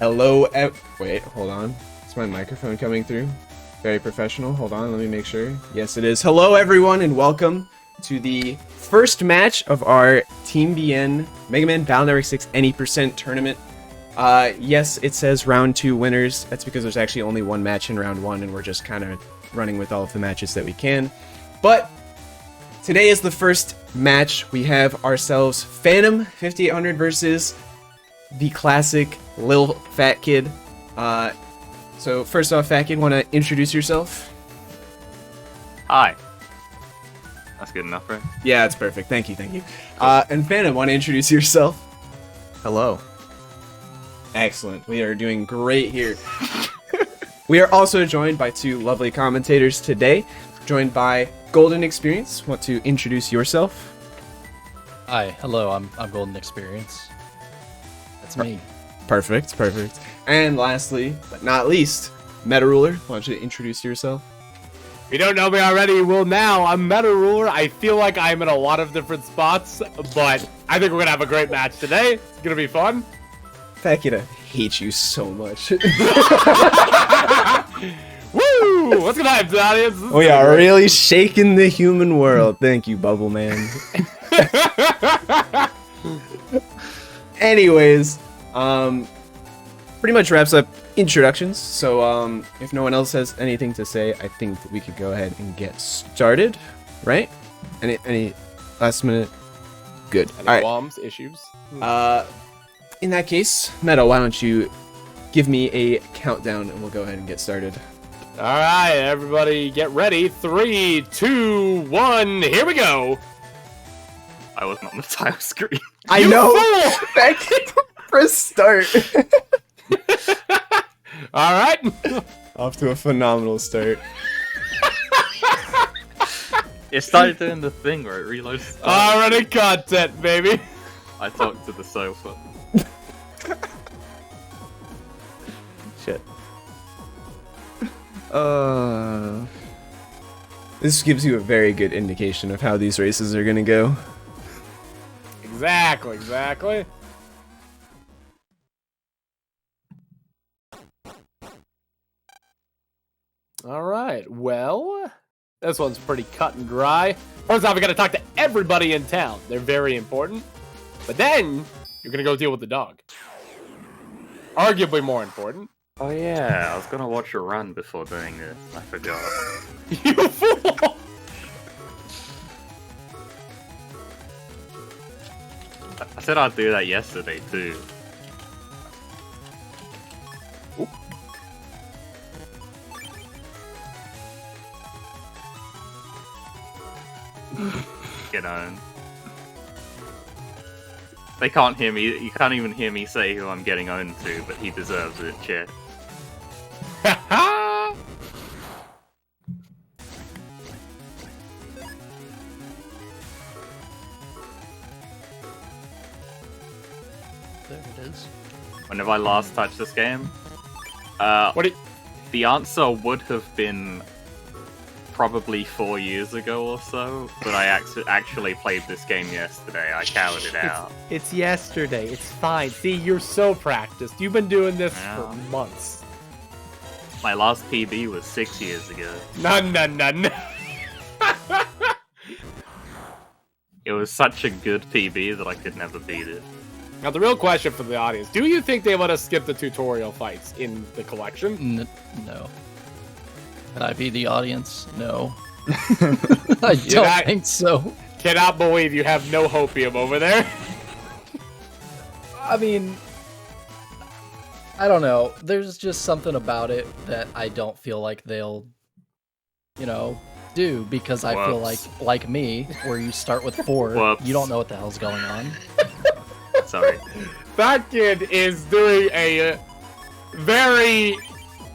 Hello, wait, hold on. Is my microphone coming through? Very professional. Hold on, let me make sure. Yes, it is. Hello, everyone, and welcome to the first match of our Team BN Mega Man Battle Network 6 Any% tournament. Yes, it says round 2 winners. That's because there's actually only one match in round 1, and we're just kind of running with all of the matches that we can. But today is the first match. We have ourselves Phantom5800 versus the classic Lil Fat Kid. So first off, Fat Kid, want to introduce yourself? Hi. That's good enough, right? Yeah, it's perfect. Thank you, thank you. And Phantom, want to introduce yourself? Hello. Excellent. We are doing great here. We are also joined by two lovely commentators today. Joined by Golden Experience. Want to introduce yourself? Hi, hello, I'm Golden Experience. That's me. Perfect, perfect. And lastly, but not least, Meta Ruler. Why don't you introduce yourself? If you don't know me already, well now, I'm Meta Ruler. I feel like I'm in a lot of different spots, but I think we're gonna have a great match today. It's gonna be fun. Fat Kid, I hate you so much. Woo! What's gonna happen, audience? We are really shaking the human world. Thank you, Bubble Man. Anyways, pretty much wraps up introductions. So, if no one else has anything to say, I think that we could go ahead and get started, right? Any last minute? Good. Any All right. bombs, issues? In that case, Meadow, why don't you give me a countdown and we'll go ahead and get started. All right, everybody, get ready. 3, 2, 1. Here we go. I wasn't on the title screen. I know. Fat Kid, press start. All right. Off to a phenomenal start. It started doing the thing where it reloads. Already content, baby. I talked to the sofa. Shit. This gives you a very good indication of how these races are gonna go. Exactly. All right, well, this one's pretty cut and dry. First off, we gotta talk to everybody in town. They're very important. But then, you're gonna go deal with the dog. Arguably more important. Oh yeah, I was gonna watch a run before doing this. I forgot. You fool! I said I'd do that yesterday too. Oop. Get on. They can't hear me. You can't even hear me say who I'm getting on to, but he deserves it, chat. There it is. Whenever I last touched this game, the answer would have been probably 4 years ago or so, but I actually played this game yesterday. I counted it out. It's yesterday. It's fine. See, you're so practiced. You've been doing this for months. My last PB was 6 years ago. No. It was such a good PB that I could never beat it. Now, the real question for the audience, do you think they let us skip the tutorial fights in the collection? No. Can I be the audience? No. I don't think so. Cannot believe you have no hopium over there. I mean, I don't know. There's just something about it that I don't feel like they'll, do, because I feel like me, where you start with 4, you don't know what the hell's going on. Sorry. That kid is doing a very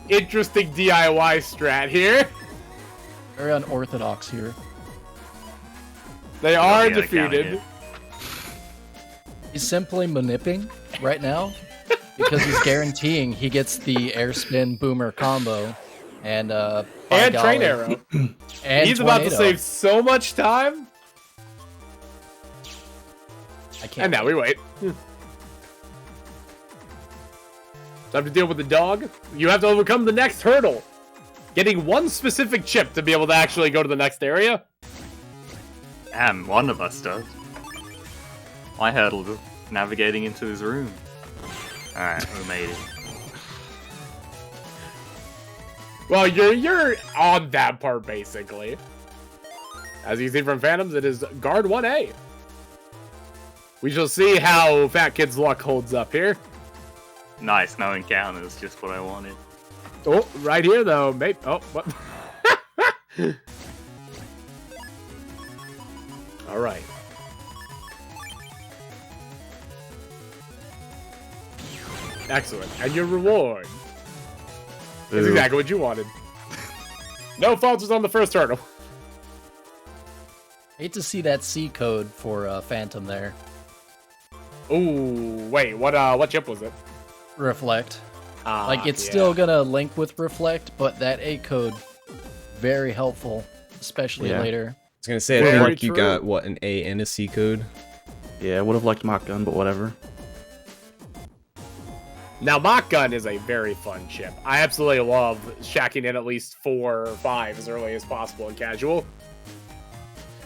interesting DIY strat here. Very unorthodox here. They are defeated. He's simply manipping right now because he's guaranteeing he gets the air spin boomer combo and train arrow. And he's about to save so much time. I can't. And now we wait. Time to deal with the dog. You have to overcome the next hurdle. Getting one specific chip to be able to actually go to the next area. And one of us does. I hurdled navigating into his room. Alright, who made it? Well, you're on that part, basically. As you see from Phantoms, it is guard 1A. We shall see how Fat Kid's luck holds up here. Nice, no encounters, just what I wanted. Oh, right here, though, mate. Oh, what? All right. Excellent. And your reward is exactly what you wanted. No falters on the first hurdle. Hate to see that C code for Phantom there. Ooh, wait, what chip was it? Reflect. Like, it's still gonna link with Reflect, but that A code, very helpful, especially later. I was gonna say, I Very think you true. got, what, an A and a C code? Yeah, I would have liked Mach Gun, but whatever. Now, Mach Gun is a very fun chip. I absolutely love shacking in at least 4 or 5 as early as possible in casual.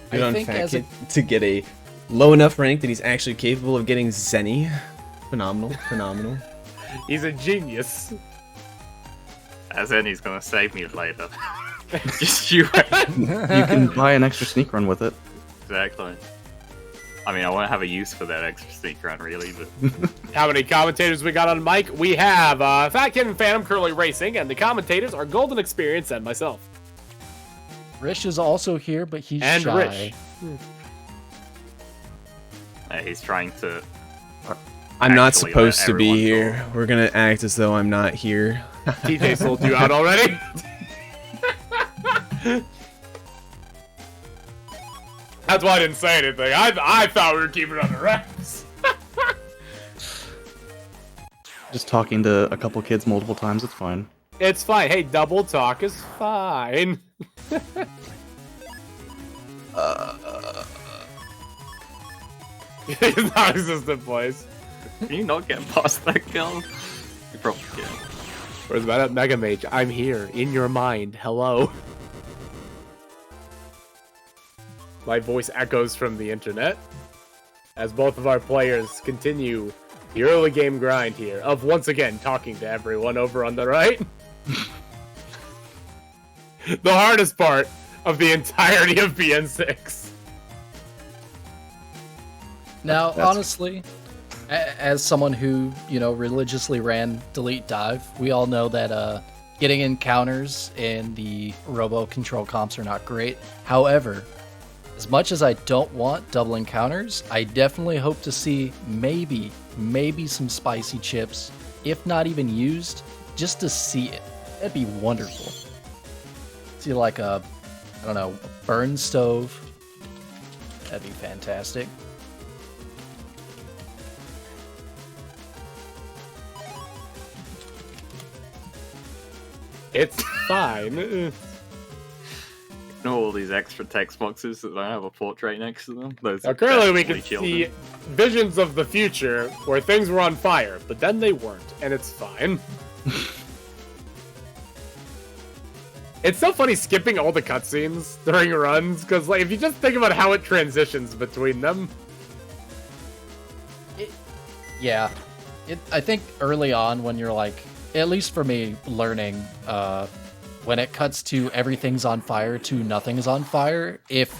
Good I on think Fat as Kid to get a low enough rank that he's actually capable of getting Zenny. Phenomenal, phenomenal. He's a genius. As in, he's gonna save me later. Just you. You can buy an extra sneak run with it. Exactly. I mean, I won't have a use for that extra sneak run, really, but... How many commentators we got on mic? We have Fat Kid and Phantom currently racing, and the commentators are Golden Experience and myself. Rish is also here, but he's And shy. Rish. he's trying to... I'm not Actually, supposed let to be everyone here. We're gonna act as though I'm not here. TJ sold you out already? That's why I didn't say anything. I thought we were keeping it under wraps. Just talking to a couple kids multiple times, it's fine. It's fine. Hey, double talk is fine. It's non-existent place. Can you not get past that girl? You probably can. Where's that Mega Mage? I'm here, in your mind. Hello. My voice echoes from the internet as both of our players continue the early game grind here of once again talking to everyone over on the right. The hardest part of the entirety of BN6. Now, honestly, as someone who, religiously ran Delete Dive, we all know that getting encounters in the robo control comps are not great. However, as much as I don't want double encounters, I definitely hope to see maybe some spicy chips, if not even used, just to see it. That'd be wonderful. See like a, I don't know, burn stove. That'd be fantastic. It's fine. You know all these extra text boxes that don't have a portrait next to them? Those Now, are currently we can definitely see visions of the future where things were on fire, but then they weren't, and it's fine. It's so funny skipping all the cutscenes during runs, because like if you just think about how it transitions between them. Yeah. I think early on when you're like, at least for me, learning, when it cuts to everything's on fire to nothing is on fire, if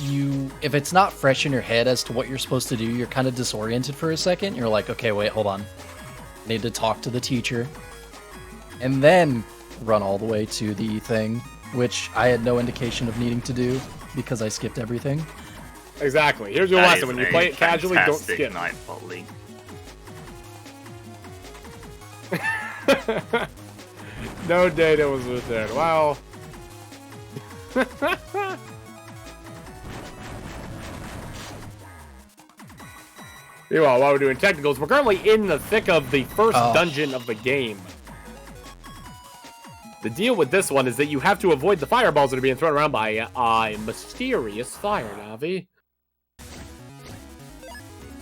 it's not fresh in your head as to what you're supposed to do, you're kind of disoriented for a second. You're like, okay, wait, hold on. I need to talk to the teacher. And then run all the way to the thing, which I had no indication of needing to do because I skipped everything. Exactly. Here's your lesson. When you play it casually, don't skip. Nightfall League. No data was returned. Wow. Meanwhile, while we're doing technicals, we're currently in the thick of the first dungeon of the game. The deal with this one is that you have to avoid the fireballs that are being thrown around by a mysterious fire Navi.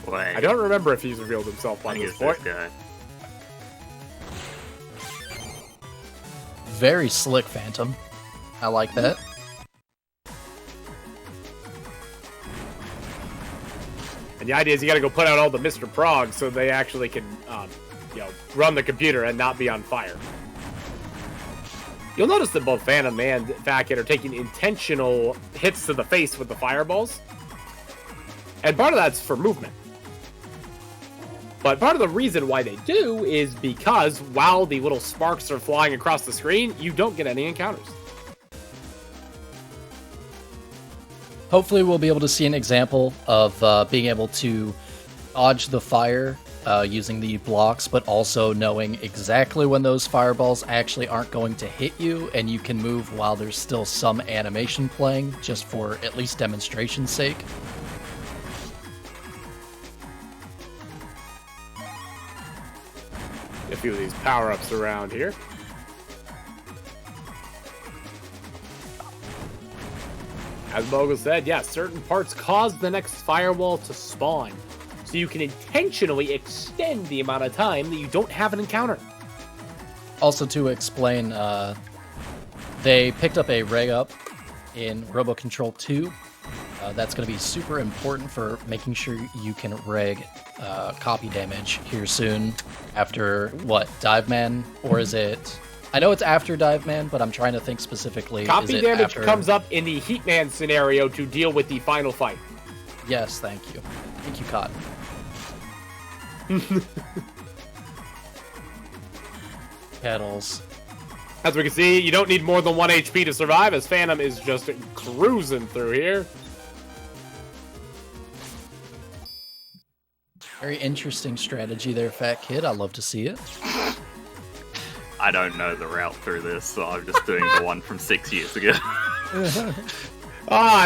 Wait, I don't remember if he's revealed himself I by think this it's point. this guy. Very slick, Phantom. I like that. And the idea is you got to go put out all the Mr. Prog so they actually can, run the computer and not be on fire. You'll notice that both Phantom and Fat Kid are taking intentional hits to the face with the fireballs. And part of that's for movement. But part of the reason why they do is because while the little sparks are flying across the screen, you don't get any encounters. Hopefully we'll be able to see an example of being able to dodge the fire using the blocks, but also knowing exactly when those fireballs actually aren't going to hit you, and you can move while there's still some animation playing, just for at least demonstration's sake. A few of these power-ups around here. As Bogle said, yeah, certain parts cause the next firewall to spawn, so you can intentionally extend the amount of time that you don't have an encounter. Also, to explain, they picked up a reg up in Robo Control 2. That's going to be super important for making sure you can reg copy damage here soon. After, what, Dive Man? Or is it... I know it's after Dive Man, but I'm trying to think specifically. Copy damage comes up in the Heatman scenario to deal with the final fight. Yes, thank you. Thank you, Cotton. Petals. As we can see, you don't need more than 1 HP to survive, as Phantom is just cruising through here. Very interesting strategy there, Fat Kid. I love to see it. I don't know the route through this, so I'm just doing the one from 6 years ago.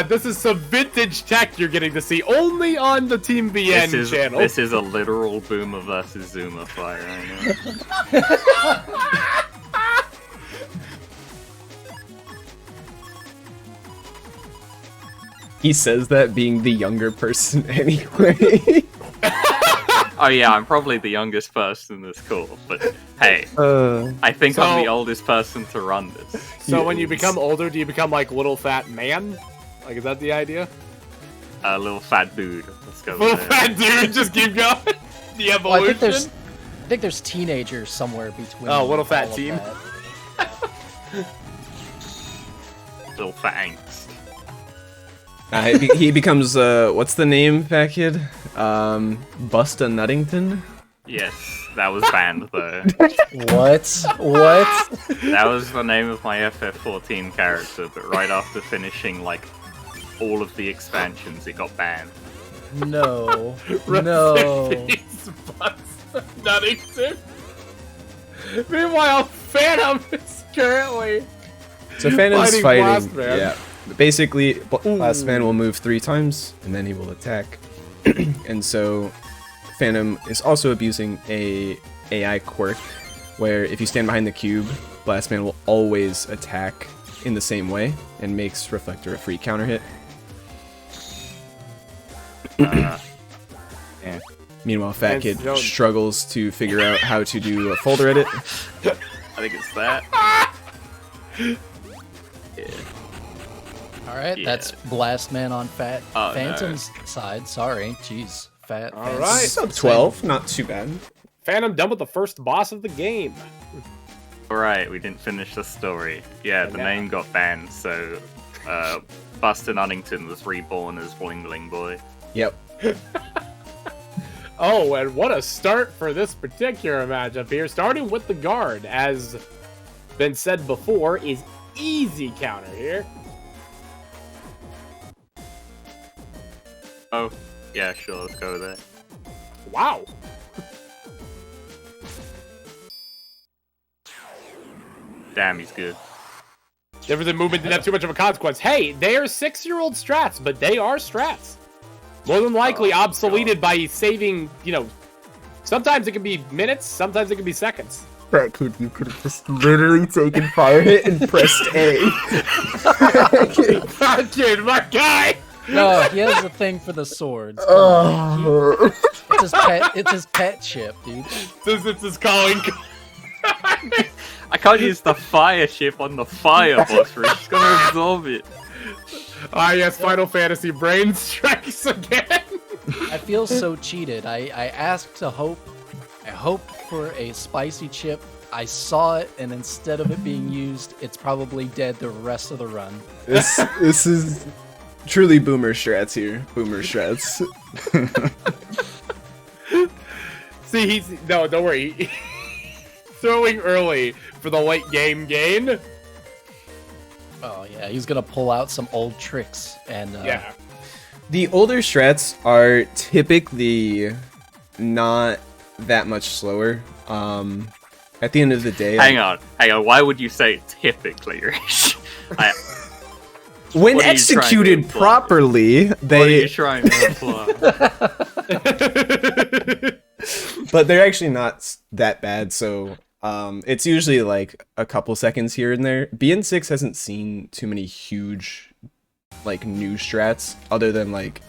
This is some vintage tech you're getting to see only on the Team BN channel. This is a literal Boomer versus Zoomer fight right now. He says that being the younger person anyway. Oh yeah, I'm probably the youngest person in this call, but hey, I think I'm the oldest person to run this. So when you become older, do you become like little fat man? Like, is that the idea? A little fat dude. Let's go. Little fat dude, just keep going. The evolution. Well, I think there's teenagers somewhere between. Oh, little fat all of team. that. Little fat angst. He becomes, what's the name, Fat Kid? Busta Nuttington? Yes, that was banned though. What? What? That was the name of my FF14 character, but right after finishing like all of the expansions, it got banned. No. No. Nuttington. Meanwhile, Phantom is currently So Phantom's fighting. Blastman. Yeah. Basically, Blastman will move 3 times, and then he will attack. And so, Phantom is also abusing a AI quirk, where if you stand behind the cube, Blastman will always attack in the same way, and makes Reflector a free counter hit. Yeah. Meanwhile, Fat Kid struggles to figure out how to do a folder edit. I think it's that. Yeah. Alright, Yeah. that's Blastman on Fat Oh, Phantom's side. Sorry. Jeez. Fat. All Phantom. right. Sub 12, not too bad. Phantom done with the first boss of the game. Alright, we didn't finish the story. Yeah, the name got banned, so Buster Nunnington was reborn as Bling Bling Boy. Yep. Oh, and what a start for this particular matchup here. Starting with the guard, as been said before, is easy counter here. Oh, yeah, sure, let's go there. Wow. Damn, he's good. Difference in movement didn't have too much of a consequence. Hey, they are 6-year-old strats, but they are strats. More than likely obsoleted by saving, sometimes it can be minutes, sometimes it can be seconds. Fat Kid, you could have just literally taken fire hit and pressed A. Fat Kid, my guy! No, he has a thing for the swords. Oh. It's his pet chip, dude. Since it's his calling. I can't use the fire ship on the fire boss, or it's gonna absorb it. Ah, yes, Final Fantasy brain strikes again. I feel so cheated. I asked to hope. I hoped for a spicy chip. I saw it, and instead of it being used, it's probably dead the rest of the run. This is truly boomer strats here. Boomer strats. See, no, don't worry. Throwing early for the late game gain. Oh yeah, he's gonna pull out some old tricks and Yeah. The older strats are typically not that much slower. At the end of the day, Hang on. Why would you say typically, Rish? when What are you trying to executed imply? properly, What are they you trying to imply? but they're actually not that bad. So it's usually like a couple seconds here and there. BN6 hasn't seen too many huge like new strats other than like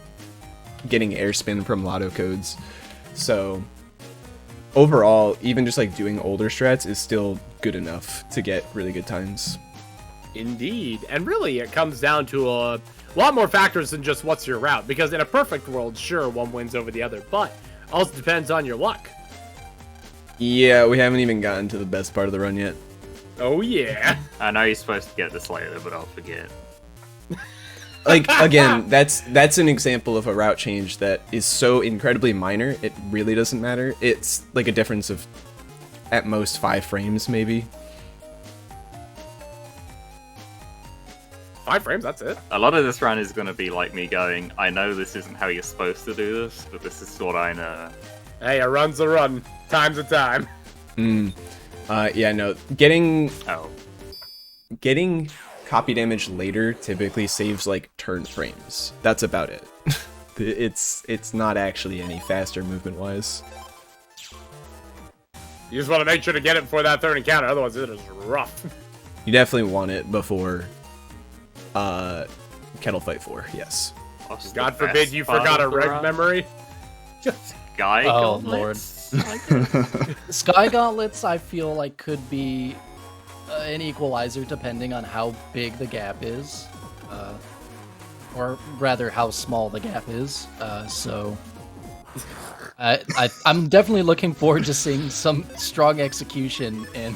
getting airspin from lotto codes. So overall, even just like doing older strats is still good enough to get really good times. Indeed. And really, it comes down to a lot more factors than just what's your route. Because in a perfect world, sure, one wins over the other, but also depends on your luck. Yeah, we haven't even gotten to the best part of the run yet. Oh, yeah. I know you're supposed to get this later, but I'll forget. Like again, that's an example of a route change that is so incredibly minor, it really doesn't matter. It's like a difference of at most 5 frames maybe. 5 frames, that's it. A lot of this run is going to be like me going, I know this isn't how you're supposed to do this, but this is what I know. Hey, a run's a run. Time's a time. Yeah, no, getting Oh. copy damage later typically saves like turn frames. That's about it. It's not actually any faster movement wise. You just want to make sure to get it before that third encounter, otherwise it is rough. You definitely want it before Kettle Fight 4, yes. What's the God forbid best you part forgot a of the reg run? memory. Sky Oh, gauntlets, I guess. Sky Gauntlets, I feel like could be an equalizer depending on how big the gap is, or rather how small the gap is. So I'm definitely looking forward to seeing some strong execution in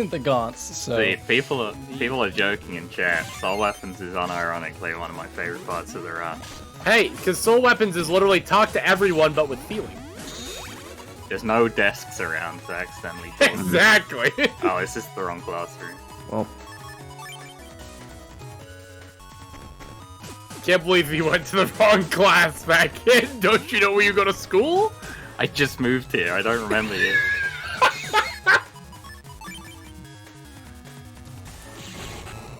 the Gaunts. So See, people are joking in chat. Soul Weapons is unironically one of my favorite parts of the run. Hey, because Soul Weapons is literally talk to everyone but with feeling. There's no desks around to accidentally talk. Exactly. Oh, this is the wrong classroom. Well, Can't believe you went to the wrong class back in. Don't you know where you go to school? I just moved here. I don't remember you.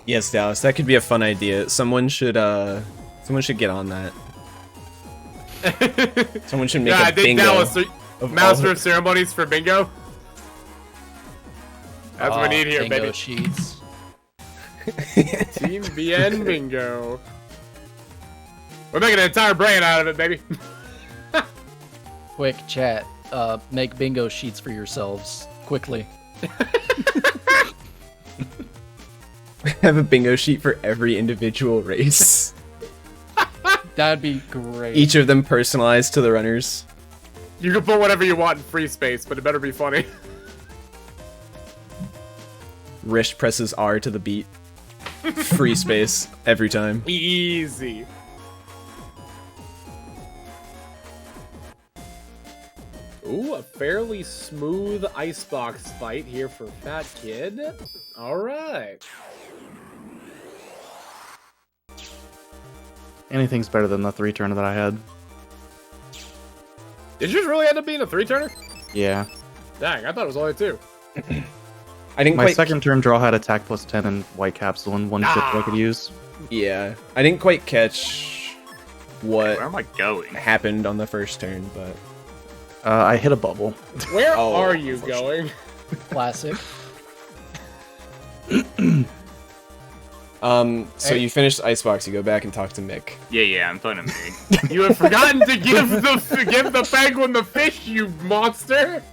Yes, Dallas, that could be a fun idea. Someone should get on that. Someone should make Yeah, I a think bingo. Dallas, of Master all- of Ceremonies for bingo. That's what we need here, bingo baby. sheets. Team BN bingo. We're making an entire brand out of it, baby. Quick chat. Make bingo sheets for yourselves quickly. Have a bingo sheet for every individual race. That'd be great. Each of them personalized to the runners. You can put whatever you want in free space, but it better be funny. Rish presses R to the beat. Free space every time. Easy. Ooh, a fairly smooth icebox fight here for Fat Kid. Alright. anything's better than the 3-turner that I had. Did yours really end up being a 3-turner? Yeah. Dang, I thought it was only 2. I didn't My quite. second turn draw had attack plus 10 and white capsule and one chip that I could use. Yeah, I didn't quite catch what Where am I going? happened on the first turn, but I hit a bubble. Where Oh, are you unfortunately. going? Classic. So you finish the icebox, you go back and talk to Mick. Yeah, I'm talking to me. You have forgotten to give the penguin the fish, you monster!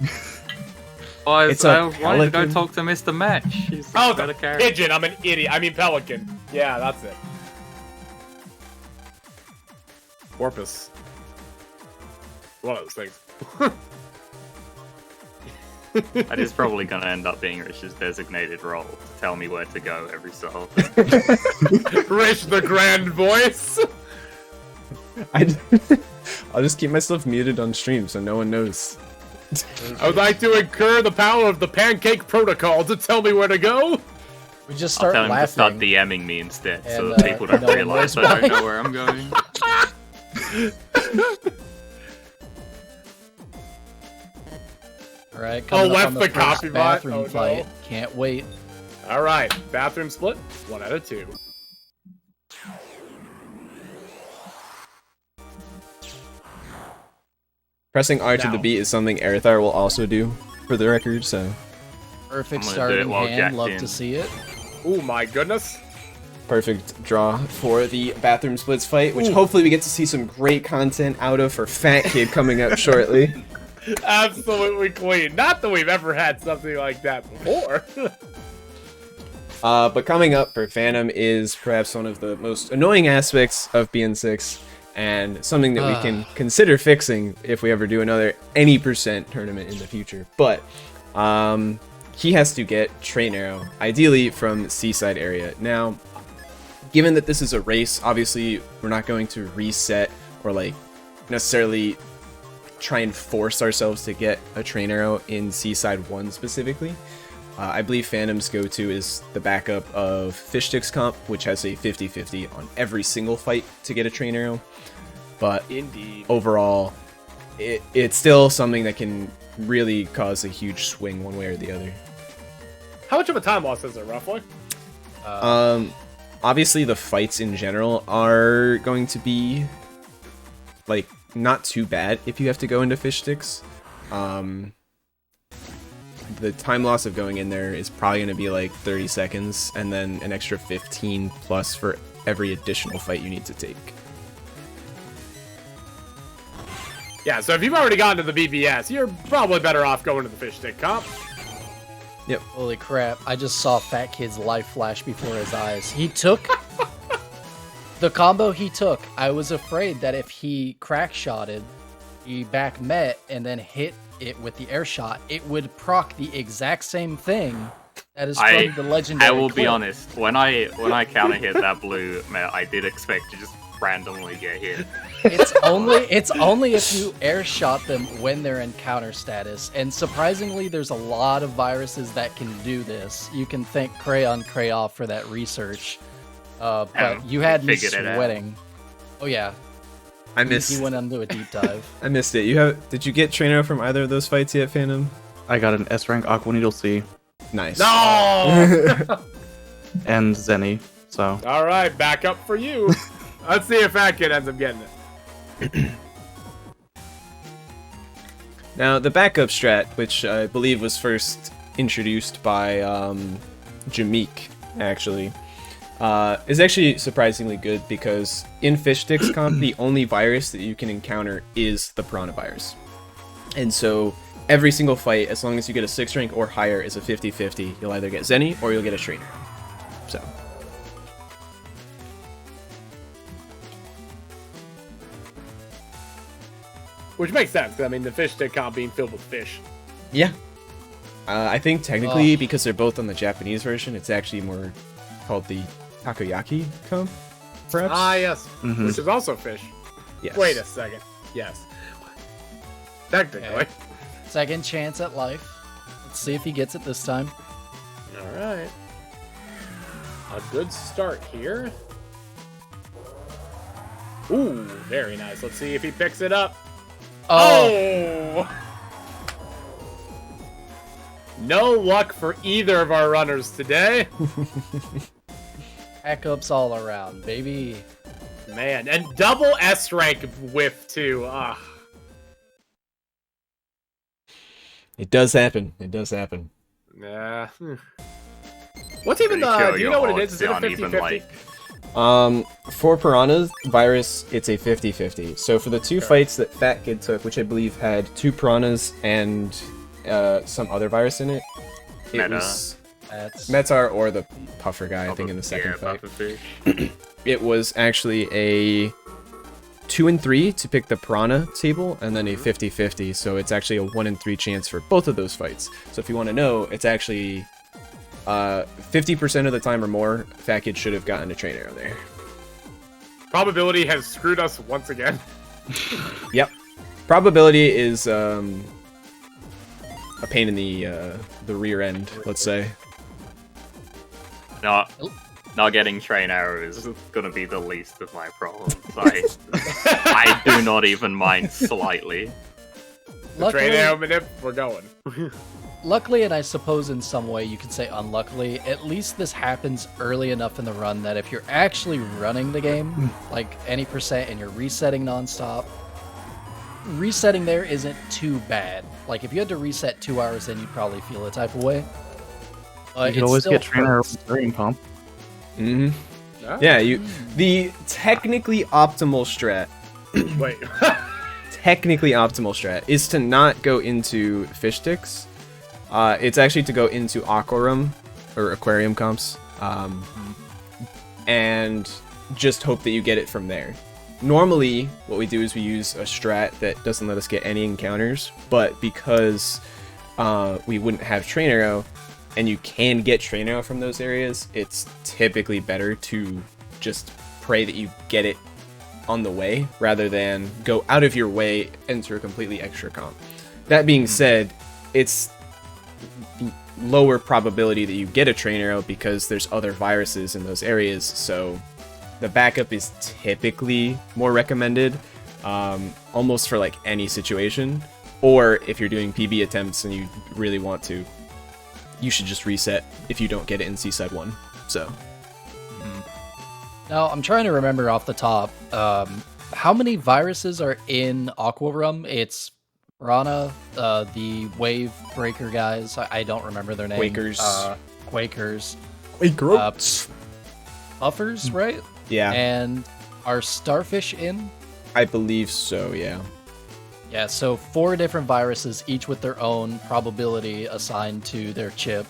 It's a I wanted to go pelican? talk to Mr. Match. He's Oh, a better the character. pigeon. I'm an idiot. I mean pelican. Yeah, that's it. Porpoise. One of those things. That is probably going to end up being Rich's designated role to tell me where to go every so often. Rich the grand voice. I'll just keep myself muted on stream so no one knows. I would like to incur the power of the pancake protocol to tell me where to go. We just I'll start tell him to start laughing. DMing me instead, so And, that people don't no one realize knows I don't why. know where I'm going. All right, coming up left on the first copyright. bathroom Oh, no. fight. Can't wait. All right, bathroom split. 1 out of 2. Pressing R to the Now. beat is something Aerithar will also do, for the record, so Perfect I'm gonna do it starting while hand. jacked Love in. to see it. Oh my goodness. perfect draw for the bathroom splits fight, which hopefully we get to see some great content out of for Fat Kid coming up shortly. Absolutely clean. Not that we've ever had something like that before. But coming up for Phantom is perhaps one of the most annoying aspects of BN6, and something that we can consider fixing if we ever do another any percent tournament in the future. But he has to get Train Arrow, ideally from Seaside area. Now, given that this is a race, obviously we're not going to reset or like necessarily try and force ourselves to get a Train Arrow in Seaside 1 specifically. I believe Phantom's go-to is the backup of Fish Sticks comp, which has a 50-50 on every single fight to get a Train Arrow. But Indeed. overall, it's still something that can really cause a huge swing one way or the other. How much of a time loss is it, roughly? Obviously the fights in general are going to be like not too bad if you have to go into Fish Sticks. The time loss of going in there is probably going to be like 30 seconds, and then an extra 15 plus for every additional fight you need to take. Yeah, so if you've already gotten to the BBS, you're probably better off going to the fish stick comp. Holy crap! I just saw Fat Kid's life flash before his eyes. He took the combo he took. I was afraid that if he crack shotted, he back met and then hit it with the air shot, it would proc the exact same thing. That is from the legendary. I will be clip. honest. When I counter hit that blue, man, I did expect to just randomly get hit. It's only if you air shot them when they're in counter status, and surprisingly, there's a lot of viruses that can do this. You can thank Crayon Crayoff for that research, but you had me figured it out. sweating. Oh yeah, I he missed. went into a deep dive. I missed it. Did you get Train Arrow from either of those fights yet, Phantom? I got an S rank Aqua Needle C Nice. No! and Zenny, so All right, back up for you. Let's see if Fat Kid ends up getting it. Now, the backup strat, which I believe was first introduced by Jameek, actually, is actually surprisingly good because in Fish Sticks comp, the only virus that you can encounter is the Piranha virus. And so every single fight, as long as you get a 6 rank or higher, is a 50-50. You'll either get Zenny or you'll get a Trainer. So. Which makes sense, 'cause, I mean, the fish stick comp being filled with fish. Yeah. I think technically, because they're both on the Japanese version, it's actually more called the takoyaki comp, perhaps? Ah, yes. Mhm. Which is also fish. Yes. Wait a second. Yes. Technically. Okay. Second chance at life. Let's see if he gets it this time. All right. A good start here. Ooh, very nice. Let's see if he picks it up. Oh! No luck for either of our runners today. Backups all around, baby. Man, and double S rank whiff too. Ah. It does happen. It does happen. Yeah. What's even Pretty sure do you your know what it odds is? Is it a aren't even 50-50? For Piranha's virus, it's a 50-50. So for the two fights that Fat Kid took, which I believe had 2 Piranhas and some other virus in it. It Meta. was That's Metar or the puffer guy, I think, in the second fight. Pufferfish. It was actually a 2 and 3 to pick the piranha table, and then a 50-50. So it's actually a 1 in 3 chance for both of those fights. So if you want to know, it's actually 50% of the time or more, Fat Kid should have gotten a train arrow there. Probability has screwed us once again. Yep. Probability is a pain in the rear end, let's say. Not getting train arrows is gonna be the least of my problems. I do not even mind slightly. Train arrow manip, we're going. Luckily, and I suppose in some way you could say unluckily, at least this happens early enough in the run that if you're actually running the game, like any percent, and you're resetting nonstop, resetting there isn't too bad. Like, if you had to reset 2 hours in, you'd probably feel a type of way. You could always get trainer during pump. Mm-hmm. Huh? Yeah, the technically optimal strat. Wait. Technically optimal strat is to not go into fish sticks. It's actually to go into aquarium or aquarium comps, and just hope that you get it from there. Normally, what we do is we use a strat that doesn't let us get any encounters, but because we wouldn't have train arrow, and you can get train arrow from those areas, it's typically better to just pray that you get it on the way rather than go out of your way enter a completely extra comp. That being said, it's lower probability that you get a train arrow because there's other viruses in those areas, so the backup is typically more recommended, almost for like any situation. Or if you're doing PB attempts and you really want to, you should just reset if you don't get it in Seaside 1. So Now, I'm trying to remember off the top, how many viruses are in Aqua Rum? It's Rana, the Wave Breaker guys. I don't remember their name. Quakers. Quakers. Buffers, right? yeah, And are Starfish in? I believe so, yeah. Yeah, so 4 different viruses, each with their own probability assigned to their chip.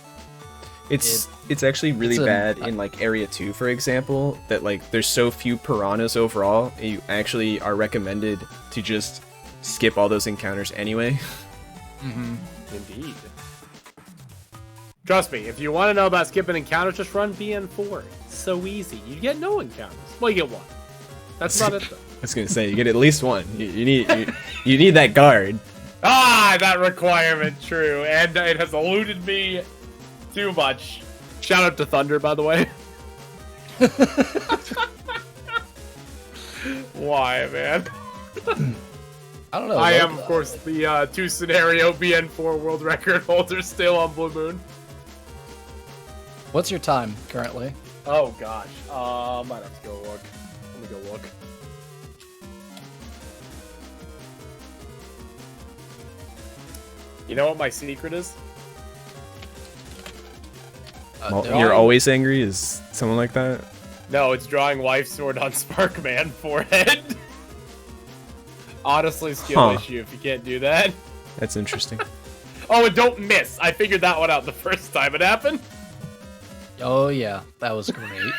It's actually really it's bad in like Area 2, for example, that like there's so few piranhas overall, you actually are recommended to just skip all those encounters anyway. Indeed. Trust me, if you want to know about skipping encounters, just run BN4. It's so easy. You get no encounters. Well, you get one. That's about it, though. I was gonna say, you get at least one. You need that guard. Ah, that requirement, true. And it has eluded me too much. Shout out to Thunder, by the way. Why, man? I don't know. I am, of course, the 2-scenario BN4 world record holder still on Blue Moon. What's your time currently? Oh, gosh. Might have to go look. Let me go look. You know what my secret is? You're always angry? Is someone like that? No, it's drawing wife sword on Sparkman forehead. Honestly, skill issue if you can't do that. That's interesting. Oh, and don't miss. I figured that one out the first time it happened. Oh, yeah. That was great.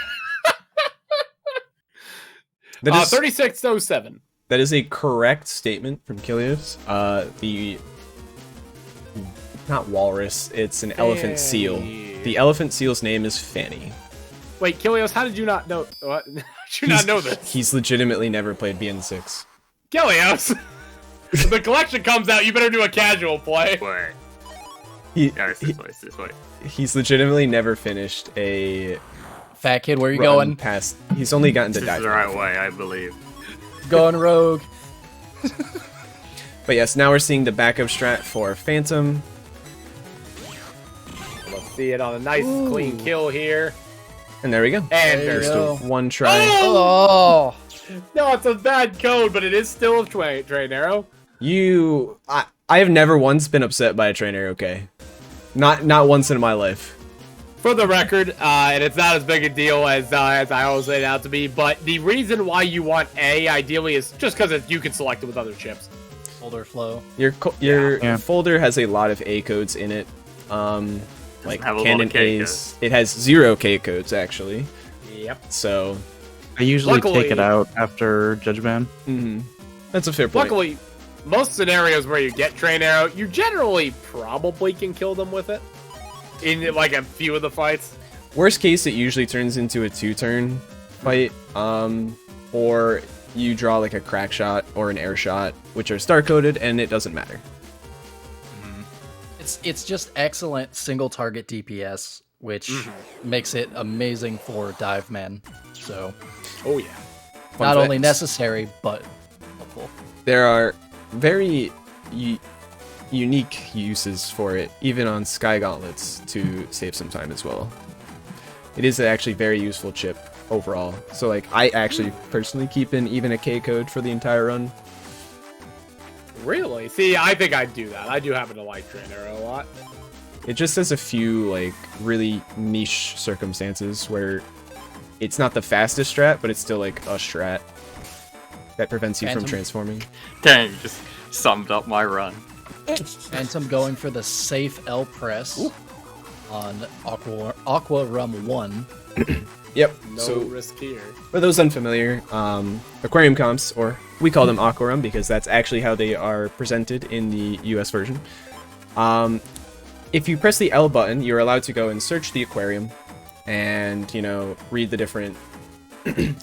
That is 3607. That is a correct statement from Kilios. Not walrus, it's an elephant seal. The elephant seal's name is Fanny. Wait, Kilios, how did you not know? What? How did you not know this? He's legitimately never played BN6. Kilios! If the collection comes out, you better do a casual play. Wait. He, No, it's this way. he's legitimately never finished a Fat Kid, where you run going? past. He's only gotten to This die. is the right way, I believe. Going rogue. But yes, now we're seeing the backup strat for Phantom. Let's see it on a nice, clean kill here. And there we go. And There there's you still go. One try. Oh! no, it's a bad code, but it is still a train arrow. I have never once been upset by a trainer, okay? Not once in my life. For the record, and it's not as big a deal as I always laid it out to be, but the reason why you want A, ideally, is just because you can select it with other chips. folder flow. Your Yeah. folder has a lot of A codes in it. Like have a lot canon of K A's. It has 0 K codes actually. Yep. So I usually Luckily- take it out after Judge Ban. that's a fair point. Luckily, most scenarios where you get Train Arrow, you generally probably can kill them with it. In like a few of the fights. Worst case, it usually turns into a 2-turn fight. Or you draw like a crack shot or an air shot, which are star coded, and it doesn't matter. It's just excellent single target DPS, which makes it amazing for dive men. So Oh yeah. Fun not only facts. necessary but helpful. There are very unique uses for it, even on Sky Gauntlets, to save some time as well. It is actually very useful chip overall. So like, I actually personally keep in even a K code for the entire run. Really? See, I think I'd do that. I do happen to like Train Arrow a lot. It just has a few like really niche circumstances where it's not the fastest strat, but it's still like a strat that prevents you from Phantom? transforming. Dang, you just summed up my run. Phantom going for the safe L press on Aqua Rum 1. Yep. No So risk here. for those unfamiliar, aquarium comps, or we call them aquarum because that's actually how they are presented in the US version. If you press the L button, you're allowed to go and search the aquarium and, you know, read the different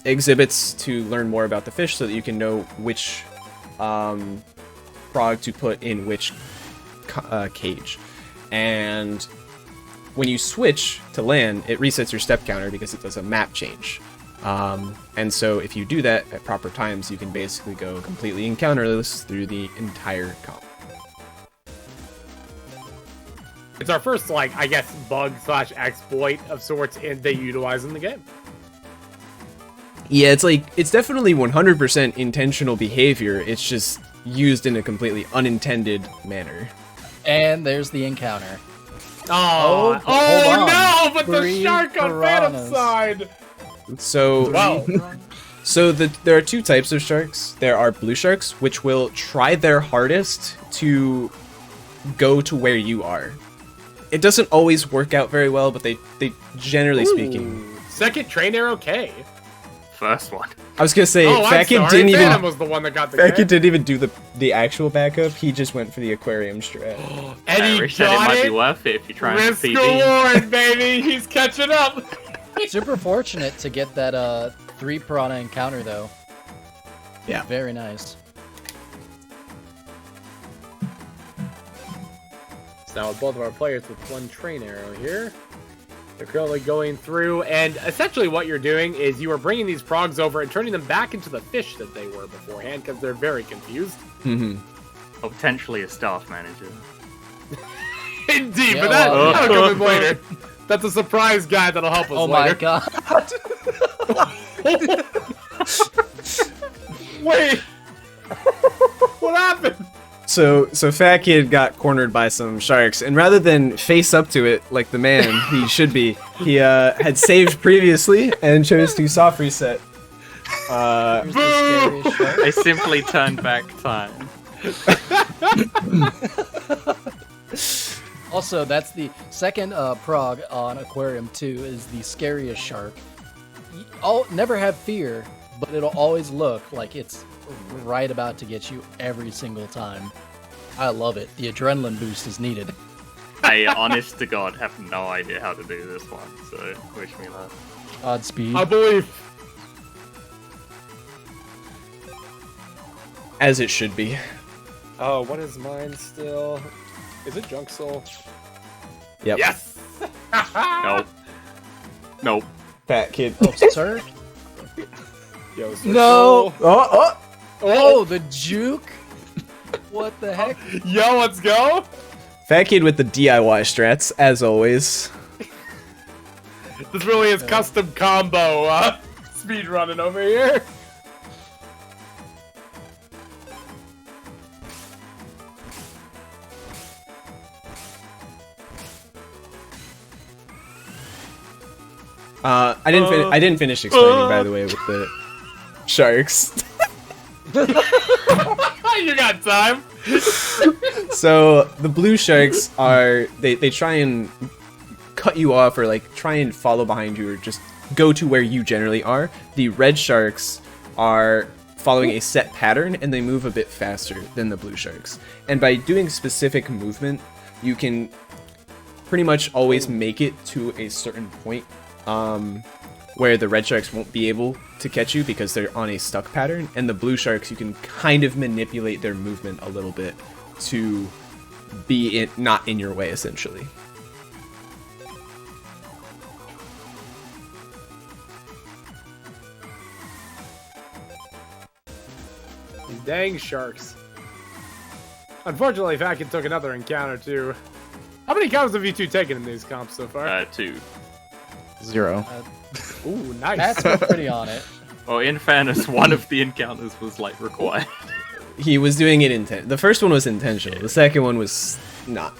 exhibits to learn more about the fish so that you can know which frog to put in which cage. And when you switch to land, it resets your step counter because it does a map change. And so if you do that at proper times, you can basically go completely encounterless through the entire comp. It's our first, like, I guess, bug/exploit of sorts they utilize in the game. Yeah, it's like, it's definitely 100% intentional behavior. It's just used in a completely unintended manner. And there's the encounter. Oh, hold on. no, but the Three shark on Phantom piranhas. side. So, Wow. so there are two types of sharks. There are blue sharks, which will try their hardest to go to where you are. It doesn't always work out very well, but they generally speaking. Ooh, second Train Arrow K. First one. I was gonna say, Oh, I'm Fat Kid sorry. didn't Phantom even. was the one that got the Fat K. Kid didn't even do the actual backup. He just went for the aquarium strat. And I he wish that it got might it. be worth it if you're trying Risk to PB. reward, baby. He's catching up. Super fortunate to get that 3 piranha encounter though. Yeah. Very nice. So now with both of our players with one Train Arrow here. They're currently going through, and essentially what you're doing is you are bringing these progs over and turning them back into the fish that they were beforehand, because they're very confused. Or potentially a staff manager. Indeed, Yeah, but well, that'll come in later. That's a surprise guy that'll help us Oh my later. god. Wait! What happened? So Fat Kid got cornered by some sharks, and rather than face up to it like the man he should be, he had saved previously and chose to soft reset. Here's the scariest shark. They simply turned back time. Also, that's the second prog on Aquarium 2 is the scariest shark. Never have fear, but it'll always look like it's right about to get you every single time. I love it. The adrenaline boost is needed. I, honest to God, have no idea how to do this one, so wish me luck. Godspeed. I believe. As it should be. Oh, what is mine still? Is it Junk Soul? Yep. Yes! Nope. Nope. Fat Kid. Oh, sir? Yo, Switch No! Soul. Oh, the juke? What the heck? Yo, let's go! Fat Kid with the DIY strats, as always. This really is custom combo speed running over here. I didn't finish explaining, by the way, with the sharks. You got time. So the blue sharks are they try and cut you off, or like try and follow behind you, or just go to where you generally are. The red sharks are following a set pattern, and they move a bit faster than the blue sharks. And by doing specific movement, you can pretty much always make it to a certain point where the red sharks won't be able to catch you because they're on a stuck pattern, and the blue sharks, you can kind of manipulate their movement a little bit to be not in your way, essentially. These dang sharks. Unfortunately, Falcon took another encounter too. How many encounters have you two taken in these comps so far? 2. 0. Ooh, nice. That's pretty on it. Well, in fairness, one of the encounters was like required. He was doing it the first one was intentional. The second one was not.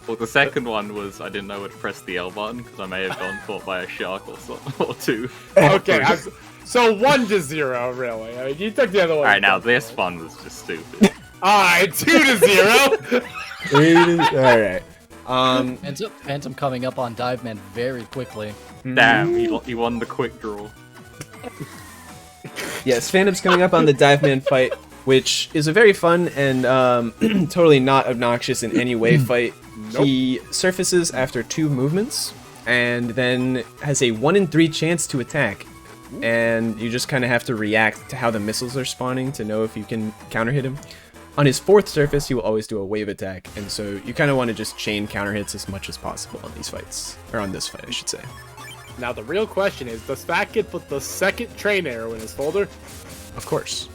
Well, the second one was I didn't know where to press the L button because I may have gotten caught by a shark or something, or 2. Okay, so 1 to 0, really. I mean, you took the other one. Alright, now this one was just stupid. Alright, 2 to 0. Alright. Phantom coming up on Dive Man very quickly. Damn, he won the quick draw. Yes, Phantom's coming up on the Dive Man fight, which is a very fun and totally not obnoxious in any way fight. Nope. He surfaces after 2 movements, and then has a 1 in 3 chance to attack. And you just kind of have to react to how the missiles are spawning to know if you can counter hit him. On his 4th surface, he will always do a wave attack, and so you kind of want to just chain counter hits as much as possible on these fights. Or on this fight, I should say. Now the real question is, does Fat Kid put the second train arrow in his folder? Of course.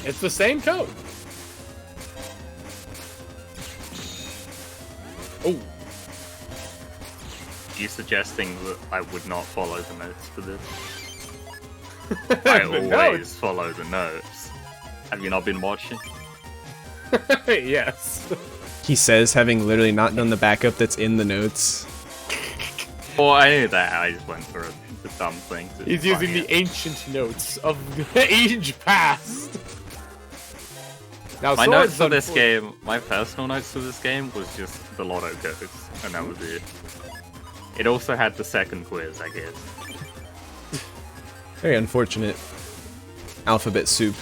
It's the same code. Oh. Are you suggesting that I would not follow the notes for this? I always follow the notes. Have you not been watching? Yes. He says, having literally not done the backup that's in the notes. Well, I knew that. I just went for the dumb thing. He's using the ancient notes of the age past. Now, my notes for this game, my personal notes for this game was just the lotto codes, and that was it. It also had the second quiz, I guess. Very unfortunate alphabet soup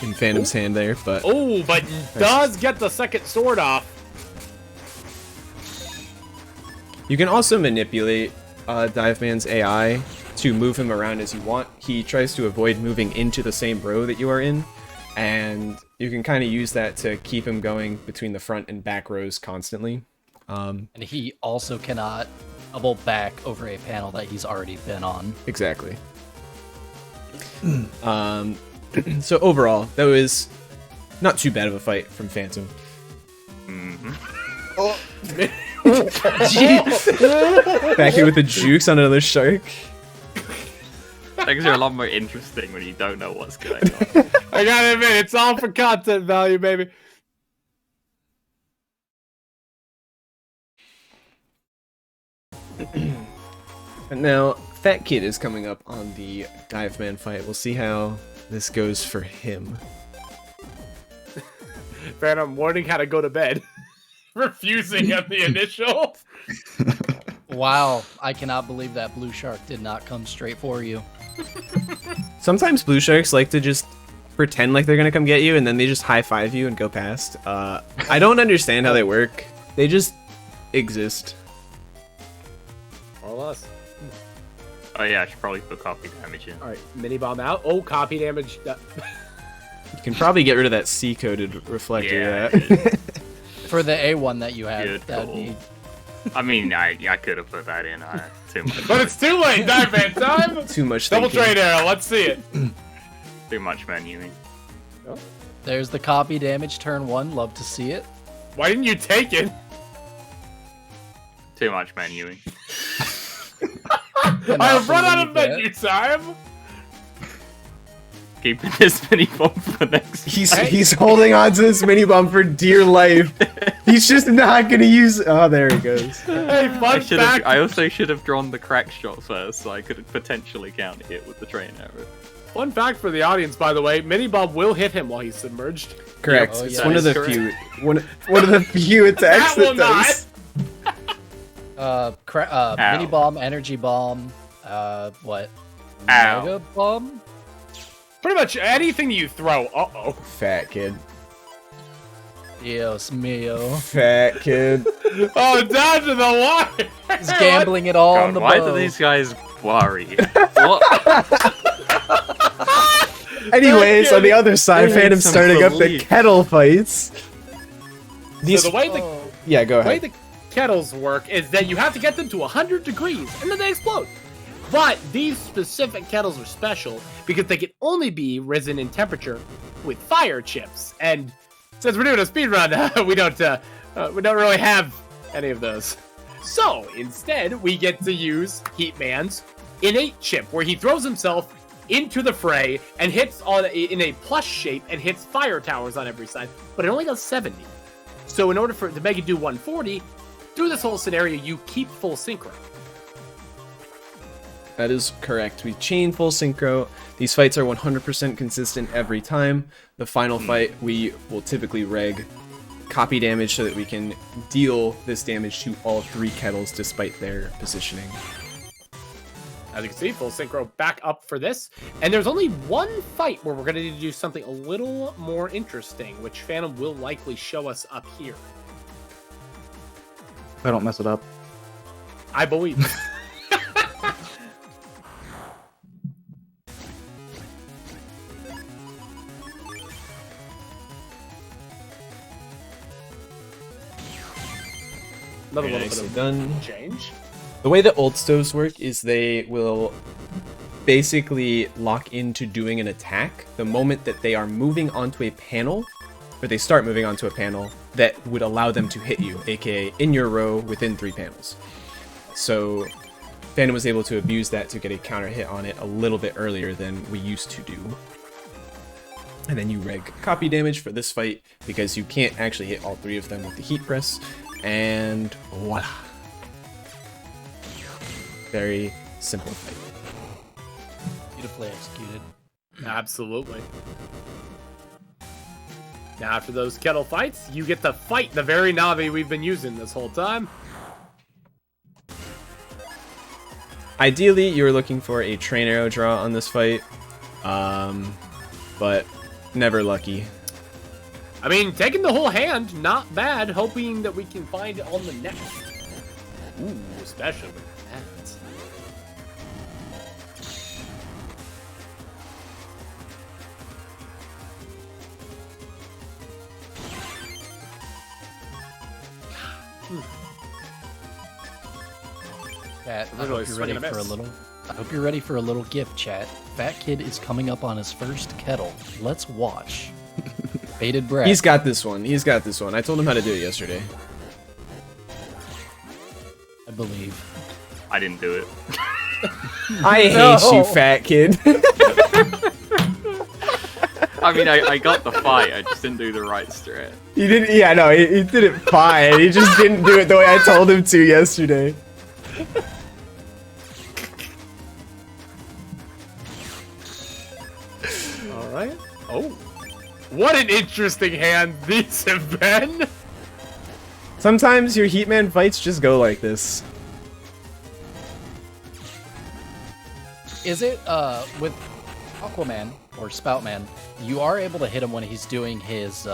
in Phantom's hand there, but... Oh, but does get the second sword off. You can also manipulate Dive Man's AI to move him around as you want. He tries to avoid moving into the same row that you are in, and you can kind of use that to keep him going between the front and back rows constantly. And he also cannot double back over a panel that he's already been on. Exactly. So overall, that was not too bad of a fight from Phantom. Back here with the jukes on another shark. Things are a lot more interesting when you don't know what's going on. I gotta admit, it's all for content value, baby. And now, Fat Kid is coming up on the Dive Man fight. We'll see how this goes for him. Phantom warning how to go to bed. Refusing at the initial. Wow, I cannot believe that blue shark did not come straight for you. Sometimes blue sharks like to just pretend like they're gonna come get you, and then they just high-five you and go past. I don't understand how they work. They just exist. More or less. Oh yeah, I should probably put copy damage in. Alright, mini bomb out. Oh, copy damage. You can probably get rid of that C-coded reflector. Yeah. For the A1 that you had, Good that'd call. be... I mean, I could have put that in. Too much. But it's too late, Dive Man time! Too much Double thinking. trade arrow, let's see it. Too much menuing. There's the copy damage, turn 1, love to see it. Why didn't you take it? Too much menuing. I've run out of menu time! Keeping this mini bomb for next. He's holding on to this mini bomb for dear life. He's just not gonna use. Oh, there he goes. Hey, fun fact. I also should have drawn the crack shot first, so I could have potentially countered it with the train arrow. Fun fact for the audience, by the way, Mini Bob will hit him while he's submerged. Correct. Oh, It's yeah. one of That the is few one of the few attacks That will that does. Mini bomb, energy bomb, what? Ow. Mega bomb? Pretty much anything you throw. Uh-oh. Fat kid. Dios mio. Fat kid. Oh, down to the wire. He's gambling it all on God, the why bow. do these guys worry? What? Anyways, on the other side, They need Phantom's some starting up the belief. kettle fights. These, So the way Oh. yeah, go the way ahead. the kettles work is that you have to get them to 100 degrees, and then they explode. But these specific kettles are special because they can only be risen in temperature with fire chips. And since we're doing a speed run, we don't really have any of those. So instead, we get to use Heatman's innate chip, where he throws himself into the fray and hits in a plus shape and hits fire towers on every side. But it only does 70. So in order to make it do 140, through this whole scenario, you keep full synchro. That is correct. We chain full synchro. These fights are 100% consistent every time. The final fight, we will typically reg copy damage so that we can deal this damage to all 3 kettles despite their positioning. As you can see, full synchro back up for this. And there's only one fight where we're going to need to do something a little more interesting, which Phantom will likely show us up here. If I don't mess it up. I believe. Another little bit Nicely of done. change. The way that old stoves work is they will basically lock into doing an attack the moment that they are moving onto a panel, or they start moving onto a panel that would allow them to hit you, aka in your row within 3 panels. So Phantom was able to abuse that to get a counter hit on it a little bit earlier than we used to do. And then you reg copy damage for this fight because you can't actually hit all 3 of them with the heat press, and voila. Very simple fight. Beautifully executed. Absolutely. Now, after those kettle fights, you get to fight the very Navi we've been using this whole time. Ideally, you're looking for a train arrow draw on this fight, but never lucky. I mean, taking the whole hand, not bad. Hoping that we can find it on the next. Ooh, especially with that. Chat, I Literally hope you're ready swing and a for a miss. little. I hope you're ready for a little gift, chat. Fat Kid is coming up on his first kettle. Let's watch. Bated breath. He's got this one. He's got this one. I told him how to do it yesterday. I believe. I didn't do it. I hate No. you, fat kid. I mean, I got the fight, I just didn't do the right strat. He didn't. Yeah, no, he did it fine. He just didn't do it the way I told him to yesterday. All right. Oh, what an interesting hand these have been. Sometimes your Heatman fights just go like this. Is it with Aquaman or Spoutman? You are able to hit him when he's doing his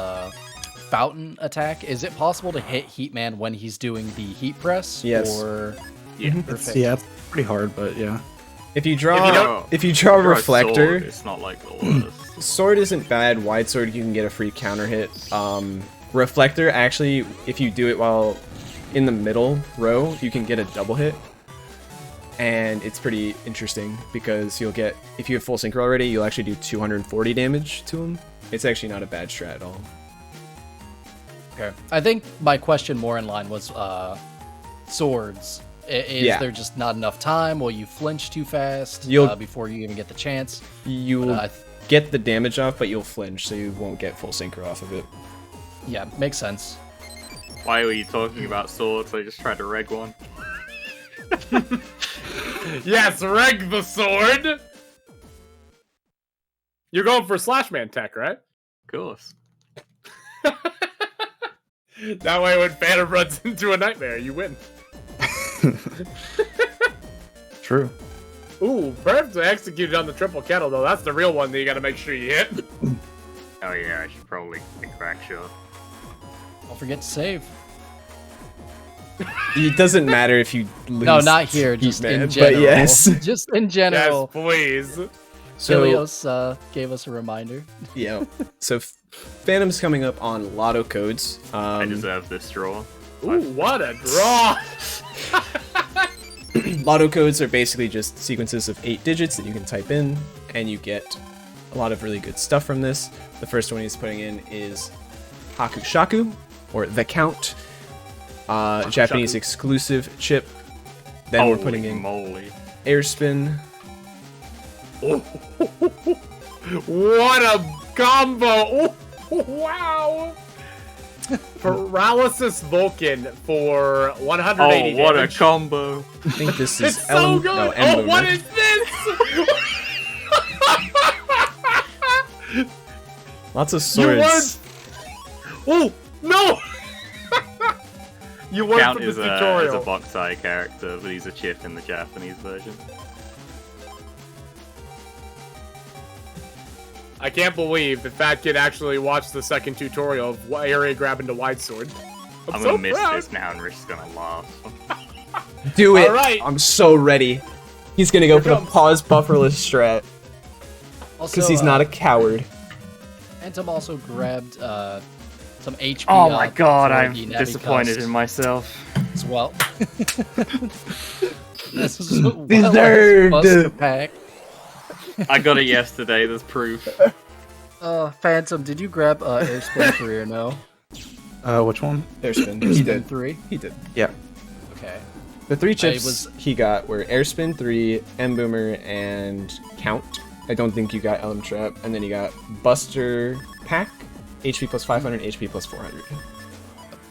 fountain attack. Is it possible to hit Heatman when he's doing the heat press? Yes. Or Yeah. perfect. Yeah, it's pretty hard, but yeah. If you draw, If if you draw a You're a reflector, sword, it's not like the worst. sword isn't bad. Wide sword, you can get a free counter hit. Reflector, actually, if you do it while in the middle row, you can get a double hit. And it's pretty interesting because you'll get, if you have full synchro already, you'll actually do 240 damage to him. It's actually not a bad strat at all. Okay. I think my question more in line was swords. Is Yeah. there just not enough time? Will you flinch too fast You'll- before you even get the chance? You'll But, get the damage off, but you'll flinch, so you won't get full synchro off of it. Yeah, makes sense. Why were you talking about swords? I just tried to reg one. Yes, reg the sword. You're going for Slashman tech, right? Of course. That way, when Phantom runs into a nightmare, you win. True. Ooh, perfectly executed on the triple kettle, though. That's the real one that you gotta make sure you hit. Oh yeah, I should probably get crack shot. Don't forget to save. It doesn't matter if you lose. No, not here. Just man, in general. But yes. Just in general. Yes, please. So Ilios gave us a reminder. yeah. So Phantom's coming up on lotto codes. I deserve this draw. Ooh, what a draw! Lotto codes are basically just sequences of 8 digits that you can type in, and you get a lot of really good stuff from this. The first one he's putting in is Hakushaku, or The Count, Japanese exclusive chip. Then we're putting in moly. Airspin. What a combo! Oh, wow! Paralysis Vulcan for 180 Oh, what damage. a combo! I think this is It's so good! no, Oh, what Emblem, is this? Lots of You swords. Oh, no! You won Count from is the a tutorial. Boxai character, but he's a chip in the Japanese version. I can't believe that Fat Kid actually watched the second tutorial of area grab into wide sword. I'm so gonna miss proud. this now and Rick's gonna laugh. Do it! Alright. I'm so ready. He's gonna go Here for the comes- pause bufferless strat, Also, because he's not a coward. Phantom also grabbed some HP. Oh my up god, for I'm the Navi disappointed Cost in myself. as well. This is well Deserved. Buster pack. I got it yesterday, there's proof. Phantom, did you grab Airspin 3 or no? Which one? Airspin. He Airspin did. 3? He did. Yeah. Okay. The 3 chips was- he got were Airsspin 3, M Boomer, and Count. I don't think you got Elm Trap. And then you got Buster Pack, HP plus 500, HP plus 400.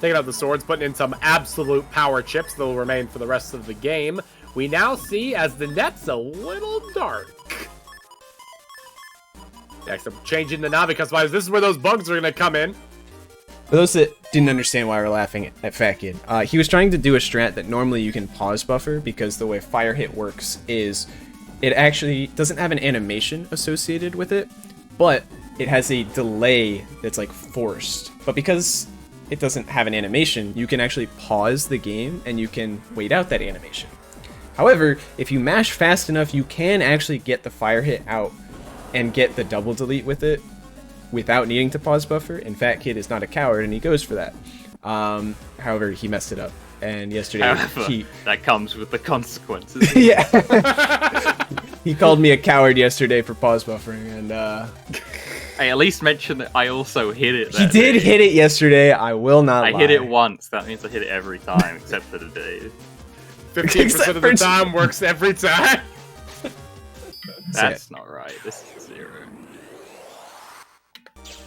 Taking out the swords, putting in some absolute power chips that will remain for the rest of the game. We now see as the net's a little dark. Next, I'm changing the Navi customizers. This is where those bugs are going to come in. For those that didn't understand why we're laughing at Fat Kid, he was trying to do a strat that normally you can pause buffer, because the way Fire Hit works is it actually doesn't have an animation associated with it, but it has a delay that's like forced. But because it doesn't have an animation, you can actually pause the game and you can wait out that animation. However, if you mash fast enough, you can actually get the Fire Hit out and get the double delete with it without needing to pause buffer, and Fat Kid is not a coward and he goes for that. However, he messed it up, and yesterday However, he that comes with the consequences. yeah he called me a coward yesterday for pause buffering, and I at least mentioned that I also hit it. he did hit it yesterday. I will not I lie. hit it once, that means I hit it every time, except for today. 15% of the Except for- time works every time. That's not right, this is 0.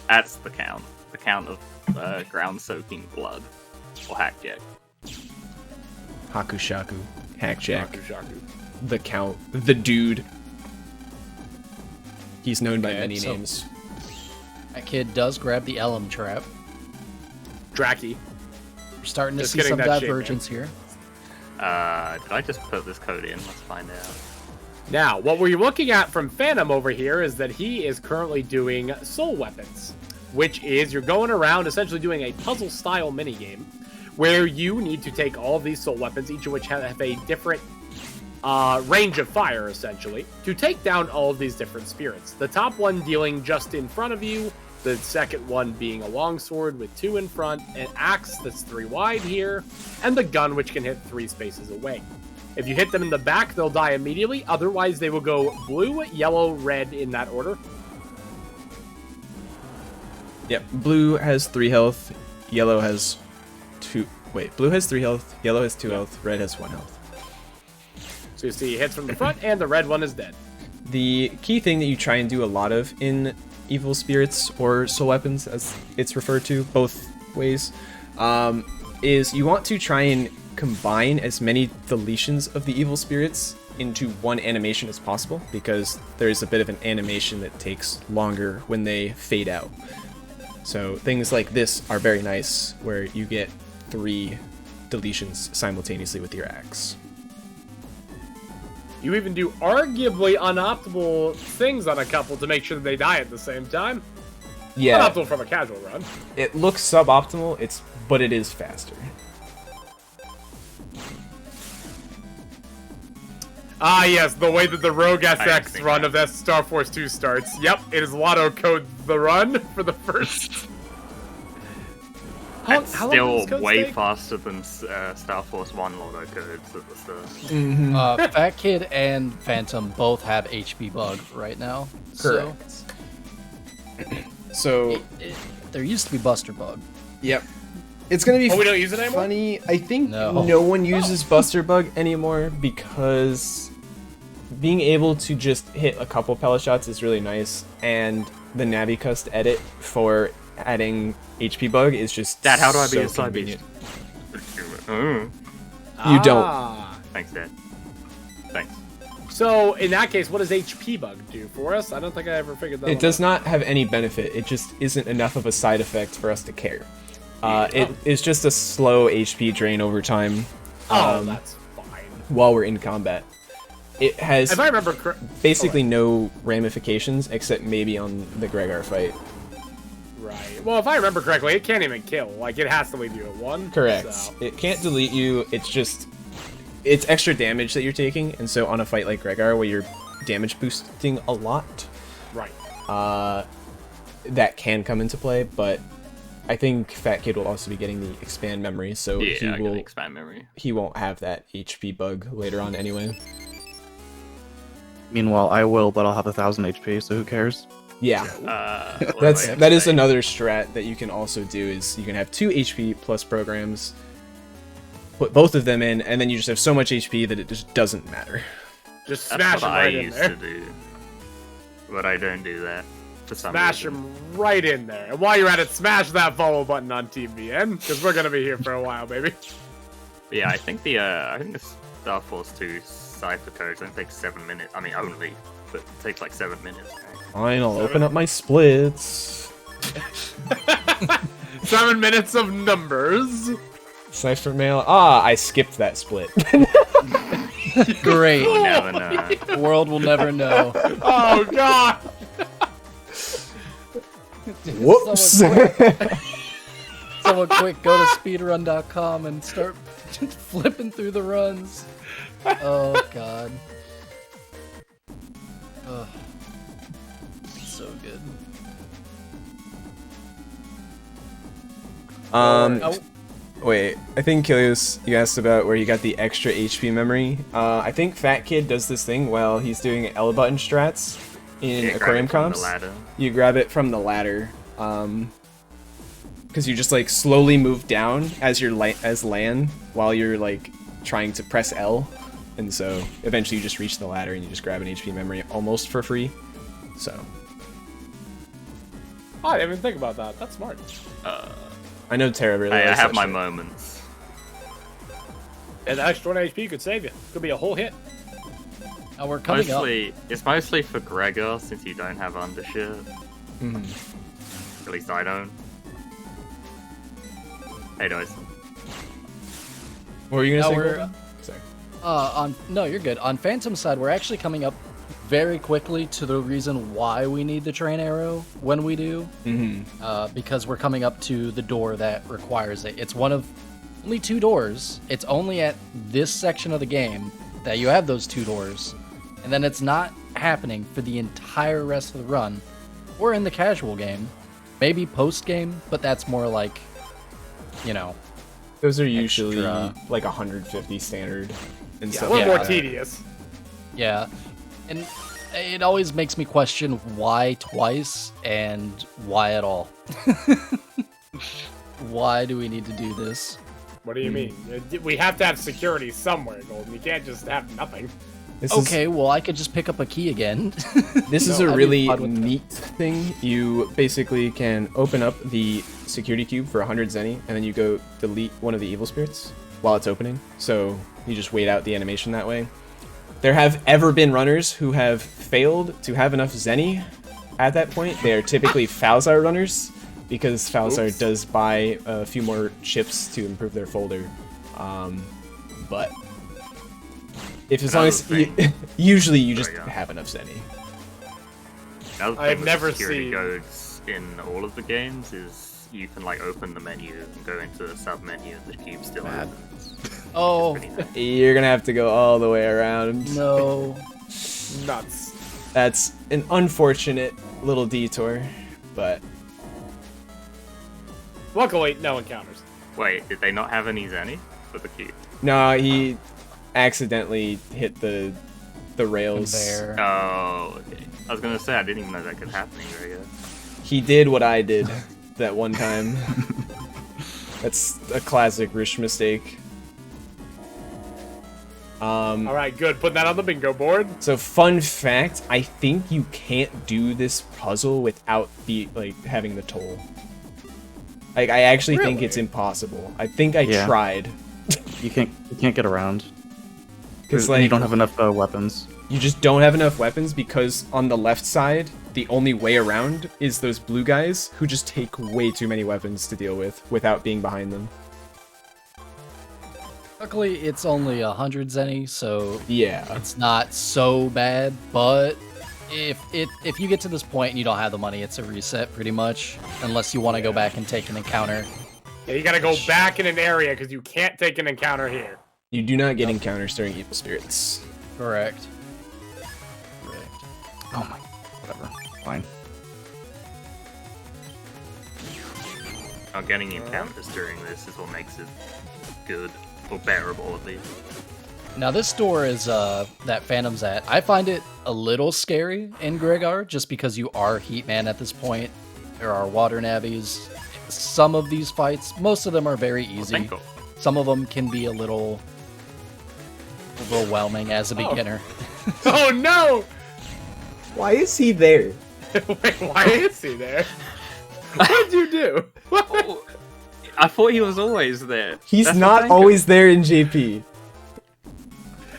That's the count. The count of ground-soaking blood. Or hackjack. Hakushaku, Hackjack, Shaku. the Count, the Dude. He's known by Okay, many so- names. That kid does grab the Elm Trap. Dracky. We're starting to Just see getting some that shit, divergence here. Did I just put this code in? Let's find out. Now, what we're looking at from Phantom over here is that he is currently doing soul weapons, which is you're going around essentially doing a puzzle-style minigame where you need to take all of these soul weapons, each of which have a different range of fire, essentially, to take down all of these different spirits. The top one dealing just in front of you, the second one being a longsword with 2 in front, an axe that's 3 wide here, and the gun which can hit 3 spaces away. If you hit them in the back, they'll die immediately. Otherwise, they will go blue, yellow, red in that order. Yep, blue has 3 health, yellow has 2. Wait, blue has 3 health, yellow has 2 health, red has 1 health. So you see hits from the front, and the red one is dead. The key thing that you try and do a lot of in evil spirits, or soul weapons as it's referred to, both ways, is you want to try and combine as many deletions of the evil spirits into one animation as possible, because there's a bit of an animation that takes longer when they fade out. So things like this are very nice, where you get 3 deletions simultaneously with your axe. You even do arguably unoptimal things on a couple to make sure that they die at the same time. Yeah, Unoptimal from a casual run. it looks suboptimal, but it is faster. Ah, yes, the way that the Rogue haven't SX seen run that. of that Star Force 2 starts. Yep, it is Lotto Code the run for the first. It's long still does code way take? faster than Star Force 1 Lotto codes at the start. Fat Kid and Phantom both have HP bug right now. Correct. So, There used to be Buster bug. yep. It's gonna be Oh, we don't use it anymore? funny. I think No. no one uses Buster Bug anymore because being able to just hit a couple pellet shots is really nice, and the Navicust edit for adding HP Bug is just Dad, how do I be so a side convenient. beast? You don't. Thanks, Dad. Thanks. So, in that case, what does HP Bug do for us? I don't think I ever figured that It one does out. not have any benefit. It just isn't enough of a side effect for us to care. It is just a slow HP drain over time Oh, that's fine. while we're in combat. It has If I remember correctly. basically no ramifications except maybe on the Gregar fight. Right. Well, if I remember correctly, it can't even kill. Like, it has to leave you at 1. Correct. So. It can't delete you. It's extra damage that you're taking, and so on a fight like Gregar where you're damage boosting a lot, Right. that can come into play. But I think Fat Kid will also be getting the expand memory, so Yeah, I got will the expand memory. he won't have that HP bug later on anyway. Meanwhile, I will, but I'll have 1,000 HP, so who cares? Yeah. What That do I have to is say? another strat that you can also do, is you can have 2 HP plus programs, put both of them in, and then you just have so much HP that it just doesn't matter. Just That's smash what him I right in used there. to do. But I don't do that for some Smash reason. him right in there. And while you're at it, smash that follow button on TBN, because we're going to be here for a while, baby. But yeah, I think the Star Force 2 cipher codes don't take 7 minutes. I mean, only, but it takes like 7 minutes. Fine, I'll open up my splits. 7 minutes of numbers. Cipher mail. Ah, I skipped that split. Great. You never know. The world will never know. Oh, God. Whoops. Someone quick, go to speedrun.com and start flipping through the runs. Oh, God. Oh, so good. Oh, Wait, I think Kilios, you asked about where you got the extra HP memory. I think Fat Kid does this thing while he's doing L button strats in Yeah, grab aquarium it from the comps. ladder. You grab it from the ladder, because you just like slowly move down as you're as land while you're like trying to press L, and so eventually you just reach the ladder and you just grab an HP memory almost for free. So Oh, I didn't even think about that. That's smart. I know Terra really I likes have that my shit. moments. And the extra 1 HP could save you. Could be a whole hit. now we're coming up. It's mostly for Gregor since you don't have undershirt. Mhm. At least I don't. Hey guys. What were you Now gonna say? we're- Golden? Sorry. No, you're good. On Phantom's side, we're actually coming up very quickly to the reason why we need the train arrow when we do. Because we're coming up to the door that requires it. It's one of only 2 doors. It's only at this section of the game that you have those 2 doors. And then it's not happening for the entire rest of the run. Or in the casual game. Maybe post-game, but that's more like, you know, Those are usually Extra. like 150 standard and Yeah, stuff. a little like more that. tedious. yeah. And it always makes me question why twice and why at all. Why do we need to do this? What do you mean? We have to have security somewhere, Golden. You can't just have nothing. This is- Okay, well, I could just pick up a key again. This is No, a I'd be really fine with that. neat thing. You basically can open up the security cube for 100 Zenny, and then you go delete one of the evil spirits while it's opening. So you just wait out the animation that way. There have ever been runners who have failed to have enough Zenny at that point. They are typically Falzar runners, because Falzar does buy a few more chips to improve their folder. But if as long as usually you just have enough Zenny. I've never security seen codes in all of the games is you can like open the menu and go into the sub menu and the cube still opens. Oh, You're gonna have to go all the way around. no. nuts. That's an unfortunate little detour, but Luckily, no encounters. Wait, did they not have any Zenny for the cube? no, he accidentally hit the rails. There. Oh, okay. I was gonna say I didn't even know that could happen either. Yeah. He did what I did that one time. That's a classic Rish mistake. All right, good. Put that on the bingo board. So fun fact, I think you can't do this puzzle without having the toll. Like I actually think it's impossible. I think I tried. You can't get around. Because You don't have enough weapons. You just don't have enough weapons because on the left side, the only way around is those blue guys who just take way too many weapons to deal with without being behind them. Luckily, it's only 100 Zenny, so Yeah. it's not so bad. But if you get to this point and you don't have the money, it's a reset pretty much, unless you want to go back and take an encounter. Yeah, you gotta go back in an area because you can't take an encounter here. You do not get encounters during Evil Spirits. Correct. Oh my, whatever. Fine. Not getting encounters during this is what makes it good, or bearable at least. Now this door is that Phantom's at. I find it a little scary in Gregar just because you are Heatman at this point. There are water navies. Some of these fights, most of them are very easy. Some of them can be a little overwhelming as a beginner. Oh no! Why is he there? Wait, why is he there? What did you do? Oh, I thought he was always there. He's That's not the thing. always there in JP.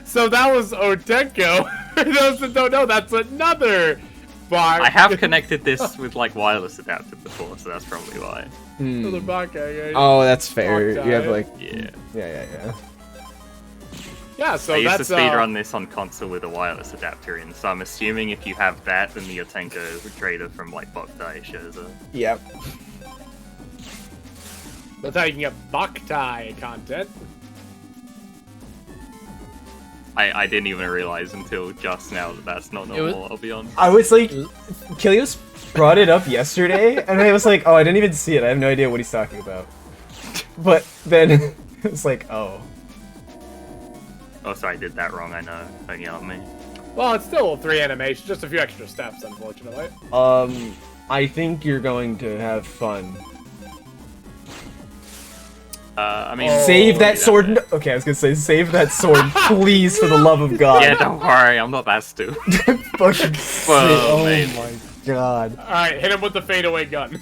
So that was Otenko. Those that don't know, that's another bot. I have connected this with like wireless adapter before, so that's probably why. Another bot guy. Oh, that's fair. Bot You have guy. like Yeah. yeah. Yeah, so I used to that's speedrun this on console with a wireless adapter in, so I'm assuming if you have that, then the Otenko trader from like Boktai shows up. Yep. That's how you can get Boktai content. I didn't even realize until just now that that's not normal, I'll be honest. I was like, Kilios brought it up yesterday, and I was like, oh, I didn't even see it. I have no idea what he's talking about. But then it's like, oh. Oh, sorry, I did that wrong, I know. Don't yell at me. Well, it's still 3 animations, just a few extra steps, unfortunately. I think you're going to have fun. I mean... Save that sword. No, okay, I was gonna say, save that sword, please, for the love of God. Yeah, don't worry, I'm not that stupid. Fucking Whoa, oh man. my God. Alright, hit him with the fadeaway gun.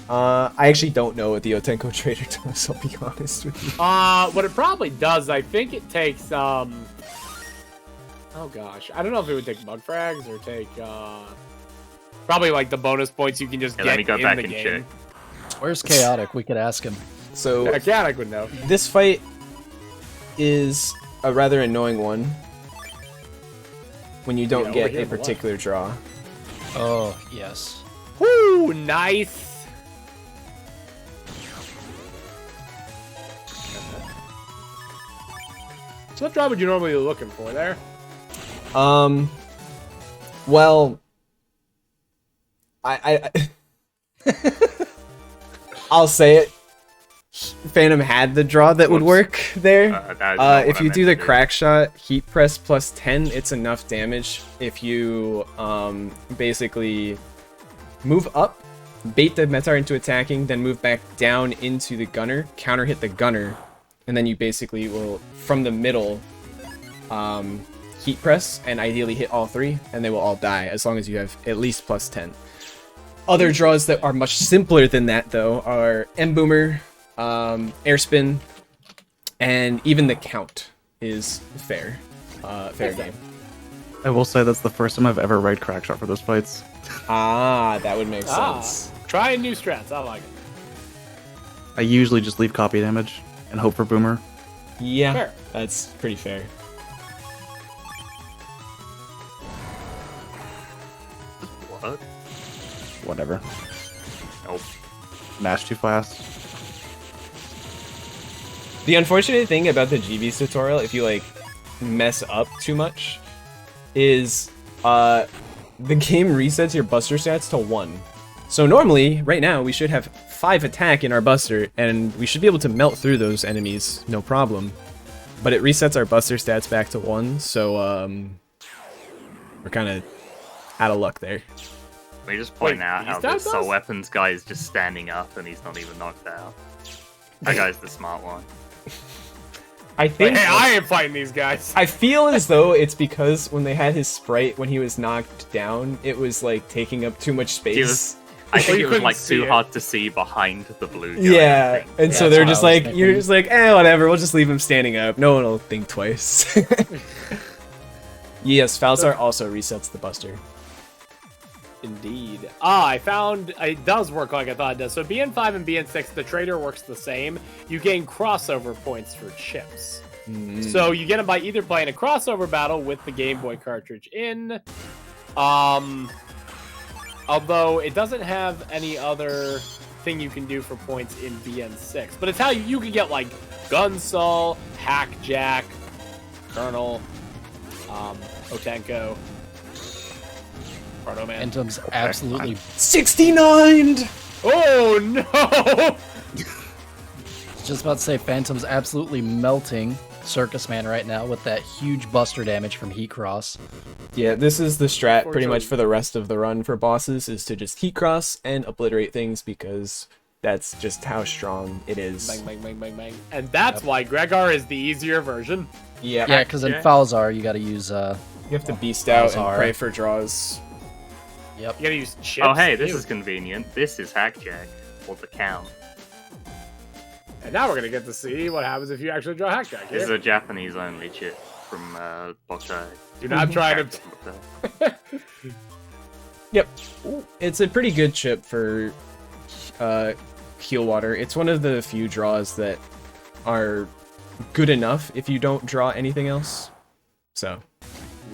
I actually don't know what the Otenko trader does, I'll be honest with you. What it probably does, I think it takes, oh gosh, I don't know if it would take bug frags or take, probably like the bonus points you can just get Let me go in back the and game. check. Where's Chaotic? We could ask him. So, Yeah, Chaotic would know. this fight is a rather annoying one when you don't Yeah, get over here a on the left. particular draw. Oh, yes. Woo, nice. So what drop would you normally be looking for there? Well, I I'll say it. Phantom had the draw that would work there. That is not If what I you do the meant to crack shot, heat press plus 10, it's enough damage. If you basically move up, bait the Metar into attacking, then move back down into the gunner, counter hit the gunner, and then you basically will, from the middle, heat press and ideally hit all three, and they will all die as long as you have at least plus 10. Other draws that are much simpler than that, though, are M Boomer, Air Spin, and even the count is fair. Fair game. I will say that's the first time I've ever read Crackshot for those fights. Ah, that would make sense. Trying new strats. I like it. I usually just leave copy damage and hope for Boomer. Yeah, Fair. that's pretty fair. What? Whatever. Nope. Mash too fast. The unfortunate thing about the GB's tutorial, if you like mess up too much, is the game resets your Buster stats to 1. So normally, right now, we should have 5 attack in our Buster, and we should be able to melt through those enemies, no problem. But it resets our Buster stats back to 1, so we're kind of out of luck there. We just point out how he's the not Soul us? Weapons guy is just standing up and he's not even knocked out. That guy's the smart one. I think Hey, I ain't fighting these guys. I feel as though it's because when they had his sprite when he was knocked down, it was like taking up too much space. He was, I think you it was couldn't like see too it. hard to see behind the blue guy. Yeah, I think. and so That's they're what just I was like, thinking. you're just like, whatever, we'll just leave him standing up. No one will think twice. Yes, Falzar also resets the Buster. Indeed. I found it does work like I thought it does. So BN5 and BN6, the trader works the same. You gain crossover points for chips. So you get them by either playing a crossover battle with the Game Boy cartridge in. Although it doesn't have any other thing you can do for points in BN6. But it's how you can get like Gunsaw, Hackjack, Colonel, Otenko, Pardo Man. Phantom's absolutely 69! Oh no! just about to say Phantom's absolutely melting Circus Man right now with that huge Buster damage from Heat Cross. Yeah, this is the strat pretty much Unfortunately- for the rest of the run for bosses, is to just heat cross and obliterate things because that's just how strong it is. Bang, bang, bang, bang, bang. And that's why Gregor is the easier version. Yeah, Yeah, because in Yeah. Falzar you got to use you have to beast out and Falzar. pray for draws. Yep. You gotta use chips. Oh, hey, this too. is convenient. This is Hackjack, or the Count. And now we're gonna get to see what happens if you actually draw Hackjack This is here. a Japanese-only chip from Bokai. Do not try to. Yep. It's a pretty good chip for heal water. It's one of the few draws that are good enough if you don't draw anything else. So,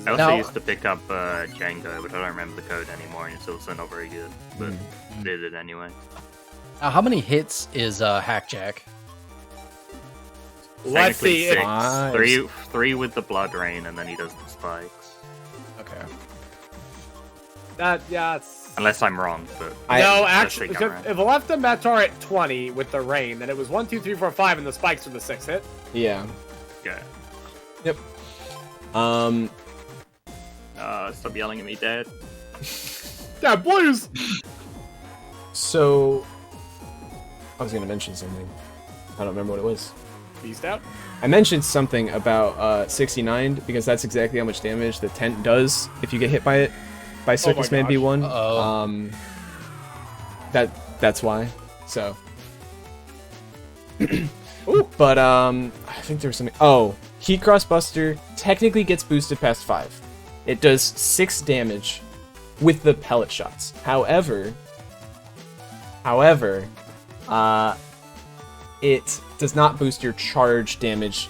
I also Now- used to pick up Django, but I don't remember the code anymore, and it's also not very good. But did it anyway. Now, how many hits is Hackjack? Let's Technically see. six. Nice. Three with the blood rain, and then he does the spikes. Okay. That's. Unless I'm wrong, but No, I actually, think I'm right. if I left the Matar at 20 with the rain, then it was 1, 2, 3, 4, 5, and the spikes were the 6 hit. yeah. Okay. Yep. Stop yelling at me, Dad. Yeah, please. So, I was going to mention something. I don't remember what it was. Beast out. I mentioned something about 69 because that's exactly how much damage the tent does if you get hit by it by Circus Man gosh. B1. Uh-oh. That's why. So, but I think there was something. Oh, Heat Cross Buster technically gets boosted past 5. It does 6 damage with the pellet shots. However, it does not boost your charge damage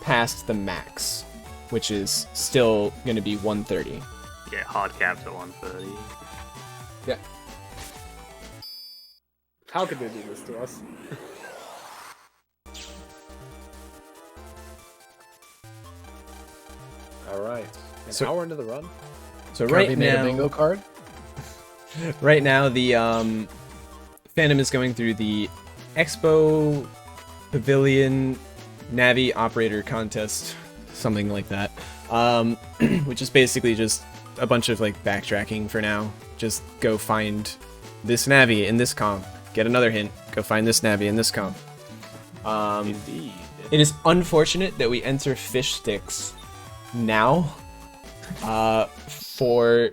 past the max, which is still going to be 130. Yeah, hard caps at 130. Yeah. How could they do this to us? All right. An So- hour into the run. So Kirby right made a now, bingo card. right now the Phantom is going through the Expo Pavilion Navi Operator Contest, something like that, which is basically just a bunch of like backtracking for now. Just go find this Navi in this comp, get another hint, go find this Navi in this comp. Indeed. It is unfortunate that we enter fish sticks now for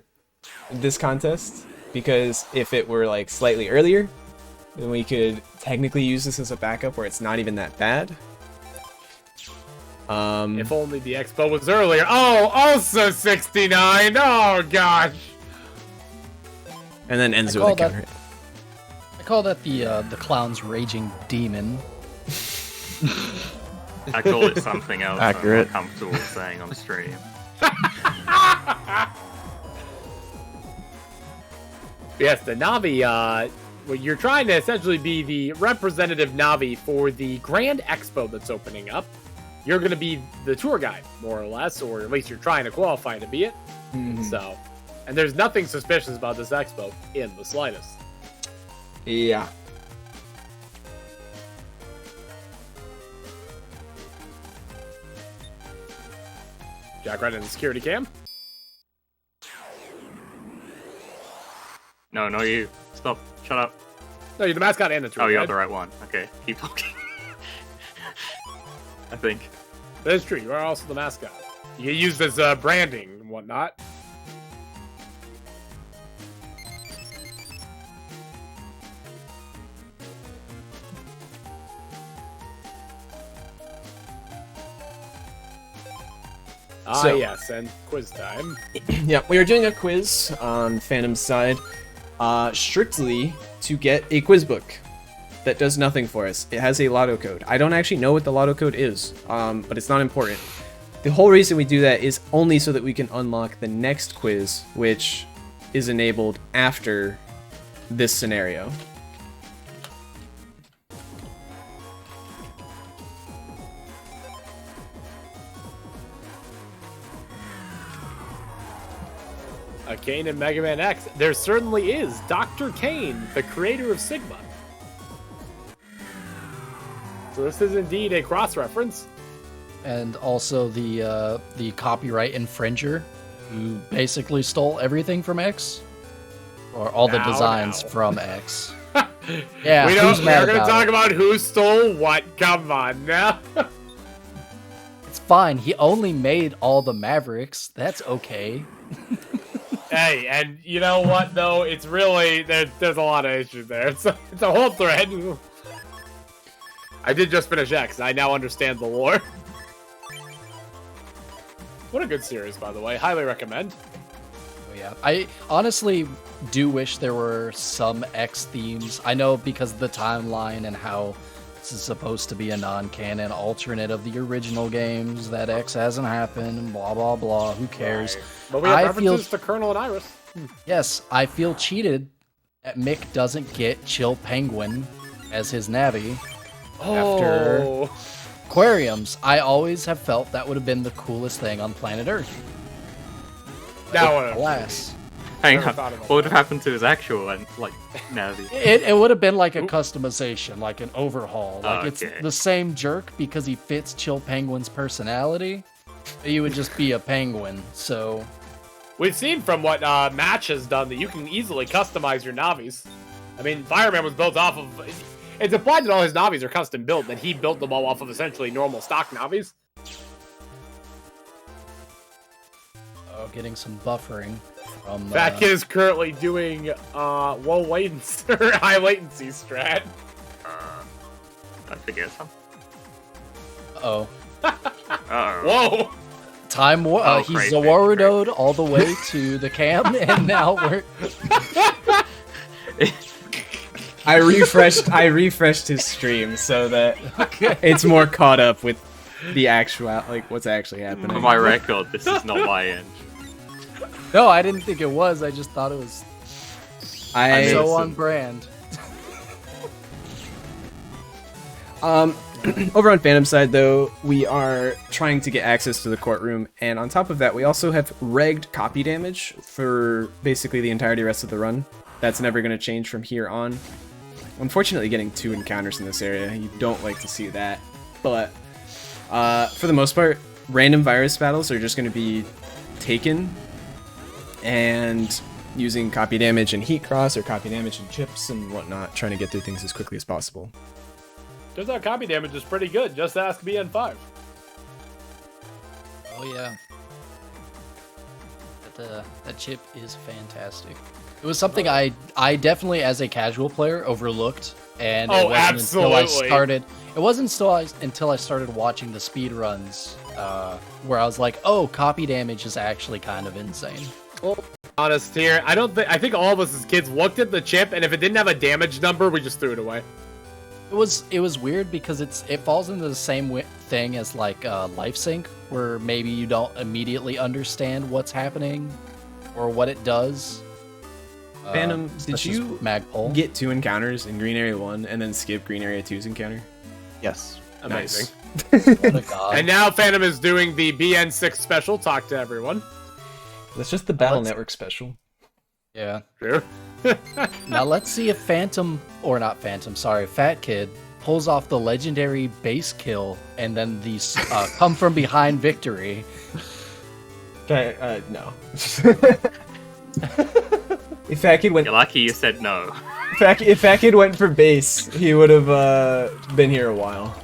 this contest, because if it were like slightly earlier, then we could technically use this as a backup where it's not even that bad. If only the expo was earlier. Oh, also 69. Oh gosh. And then ends with a counter hit. I call that the clown's raging demon. I call it something else. Accurate. I'm not comfortable saying on stream. Yes, the Navi, well, you're trying to essentially be the representative Navi for the Grand Expo that's opening up. You're going to be the tour guide, more or less, or at least you're trying to qualify to be it. So, and there's nothing suspicious about this expo in the slightest. Yeah. Jack right in the security cam. No, no, you. Stop. Shut up. No, you're the mascot and the tour Oh, you're guide. the right one. Okay, keep talking. I think. That is true. You are also the mascot. You get used as branding and whatnot. So- Yes, and quiz time. Yeah, we are doing a quiz on Phantom's side, strictly to get a quiz book that does nothing for us. It has a lotto code. I don't actually know what the lotto code is, but it's not important. The whole reason we do that is only so that we can unlock the next quiz, which is enabled after this scenario. A Kane in Mega Man X. There certainly is Dr. Kane, the creator of Sigma. So this is indeed a cross-reference. And also the copyright infringer who basically stole everything from X, or all the Now, designs now. from X. Yeah, we who's don't. mad We're going to about talk it? about who stole what. Come on now. It's fine. He only made all the Mavericks. That's okay. Hey, and you know what though? It's really there's a lot of issues there. It's a whole thread. I did just finish X. I now understand the lore. What a good series, by the way. Highly recommend. Oh, yeah, I honestly do wish there were some X themes. I know because of the timeline and how this is supposed to be a non-canon alternate of the original games, that X hasn't happened, and blah blah blah. Who cares? Right. But we have I references to Colonel and Iris. Yes, I feel cheated that Mick doesn't get Chill Penguin as his Navi. After Oh. aquariums, I always have felt that would have been the coolest thing on planet Earth. That one. Alas, Hang Never on. thought about What would have happened to his actual and like Navi? it would have been like a customization, like an overhaul. Like Okay. it's the same jerk because he fits Chill Penguin's personality. You would just be a penguin, so We've seen from what Match has done that you can easily customize your Navis. I mean, Fireman was built off of... It's implied that all his Navis are custom built, that he built them all off of essentially normal stock Navis. getting some buffering from. Fat Kid is currently doing low latency or high latency strat. I forget something. Oh, Uh-oh. Whoa! time war. Oh, He's great, Zawarudo'd all the way to the cam, and now we're. I refreshed his stream so that it's more caught up with the actual, like, what's actually happening. For my record, this is not my end. No, I didn't think it was. I just thought it was I so listen. on brand. Over on Phantom's side, though, we are trying to get access to the courtroom, and on top of that, we also have regged copy damage for basically the entirety rest of the run. That's never going to change from here on. Unfortunately, getting 2 encounters in this area, you don't like to see that. But for the most part, random virus battles are just going to be taken and using copy damage and heat cross or copy damage and chips and whatnot, trying to get through things as quickly as possible. Just our copy damage is pretty good. Just ask BN5. Oh yeah. That chip is fantastic. It was something I definitely, as a casual player, overlooked, and it Oh, wasn't until I absolutely. started. It wasn't until I started watching the speed runs where I was like, oh, copy damage is actually kind of insane. Well, honest here, I think all of us as kids looked at the chip, and if it didn't have a damage number, we just threw it away. It was weird because it falls into the same thing as like life sync, where maybe you don't immediately understand what's happening or what it does. Phantom, did such as you Magpul. get 2 encounters in Green Area 1 and then skip Green Area 2's encounter? Yes. Amazing. What a god. And now Phantom is doing the BN6 special, talk to everyone. That's just the Battle let's- Network special. Yeah. True. Now let's see if Fat Kid pulls off the legendary base kill and then the come from behind victory. Okay, no. If Fat Kid went, You're lucky you said no. if Fat Kid went for base, he would have been here a while.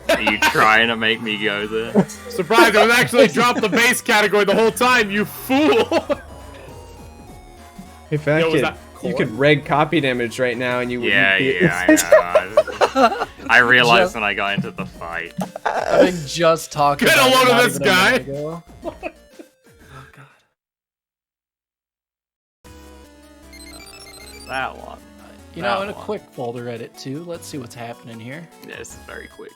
Are you trying to make me go there? Surprise, it was actually dropped the base category the whole time, you fool! Hey, Fat Yo, was Kid, that you corn? could reg copy damage right now and you wouldn't Yeah, be... I know. I realized when I got into the fight. Having just talked Get about a load it of not this even a guy. minute ago. That one. You know, That in a one. quick folder edit too. Let's see what's happening here. Yeah, this is very quick.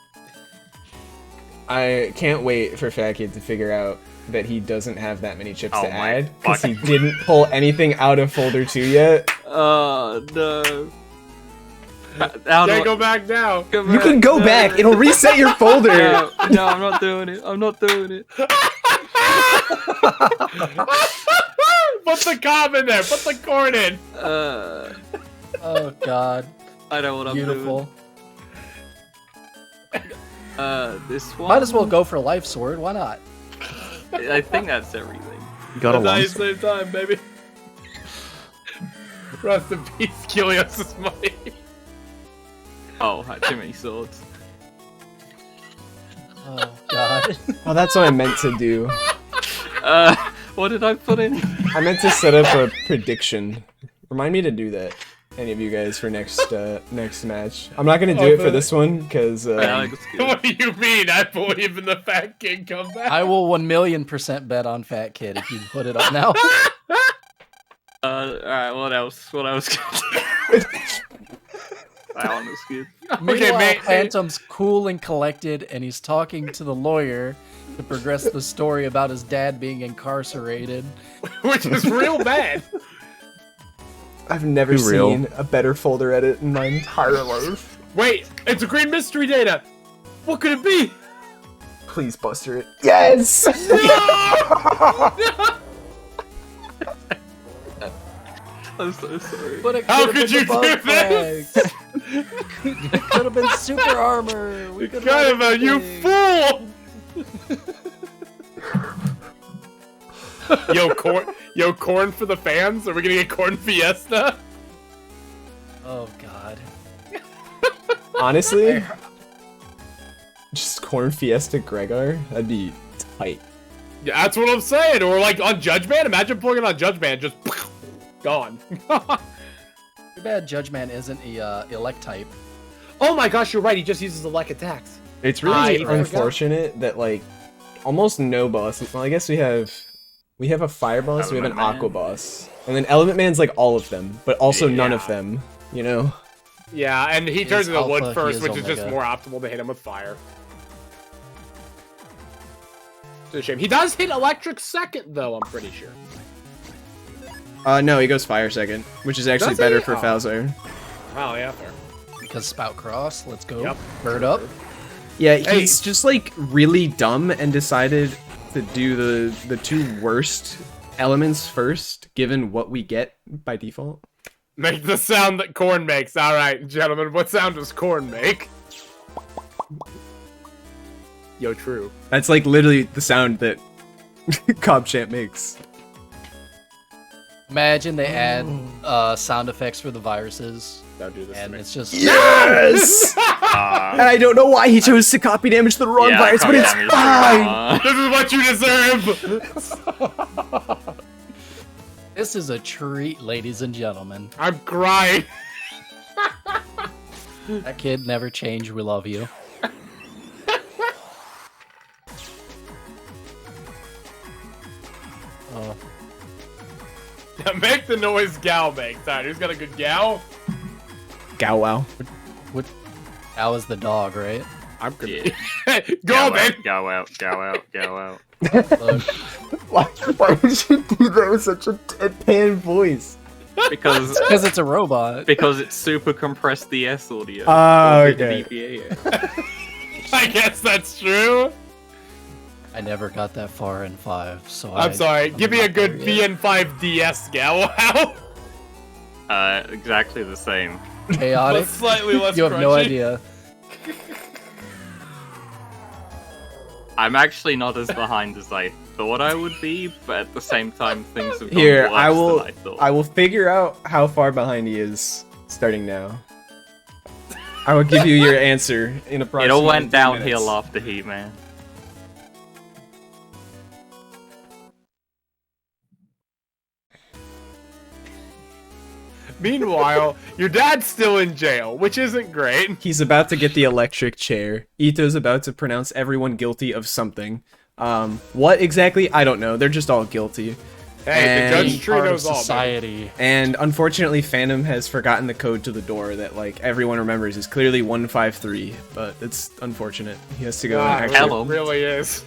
I can't wait for Fat Kid to figure out that he doesn't have that many chips Oh to my add, because he fuck. didn't pull anything out of folder 2 yet. Oh, no. Can't go back now. You can go back, it'll reset your folder. No, no, I'm not doing it. I'm not doing it. Put the cob in there. Put the corn in. Oh god, I know what I'm beautiful. doing. This one. Might as well go for life sword. Why not? I think that's everything. You got a long Nice same time, baby. Rest in peace, Kilios' money. Oh, I had too many swords. Oh god. Oh, that's what I meant to do. What did I put in? I meant to set up a prediction. Remind me to do that, any of you guys, for next match. I'm not gonna do it for this one, because... Alex, good. What do you mean? I believe in the Fat Kid comeback. I will 1,000,000% bet on Fat Kid if you put it up now. Alright, what else? What else can I do? That one was good. Meanwhile, mate. Phantom's cool and collected, and he's talking to the lawyer to progress the story about his dad being incarcerated. Which is real bad. I've never Too real. seen a better folder edit in my entire life. Wait, it's a green mystery data. What could it be? Please, Buster it. Yes! I'm so sorry. But it How could've could been you the do bug this? flags. It could have been super armor. We could've Kind of had a you everything. fool. Yo, corn for the fans? Are we gonna get corn fiesta? Oh god. Honestly, just Corn Fiesta Gregor, that'd be tight. Yeah, that's what I'm saying. Or like on Judge Man. Imagine pulling it on Judge Man, just gone. Too bad Judge Man isn't a elect type. Oh my gosh, you're right. He just uses elect attacks. It's really I unfortunate that, like, almost no bosses. Well, I guess we have a fire boss, we have an Element Man. aqua boss, and then Element Man's like all of them, but also none of Yeah. them. You know? Yeah, and he turns is into wood alpha, he first, is which is just omega. more optimal to hit him with fire. It's a shame. He does hit electric second, though, I'm pretty sure. No, he goes fire second, which is actually Does better he? for Oh. Falzar. Wow, yeah, fair. Because Spout Cross, let's go. Yep. Bird up. Yeah, Hey. he's just like really dumb and decided to do the two worst elements first, given what we get by default. Make the sound that corn makes. All right, gentlemen, what sound does corn make? Yo, true. That's like literally the sound that Cobb Champ makes. Imagine they add sound effects for the viruses, Don't do this and to me. it's just Yes! And I don't know why he chose to copy damage the wrong virus, but it's fine! This is what you deserve! this is a treat, ladies and gentlemen. I'm crying. That kid never changed. We love you. Oh, Make the noise Gal makes. Alright, who's got a good Gal? Gow wow. what? That was the dog, right? I'm gonna Yeah. go, man. Go out, go out, go out. Look, Why would you do that with such a deadpan voice? Because it's a robot. because it's super compressed the S audio. Oh, Or the okay. DPA. I guess that's true. I never got that far in 5, so I'm sorry. Give me a good BN5 DS Gal. Wow. Exactly the same. chaotic. But slightly less You have no crunchy. idea. I'm actually not as behind as I thought I would be, but at the same time, things have gone Here, worse I will. than I thought. I will figure out how far behind he is starting now. I will give you your answer in It approximately all went 3 downhill minutes. after Heat, man. Meanwhile, your dad's still in jail, which isn't great. He's about to get the electric chair. Ito's about to pronounce everyone guilty of something. What exactly? I don't know. They're just all guilty. Hey, the And- judge tree Part of knows all. man. society. And unfortunately, Phantom has forgotten the code to the door that like everyone remembers is clearly 153. But it's unfortunate. He has to go. Ah, and it actually- Hello. really is.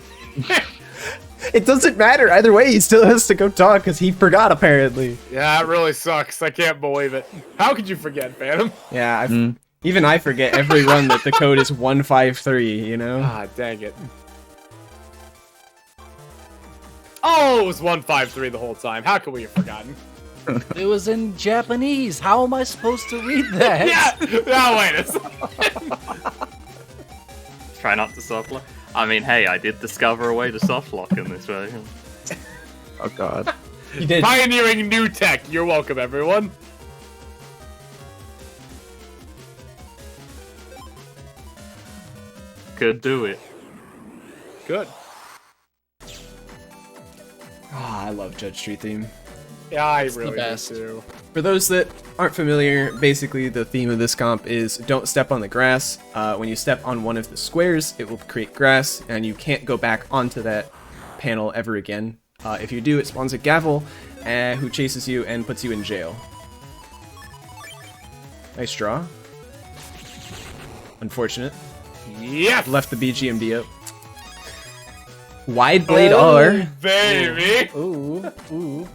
It doesn't matter either way. He still has to go talk because he forgot apparently. Yeah, it really sucks. I can't believe it. How could you forget, Phantom? Yeah, even I forget every run that the code is 153. You know. Ah, dang it. Oh, it was 153 the whole time. How could we have forgotten? It was in Japanese. How am I supposed to read that? Yeah! Now, wait a second. Try not to softlock. I mean, hey, I did discover a way to softlock in this version. Oh god. You did. Pioneering new tech. You're welcome, everyone. Could do it. Good. Ah, I love Judge Street theme. Yeah, I the really do best. too. For those that aren't familiar, basically the theme of this comp is don't step on the grass. When you step on one of the squares, it will create grass, and you can't go back onto that panel ever again. If you do, it spawns a gavel who chases you and puts you in jail. Nice draw. Unfortunate. Yes! Left the BGMD up. Wide blade Oh, R. baby! Ooh, ooh.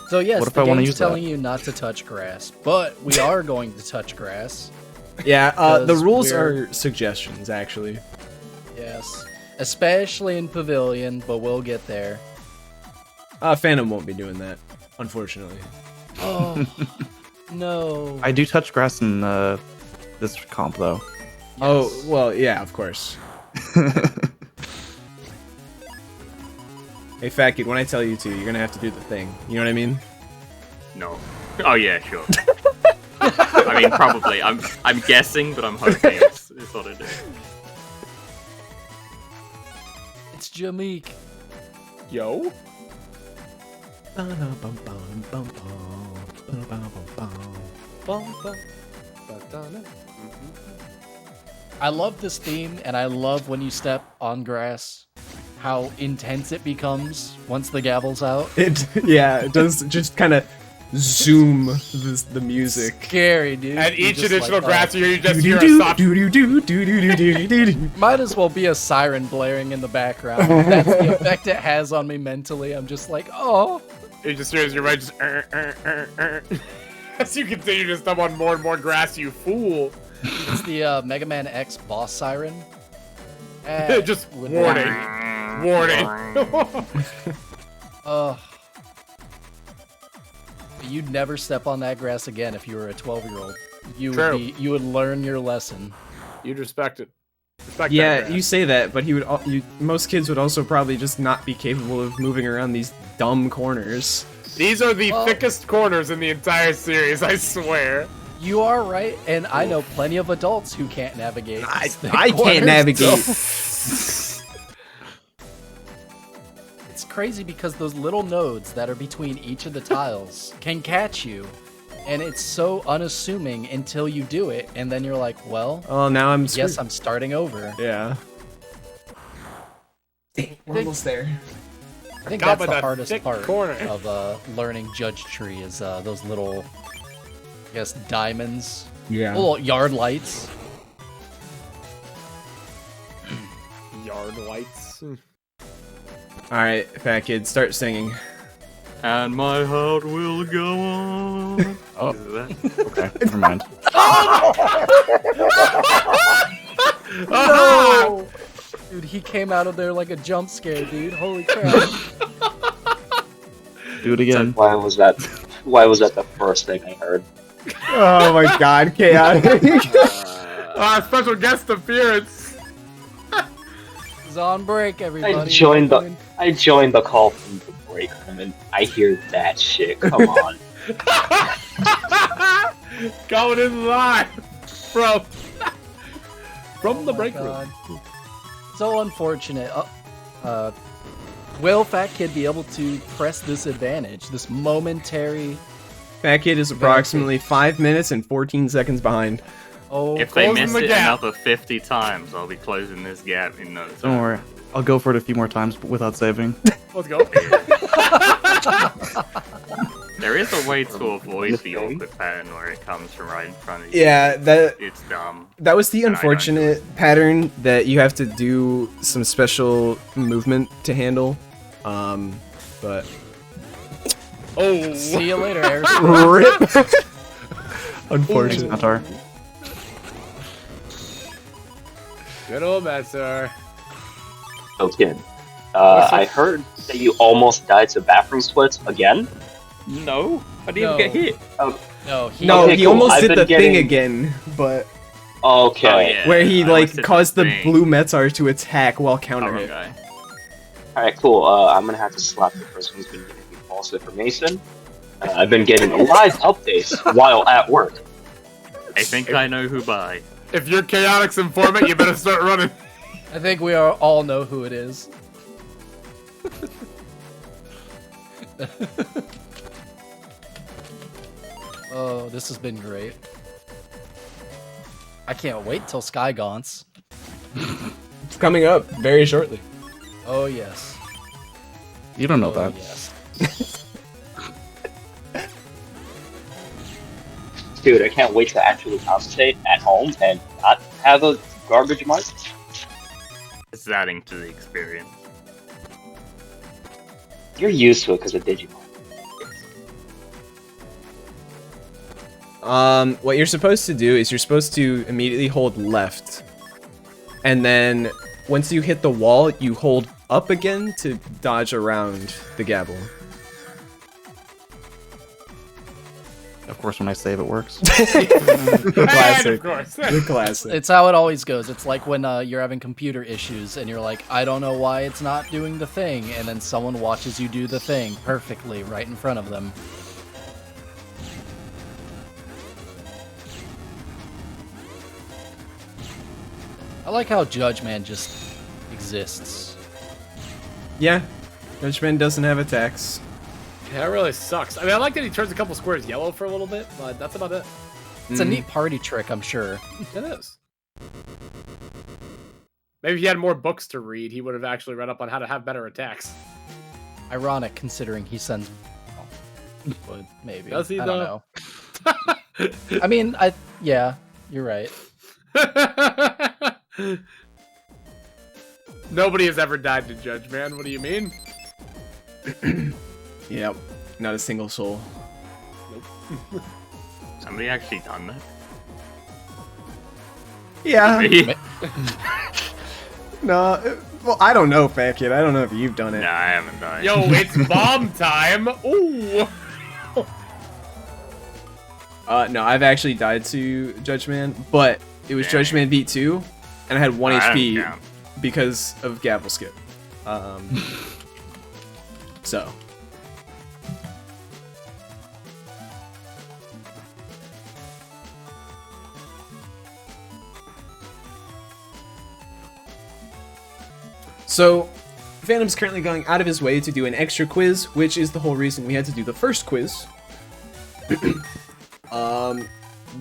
So yes, What if the I wanna game's use that? telling you not to touch grass, but we are going to touch grass. Yeah, the Because rules we're- are suggestions, actually. Yes, especially in Pavilion, but we'll get there. Phantom won't be doing that, unfortunately. Oh no! I do touch grass in this comp though. Oh, well, yeah, of course. Hey, Fat Kid, when I tell you to, you're gonna have to do the thing. You know what I mean? No. Oh yeah, sure. I mean, probably. I'm guessing, but I'm hoping it's what it is. It's Jameek. Yo? I love this theme, and I love when you step on grass, how intense it becomes once the gavel's out. Yeah, it does just kind of zoom the music. Scary, dude. At You're each just additional like, grass, oh. you just hear a soft... Might as well be a siren blaring in the background. That's the effect it has on me mentally. I'm just like, oh. You just hear as your right just... As you continue to step on more and more grass, you fool. It's the Mega Man X boss siren. Just would warning. not- Warning. Ugh. You'd never step on that grass again if you were a 12-year-old. True. You would learn your lesson. You'd respect it. Respect that Yeah, grass. you say that, but most kids would also probably just not be capable of moving around these dumb corners. These are the Well- thickest corners in the entire series, I swear. You are right, and I know plenty of adults who can't navigate. these thick I corners, can't navigate. so- It's crazy because those little nodes that are between each of the tiles can catch you And it's so unassuming until you do it, and then you're like, well, Oh, now I'm yes, I'm starting over. Yeah. Dang, we're almost there. I think Got that's by the that hardest thick part corner. of learning Judge Tree is those little, I guess, diamonds, Yeah. little yard lights. Yard lights. All right, fat kid, start singing. And my heart will go on. Oh. Is that- Okay, never mind. No! Dude, he came out of there like a jump scare, dude. Holy crap. Do it again. Why was that? Why was that the first thing I heard? Oh my god, chaotic. Special guest appearance. He's on break, everybody. I joined the call from the break room, and I hear that shit. Come on. Going in live from the Oh break my room. God. So unfortunate. Will Fat Kid be able to press this advantage? This momentary. Fat kid is approximately 5 minutes and 14 seconds behind. Oh, If they Closing miss the it gap. another 50 times, I'll be closing this gap in no time. Don't worry. I'll go for it a few more times but without saving. Let's go. There is a way to avoid the awkward pattern where it comes from right in front of you. Yeah, It's dumb. that was the And I don't do unfortunate pattern that you have to do some special movement to handle. But Oh. see you later, Harrison. rip. Thanks, Unfortunate. Natar. Good old Matsar. So, kid, I heard that you almost died to bathroom splits again. No, I didn't No. get hit. No, he. No, Okay, he cool. almost I've did been the thing getting- again, but Okay. Oh, yeah. where he I like almost did caused the thing. blue Metzar to attack while Oh, counter wrong hit. guy. All right, cool. I'm gonna have to slap the person who's been giving me false information. I've been getting live updates while at work. I think I know who by. If you're Chaotic's informant, you better start running. I think we all know who it is. Oh, this has been great. I can't wait till Sky Gaunts. It's coming up very shortly. Oh yes. You don't know Oh that. yes. Dude, I can't wait to actually concentrate at home and not have a garbage mark. It's adding to the experience. You're used to it because of Digimon. What you're supposed to do is you're supposed to immediately hold left. And then once you hit the wall, you hold up again to dodge around the gabble. Of course, when I save, it works. And Classic. of course. The classic. It's how it always goes. It's like when you're having computer issues and you're like, I don't know why it's not doing the thing, and then someone watches you do the thing perfectly right in front of them. I like how Judge Man just exists. Yeah. Judgment doesn't have attacks. That really sucks. I mean, I like that he turns a couple squares yellow for a little bit, but that's about it. It's a neat party trick, I'm sure. It is. Maybe if he had more books to read, he would have actually read up on how to have better attacks. Ironic considering he sends. Would maybe. Does he, I don't though? know. I mean, yeah, you're right. Nobody has ever died to Judge Man. What do you mean? Yep. Not a single soul. Somebody actually done that? Yeah. Me? No. Well, I don't know, Fat Kid. I don't know if you've done it. Nah, I haven't died. Yo, it's bomb time! Ooh! No, I've actually died to Judge Man, but it was Dang. Judge Man beat 2, and I had 1 Nah, that HP don't count. because of Gavel Skip. So. So, Phantom's currently going out of his way to do an extra quiz, which is the whole reason we had to do the first quiz.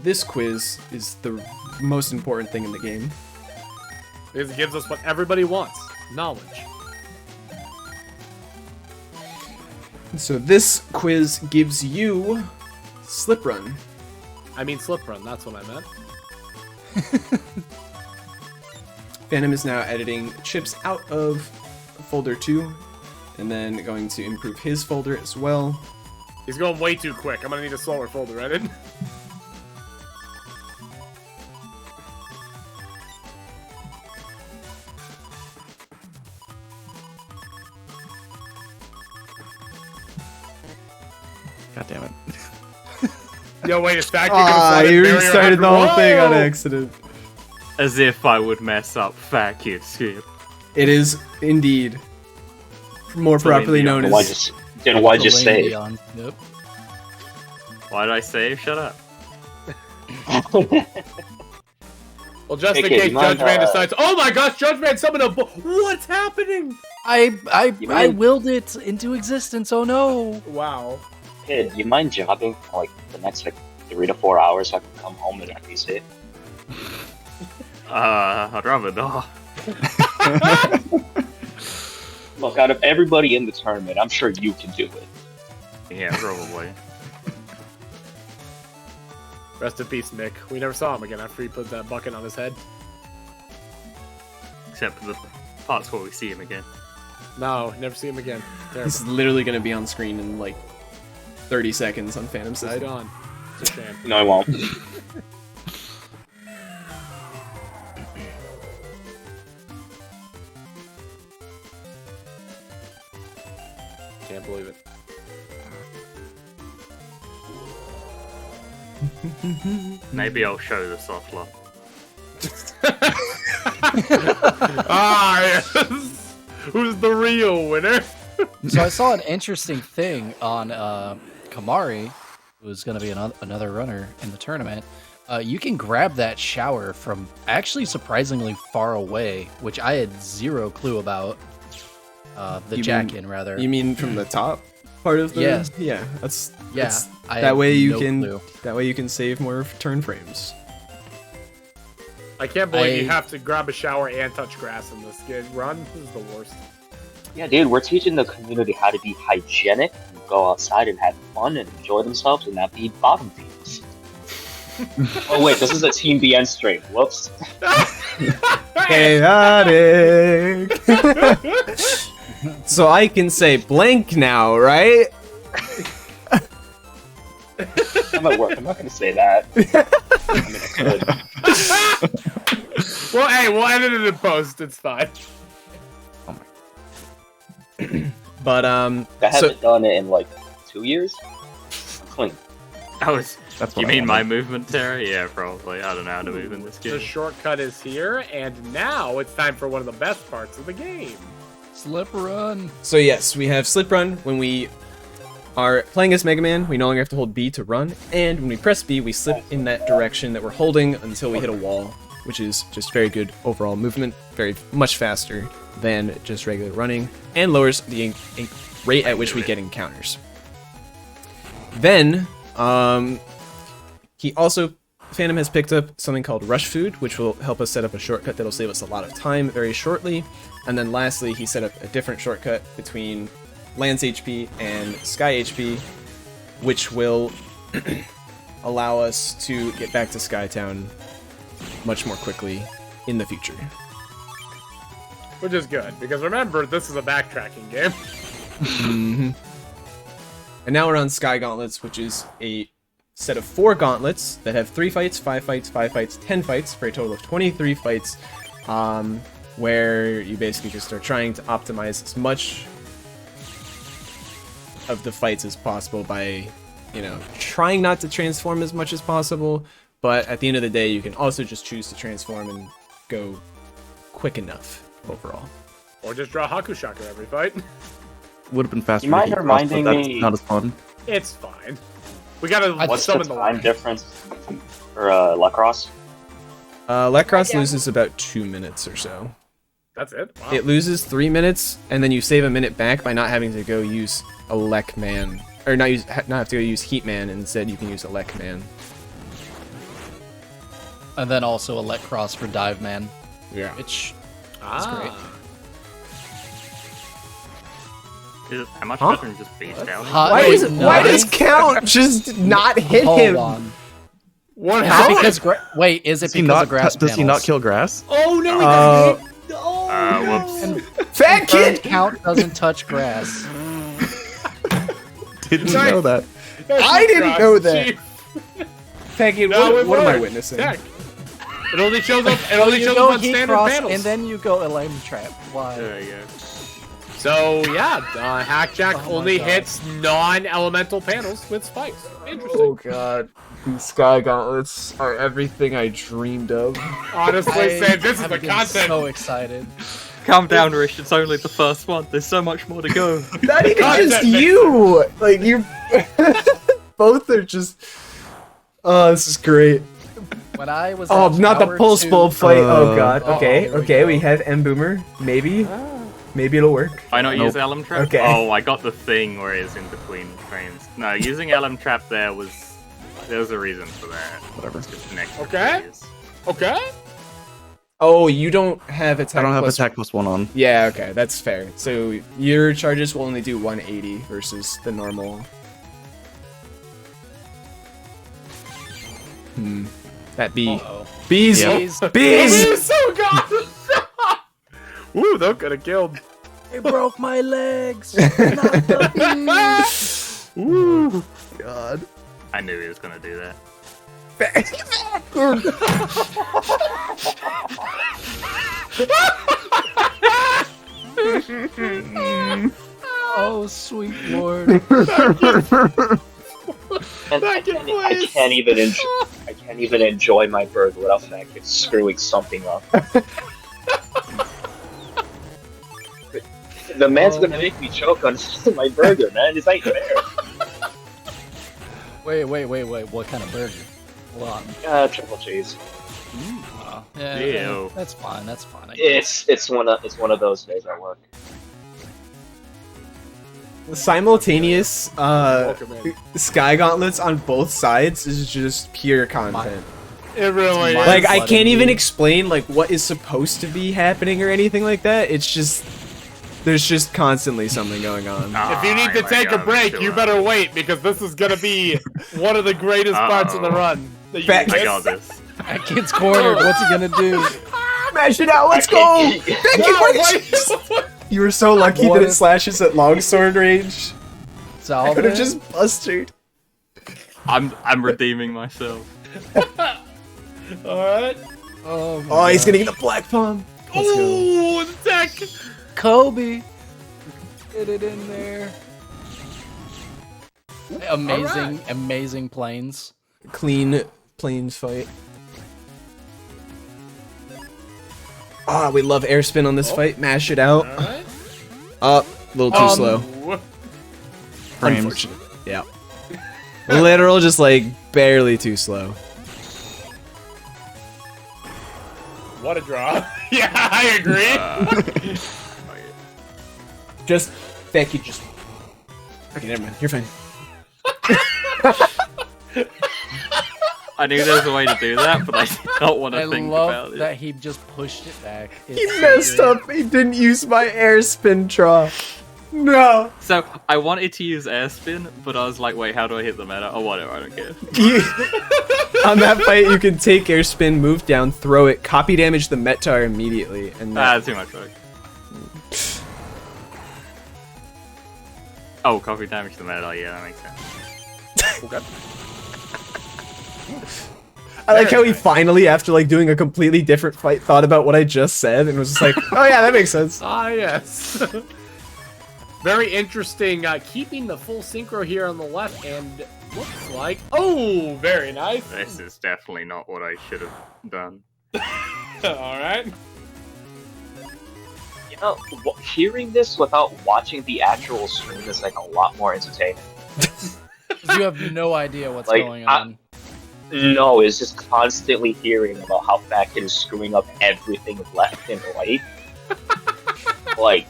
This quiz is the most important thing in the game. Because it gives us what everybody wants. Knowledge. So this quiz gives you Slip Run. I mean slip run, that's what I meant. Phantom is now editing chips out of folder 2, and then going to improve his folder as well. He's going way too quick. I'm gonna need a slower folder edit. God damn it. Yo, wait, it's back. You restarted the whole thing on accident. As if I would mess up Fat Kid Skip. It is indeed more properly known as... Then why'd you say? Leon. Yep. Why did I save? Shut up. Well, just in Okay, case you mind, Judge Man decides, oh my gosh, Judge Man summoned a what's happening? I willed it into existence. Oh no! Wow. Kid, you mind jobbing for like the next 3 to 4 hours so I can come home and at least it? I'd rather not. Look, out of everybody in the tournament, I'm sure you can do it. Yeah, probably. Rest in peace, Mick. We never saw him again after he put that bucket on his head. Except for the parts where we see him again. No, never see him again. Terrible. This is literally going to be on screen in like 30 seconds on Phantom's He's side. gone. It's a shame. No, I won't. Can't believe it. Maybe I'll show the soft lock. Yes! Who's the real winner? So I saw an interesting thing on Kamari, who's going to be another runner in the tournament. You can grab that shower from actually surprisingly far away, which I had zero clue about. The jack-in, rather. You mean from the top part of the... Yes. Yeah, that's... Yeah, that's- I that had way you no can... clue. That way you can save more turn frames. I can't believe you have to grab a shower and touch grass in this game. Run, this is the worst. Yeah, dude, we're teaching the community how to be hygienic, and go outside and have fun and enjoy themselves and not be bottom feeders. Oh wait, this is a Team BN stream. Whoops. Chaotic! So I can say blank now, right? I'm at work. I'm not gonna say that. I mean, I could. Well, hey, we'll edit it in post. It's fine. But I haven't done it in like 2 years. I'm clean. That's That's you what I mean my wanted. movement, Terry? Yeah, probably. I don't know how to move in this The game. shortcut is here, and now it's time for one of the best parts of the game. Slip run. So yes, we have Slip Run. When we are playing as Mega Man, we no longer have to hold B to run, and when we press B, we slip in that direction that we're holding until we hit a wall, which is just very good overall movement, very much faster than just regular running, and lowers the rate at which we get encounters. Then, Phantom has picked up something called Rush Food, which will help us set up a shortcut that'll save us a lot of time very shortly. And then lastly, he set up a different shortcut between Land's HP and Sky HP, which will allow us to get back to Skytown much more quickly in the future. Which is good, because remember, this is a backtracking game. And now we're on Sky Gauntlets, which is a set of 4 gauntlets that have 3 fights, 5 fights, 5 fights, 10 fights, for a total of 23 fights, where you basically just are trying to optimize as much of the fights as possible by, trying not to transform as much as possible, but at the end of the day, you can also just choose to transform and go quick enough overall. Or just draw Haku Shocker every fight. Would have been faster. You mind to keep reminding cross, but that's me- not as fun. It's fine. We gotta What's the summon the time line. difference for Lacrosse? Lacrosse loses about 2 minutes or so. That's it? Wow. It loses 3 minutes, and then you save a minute back by not having to go use Elec Man, or not have to go use Heat Man. Instead, you can use Elec Man. And then also a let cross for Dive Man, Yeah. which Ah. Is it how much Huh? better than just beast down? Why does Count just not hit Hold him? on. What Is it happened? because wait, is it Does he because not? of grass Does he not panels? kill grass? Oh no, he Uh, doesn't hit. Oh, Whoops. And Fat Confirmed kid! Count doesn't touch grass. Didn't Nice. know that. I didn't know that. Chief. Fat kid, No, it what am I worked. witnessing? Check. It only shows up. It only You shows go up on heat standard cross, panels. and then you go Elaine Trap. Why? There you go. So yeah, Hackjack Oh my only God. hits non-elemental panels with spikes. Interesting. Oh god. These Sky Gauntlets are everything I dreamed of. Honestly, Sam, this is I'm the getting content. so excited. Calm down, Rish. It's only the first one. There's so much more to go. Not even God, just that- you! Like, you... Both are just... Oh, this is great. When I was Oh, at not the Tower pulse 2 bulb fight. Oh Uh, god. Okay, here we okay, go. we have M Boomer. Maybe. Maybe it'll work. Why not Nope. use Elm Trap? Okay. Oh, I got the thing where it's in between frames. No, using Elm Trap there was a reason for that. Whatever. Just connect the Okay. trees. Okay. Oh, you don't have attack I don't have plus- attack +1 on. Yeah, okay, that's fair. So your charges will only do 180 versus the normal. That bee. Uh-oh. Bees! Yep. He's- Bees! Oh, so good. Woo, that could have killed. It broke my legs. Ooh, God. I knew he was gonna do that. Oh, sweet lord. And Back in place. I can't even enjoy my burger without fact it's screwing something up. The man's gonna make me choke on my burger, man. This ain't fair. Wait. What kind of burger? Hold on. Triple cheese. Yeah, Ew. that's fine. That's fine. I guess. It's one of those days at work. Simultaneous Welcome in. Sky Gauntlets on both sides is just pure content. It really Mine- is. Like, I flooding can't even you. explain, like, what is supposed to be happening or anything like that. It's just... There's just constantly something going on. If you need to Ah, take a my God, break, chill you out. better wait because this is gonna be one of the greatest parts of the Uh-oh. run. That you Back- missed. I got this. That kid's cornered. What's he gonna do? Smash it out, let's go! I can't- Becky, No, what did you- wait. You were so lucky What that it if- slashes at longsword range. I Salve could have it? just bustered. I'm redeeming myself. Alright. Oh, my Oh, he's gosh. gonna get a black palm. Let's go. Ooh, the tech. Kobe. Get it in there. Amazing, amazing planes. Clean planes fight. Ah, we love air spin on this fight. Mash it out. Alright. Up, a little too slow. Frames. Unfortunate. Yeah. Literal, just like barely too slow. What a draw. Yeah, I agree. Just, Becky, just. Okay, never mind. You're fine. I knew there was a way to do that, but I did not want I to think love about it. that he just pushed it back. He It's so messed good. up. He didn't use my air spin draw. No. So I wanted to use air spin, but I was like, wait, how do I hit the meta? Oh, whatever, I don't care. On that fight, you can take air spin, move down, throw it, copy damage the Metar immediately, and Too much work. Oh, copy damage to the meta. Yeah, that makes sense. I like how he finally, after like doing a completely different fight, thought about what I just said and was just like, "Oh yeah, that makes sense." Ah, yes. Very interesting. Keeping the full synchro here on the left, and looks like oh, very nice. This is definitely not what I should have done. All right. You know, hearing this without watching the actual stream is like a lot more entertaining. 'Cause you have no idea what's Like, going on. No, it's just constantly hearing about how Fat Kid is screwing up everything left and right. Like,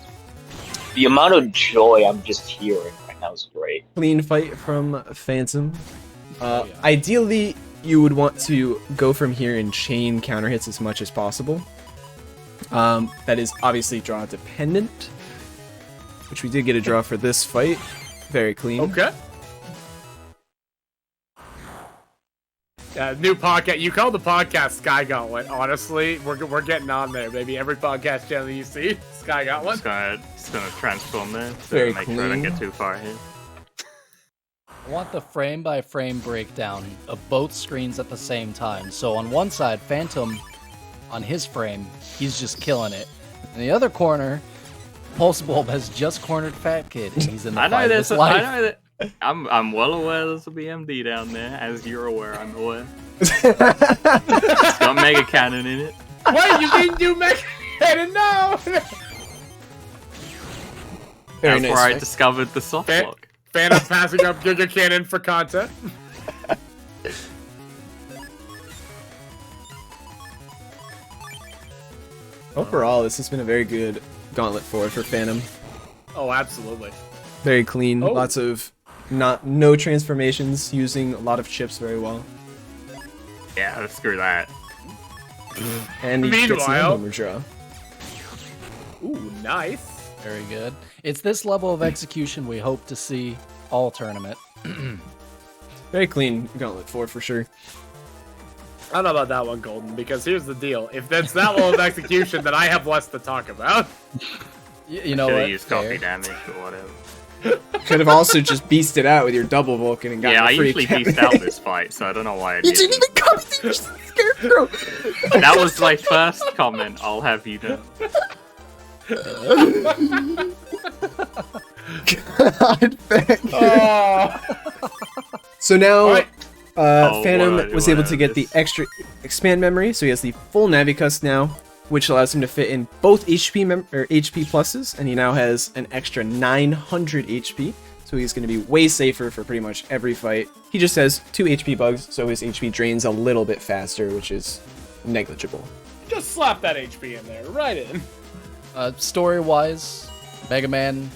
the amount of joy I'm just hearing right now is great. Clean fight from Phantom. Oh, yeah. Ideally, you would want to go from here and chain counter hits as much as possible. That is obviously draw dependent, which we did get a draw for this fight. Very clean. Okay. New podcast. You call the podcast Sky Gauntlet. Honestly, we're getting on there, baby. Every podcast channel you see, Sky Gauntlet. It's gonna transform there to Very make sure I don't clean. get too far ahead. I want the frame-by-frame breakdown of both screens at the same time. So on one side, Phantom, on his frame, he's just killing it. In the other corner, Pulse Bulb has just cornered Fat Kid, and he's in the I know fight of there's. his life. I know that. I'm well aware there's a BMD down there, as you're aware. I'm aware. It's got Mega Cannon in it. Wait, you didn't do Mega Cannon? No. Very That's nice. where I Vic. discovered the soft Fa- lock. Phantom passing up Giga Cannon for content. Overall, this has been a very good Gauntlet 4 for Phantom. Oh, absolutely. Very clean. Oh. Lots of no transformations, using a lot of chips very well. Yeah, screw that. And he gets the Meanwhile- homer draw. Ooh, nice. Very good. It's this level of execution we hope to see all tournament. Very clean Gauntlet 4 for sure. I don't know about that one, Golden, because here's the deal. If that's that level of execution, then I have less to talk about. You know Should what? have used copy Fair. damage or whatever. Could have also just beasted out with your double Vulcan and gotten Yeah, I a free usually cannon. beast out this fight, so I don't know why I You did. didn't even come through your scarecrow. That was my first comment. I'll have you know. God, Vic. Oh. So now, Alright. Phantom what- was able to what get the is- extra expand memory, so he has the full Navicus now, which allows him to fit in both HP HP pluses, and he now has an extra 900 HP, so he's going to be way safer for pretty much every fight. He just has 2 HP bugs, so his HP drains a little bit faster, which is negligible. Just slap that HP in there, right in. Story-wise, Mega Man,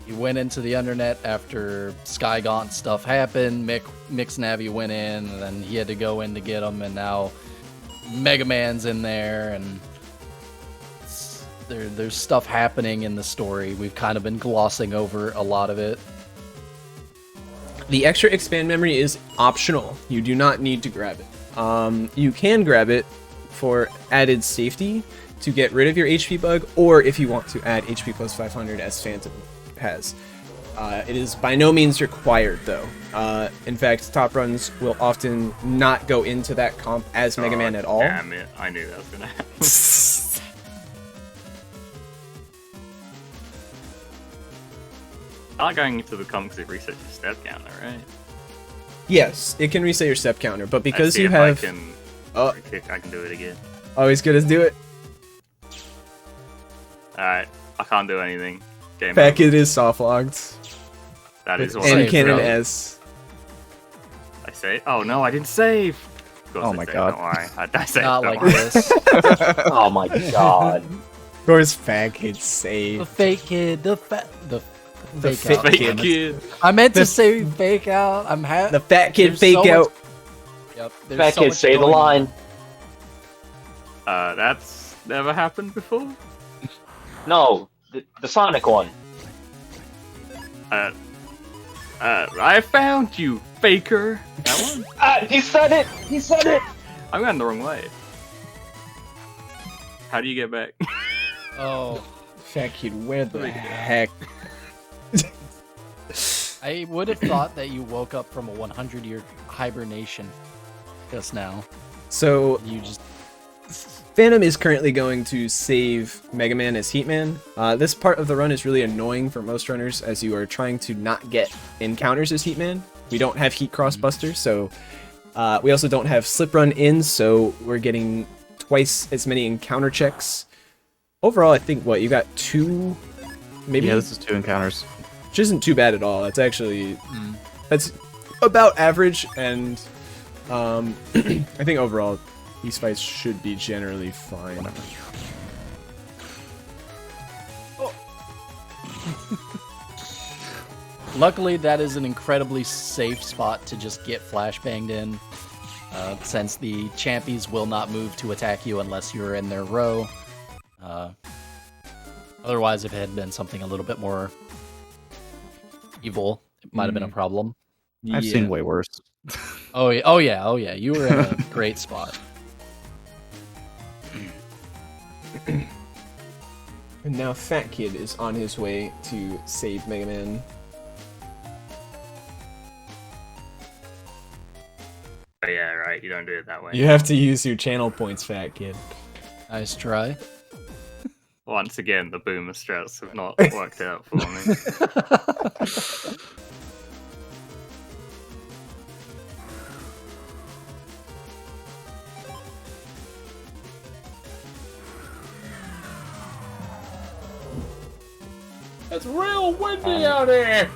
he went into the internet after Sky Gaunt stuff happened. Mix Navi went in, and then he had to go in to get him, and now Mega Man's in there, and there's stuff happening in the story. We've kind of been glossing over a lot of it. The extra expand memory is optional. You do not need to grab it. You can grab it for added safety to get rid of your HP bug, or if you want to add HP plus 500 as Phantom has. It is by no means required though. In fact, top runs will often not go into that comp as Mega Man at all. Damn it! I knew that was gonna happen. I like going into the comp because it resets your step counter, right? Yes, it can reset your step counter, but because Let's see you if have... I can, Oh. I can do it again. Always good as do it. Alright, I can't do anything. Game Back over. it is soft logged. That is what Save, And I Cannon bro. S. I say. Oh no, I didn't save. Of course Oh I my saved, God. Don't worry. I saved. Not don't like worry. this. Oh my god. Of course, fat kid The save. fake kid, the fake fake out. Fake Damn it. kid. I meant The- to say fake out. The fat kid There's fake so much- out. Yep. there's Fat so kid, much say the going on. line. That's never happened before. No, the Sonic one. I found you, faker. That one? He said it! He said it! I'm going the wrong way. How do you get back? Oh, Fat kid, where the heck? I would have thought that you woke up from a 100-year hibernation just now. So, You just Phantom is currently going to save Mega Man as Heatman. This part of the run is really annoying for most runners as you are trying to not get encounters as Heatman. We don't have Heat Cross Buster, so we also don't have Slip Run in, so we're getting twice as many encounter checks. Overall, I think, what, you got 2, maybe? Yeah, this is 2 encounters. Which isn't too bad at all. That's actually, that's about average, and I think overall, these fights should be generally fine. luckily that is an incredibly safe spot to just get flashbanged in. since the champions will not move to attack you unless you're in their row. Otherwise, if it had been something a little bit more evil, it might have been a problem. I've seen way worse. Oh yeah. You were in a great spot. And now Fat Kid is on his way to save Mega Man. But yeah, right. You don't do it that way. You have to use your channel points, Fat Kid. Nice try. Once again, the boomer strats have not worked out for me. It's real windy out here.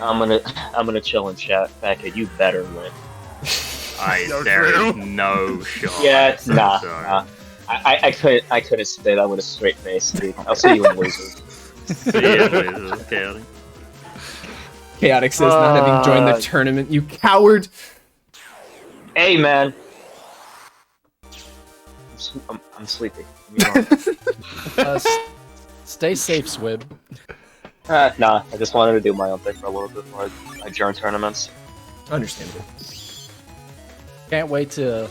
I'm gonna chill and chat. Back at you better win. There is no shot. Yeah, I'm so nah. sorry. I couldn't say that with a straight face, dude. I'll see you in losers. See ya, losers, Chaotic. Chaotic says not having joined the tournament. You coward! Hey, man. I'm sleepy. Stay safe, Swib. Nah, I just wanted to do my own thing for a little bit before I adjourn tournaments. Understandable. Can't wait to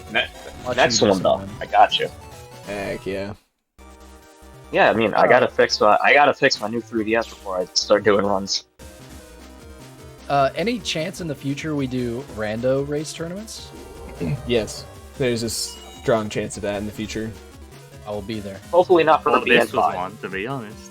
watch Next you do one, though. something. I got you. Heck yeah. Yeah, I mean, I gotta fix my new 3DS before I start doing runs. Any chance in the future we do rando race tournaments? Yes. There's a strong chance of that in the future. I will be there. Hopefully not for Well, the this was BN5. one, to be honest.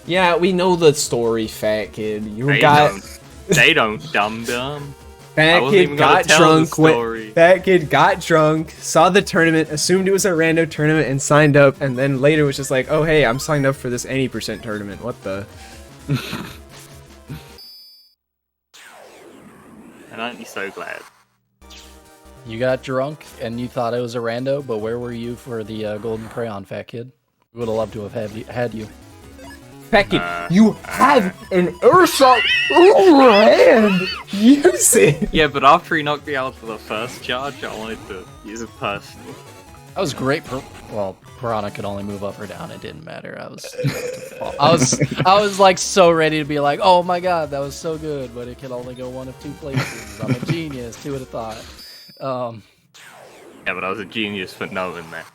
Yeah, we know the story, Fat Kid. You They got... don't. They don't, dumb. I Fat wasn't Kid even gonna got tell the drunk. story. Fat Kid got drunk, saw the tournament, assumed it was a rando tournament, and signed up. And then later was just like, "Oh hey, I'm signed up for this any percent tournament." What the? And aren't you so glad? You got drunk and you thought it was a rando, but where were you for the Golden Crayon, Fat Kid? We would have loved to have had you. Fat Kid, you have an airsoft overhand. Use it. Yeah, but after he knocked me out for the first charge, I wanted to use it personally. That was great. Well, Piranha could only move up or down. It didn't matter. I was like so ready to be like, oh my god, that was so good, but it can only go one of two places. I'm a genius. Who would have thought? Yeah, but I was a genius for knowing that.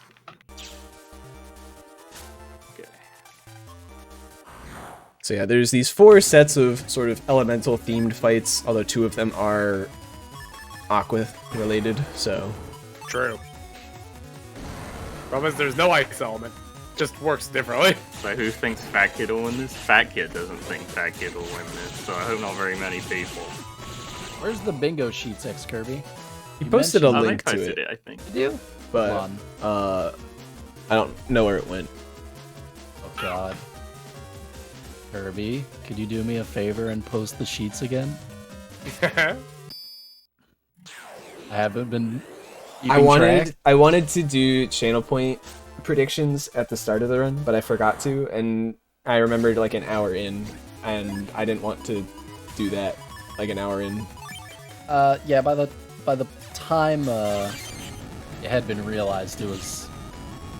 Okay. So yeah, there's these 4 sets of sort of elemental themed fights, although 2 of them are Aqua related. So True. Problem is, there's no ice element. Just works differently. So who thinks Fat Kid will win this? Fat Kid doesn't think Fat Kid will win this, so I hope not very many people. Where's the bingo sheets, X Kirby? he posted a Oh, they link to posted it, I think. Did you? but Come on. I don't know where it went. Oh god. Kirby, could you do me a favor and post the sheets again? I haven't been. I wanted to do channel point predictions at the start of the run, but I forgot to, and I remembered like an hour in, and I didn't want to do that like an hour in. Yeah. By the time it had been realized, it was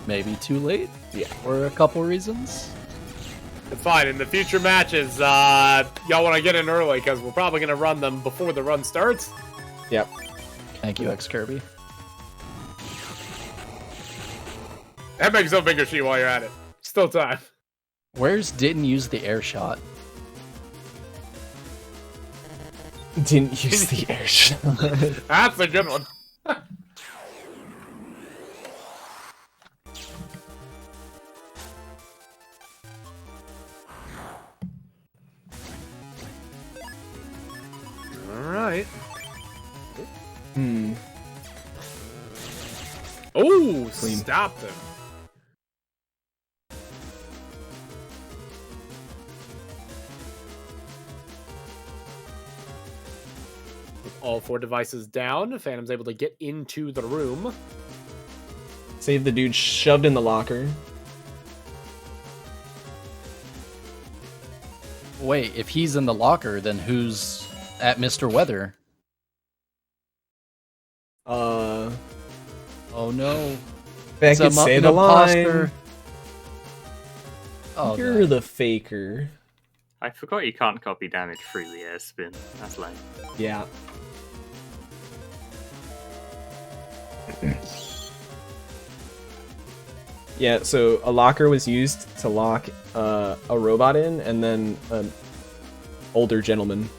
maybe too late. Yeah. For a couple reasons. It's fine. In the future matches, y'all want to get in early because we're probably gonna run them before the run starts. Yep. Thank you, X Kirby. And make yourself bigger sheet while you're at it. Still time. Where's didn't use the air shot? Didn't use the air shot. That's a good one. Alright. Oh, Clean. stopped him. With all 4 devices down, Phantom's able to get into the room. Save the dude shoved in the locker. Wait, if he's in the locker, then who's at Mr. Weather? Oh no. Beckett, say an the imposter. line. Oh, You're no. the faker. I forgot you can't copy damage through the air spin. That's lame. Yeah. Yeah, so a locker was used to lock a robot in, and then an older gentleman.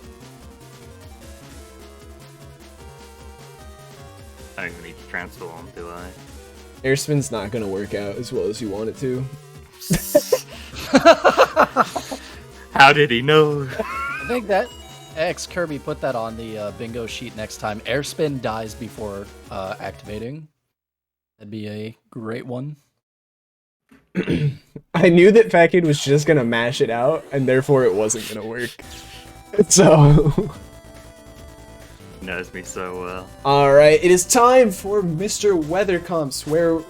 I don't even need to transform, do I? Airspin's not gonna work out as well as you want it to. How did he know? I think that X Kirby put that on the bingo sheet next time. Airspin dies before activating. That'd be a great one. I knew that Fat Kid was just gonna mash it out, and therefore it wasn't gonna work. So... Knows me so well. Alright, it is time for Mr. Weather Comps, where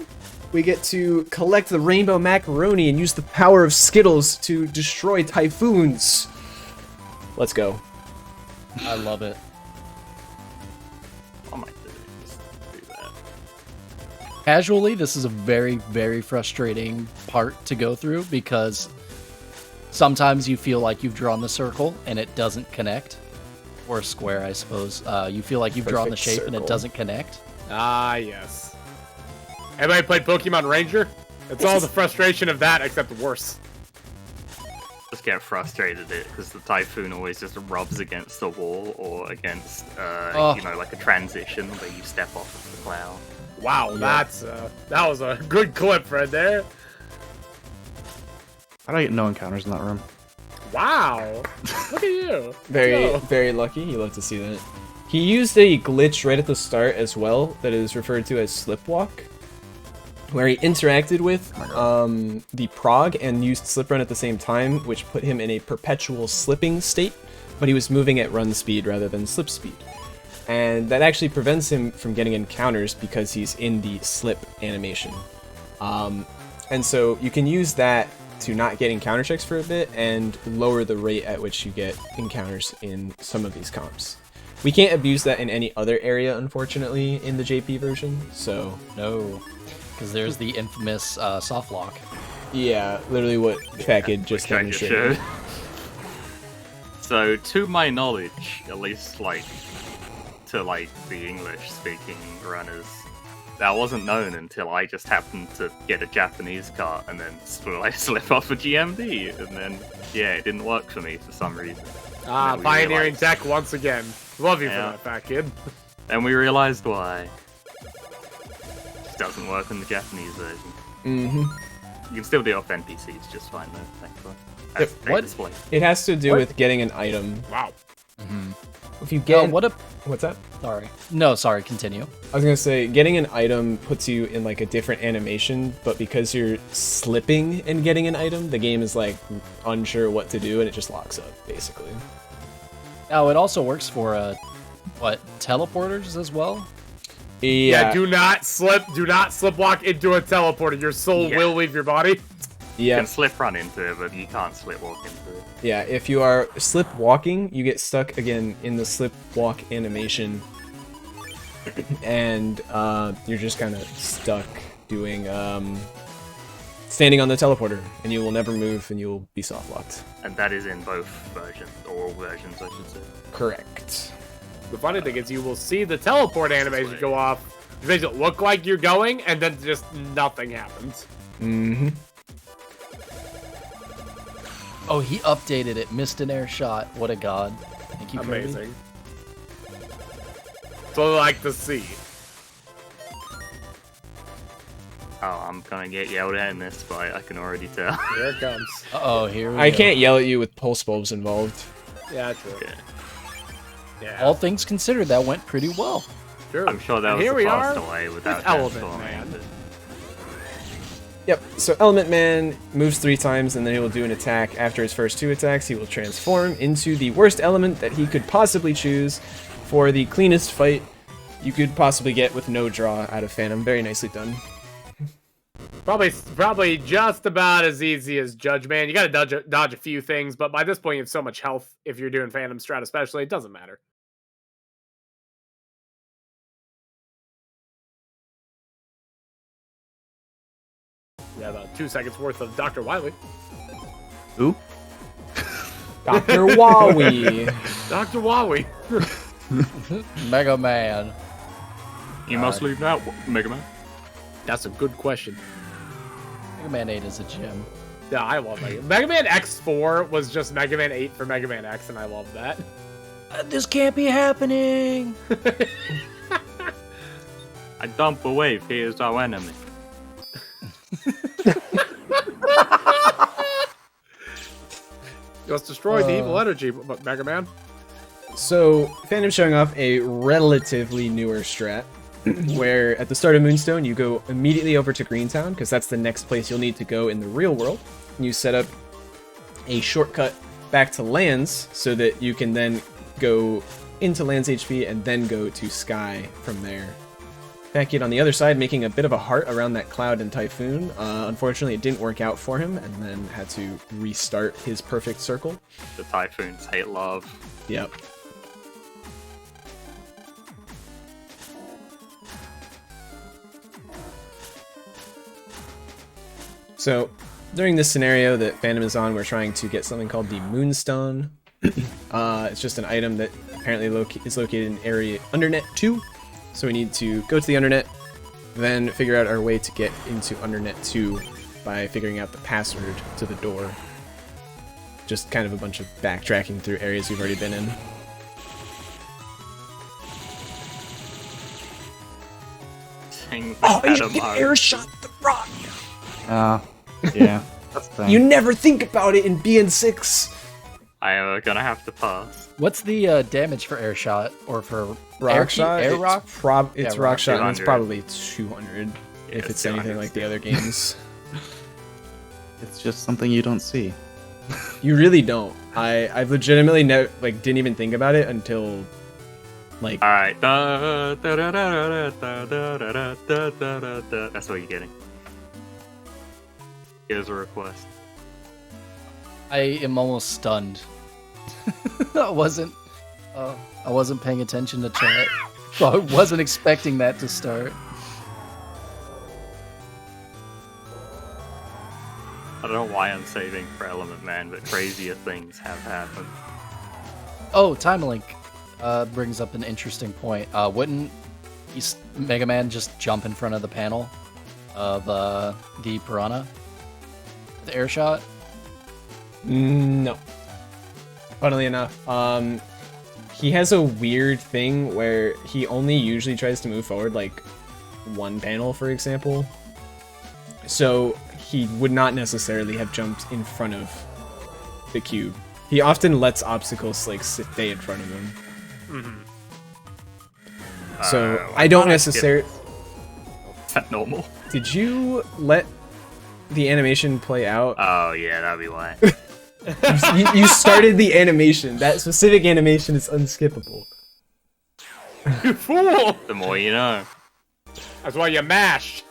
we get to collect the rainbow macaroni and use the power of Skittles to destroy typhoons. Let's go. I love it. I might just do that. Casually, this is a very, very frustrating part to go through because sometimes you feel like you've drawn the circle and it doesn't connect. Or square, I suppose. You feel like you've drawn the Perfect shape and it circle. doesn't connect. Ah, yes. Anybody played Pokemon Ranger? It's all the frustration of that, except worse. Just get frustrated at it because the typhoon always just rubs against the wall or against, you know, like a transition where you step off of the cloud. Wow, that was a good clip right there. How do I get no encounters in that room? Wow, look at you. Very lucky. You love to see that. He used a glitch right at the start as well that is referred to as Slipwalk, where he interacted with the prog and used Slip Run at the same time, which put him in a perpetual slipping state, but he was moving at run speed rather than slip speed. And that actually prevents him from getting encounters because he's in the slip animation. And so you can use that to not get encounter checks for a bit and lower the rate at which you get encounters in some of these comps. We can't abuse that in any other area, unfortunately, in the JP version, so... No, because there's the infamous soft lock. Yeah, literally what Fat Kid just Which I just demonstrated. showed. So, to my knowledge, at least, like, to, like, the English-speaking runners, that wasn't known until I just happened to get a Japanese cart and then slip off a GMD, and then, yeah, it didn't work for me for some reason. Ah, we pioneering realized- tech once again. Love you Yeah. for that, fat kid. And we realized why. It doesn't work in the Japanese version. Mm-hmm. You can still do it off NPCs just fine, though, thankfully. Yep. As they What? display. It has to do What? with getting an item. Wow. If you get... What a... What's that? Sorry. No, sorry, continue. I was gonna say, getting an item puts you in like a different animation, but because you're slipping and getting an item, the game is like unsure what to do and it just locks up, basically. Now, it also works for, teleporters as well? Yeah, do not slipwalk into a teleporter. Your soul Yeah. will leave your body. You Yeah, can slip run into it, but you can't slip walk into it. yeah. If you are slip walking, you get stuck again in the slip walk animation, and you're just kind of stuck doing standing on the teleporter, and you will never move, and you will be soft locked. And that is in both versions, or all versions, I should say. Correct. The funny thing is you will see the teleport animation go off. It makes it look like you're going, and then just nothing happens. Mm-hmm. Oh, he updated it. Missed an air shot. What a god. Thank you, Kirby. Amazing. So like to see. Oh, I'm gonna get yelled at in this fight, I can already tell. Here it comes. Uh-oh, here we I go. can't yell at you with pulse bulbs involved. Yeah, true. Yeah. Yeah, All things considered, that went pretty well. true. I'm sure that And was here the we faster are way without with Element transforming. Man. but- Yep, so Element Man moves 3 times and then he will do an attack. After his first 2 attacks, he will transform into the worst element that he could possibly choose for the cleanest fight you could possibly get with no draw out of Phantom. Very nicely done. Probably just about as easy as Judge Man. You gotta dodge a few things, but by this point you have so much health if you're doing Phantom Strat especially, it doesn't matter. We have 2 seconds worth of Dr. Wily. Ooh. Dr. Wowie. Dr. Wily. Mega Man. You must leave now, Mega Man. That's a good question. Mega Man 8 is a gem. Yeah, I love Mega Man. Mega Man X4 was just Mega Man 8 for Mega Man X, and I love that. This can't be happening. I dump a wave, he is our enemy. Just destroy the evil energy, Mega Man. So, Phantom's showing off a relatively newer strat, where at the start of Moonstone, you go immediately over to Greentown, because that's the next place you'll need to go in the real world. You set up a shortcut back to Lands, so that you can then go into Lands HP and then go to Sky from there. Packet on the other side, making a bit of a heart around that Cloud and Typhoon. Unfortunately, it didn't work out for him, and then had to restart his perfect circle. The Typhoons hate love. Yep. So, during this scenario that Phantom is on, we're trying to get something called the Moonstone. It's just an item that apparently is located in area Undernet 2. So we need to go to the Undernet, then figure out our way to get into Undernet 2 by figuring out the password to the door. Just kind of a bunch of backtracking through areas we've already been in. Oh, you can air shot the rock! Yeah, that's the thing. You never think about it in BN6! I am gonna have to pass. What's the damage for air shot or for Rock shot? Air rock? It's Yeah, rock shot, and it's 200. probably 200 if it's it's anything 200 like the other games. It's just something you don't see. You really don't. I legitimately didn't even think about it until like Alright. That's what you're getting. Here's a request. I am almost stunned. I wasn't paying attention to chat. I wasn't expecting that to start. I don't know why I'm saving for Element Man, but crazier things have happened. Oh, Time Link brings up an interesting point. Wouldn't Mega Man just jump in front of the panel of the Piranha? The air shot? no. Funnily enough, he has a weird thing where he only usually tries to move forward like one panel, for example. So he would not necessarily have jumped in front of the cube. He often lets obstacles like stay in front of him. Mm-hmm. So I don't necessarily. Is that normal? Did you let the animation play out? Oh yeah, that'd be why. You started the animation. That specific animation is unskippable. You fool! The more you know. That's why you mashed.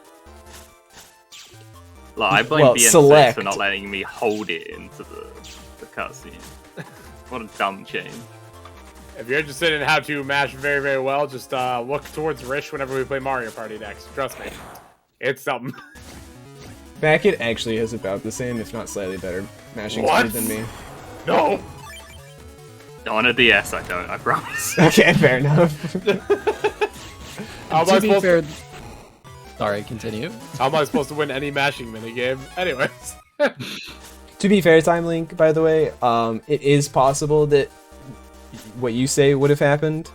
Like, I blame Well, BN6 select. for not letting me hold it into the cutscene. What a dumb change. If you're interested in how to mash very, very well, just look towards Rish whenever we play Mario Party next. Trust me. It's something. Beckett actually has about the same, if not slightly better, mashing What? speed than me. No! On a DS, I don't, I promise. Okay, fair enough. How am I To be supposed fair, to... sorry, continue. How am I supposed to win any mashing minigame? Anyways. To be fair, Time Link, by the way, it is possible that what you say would have happened.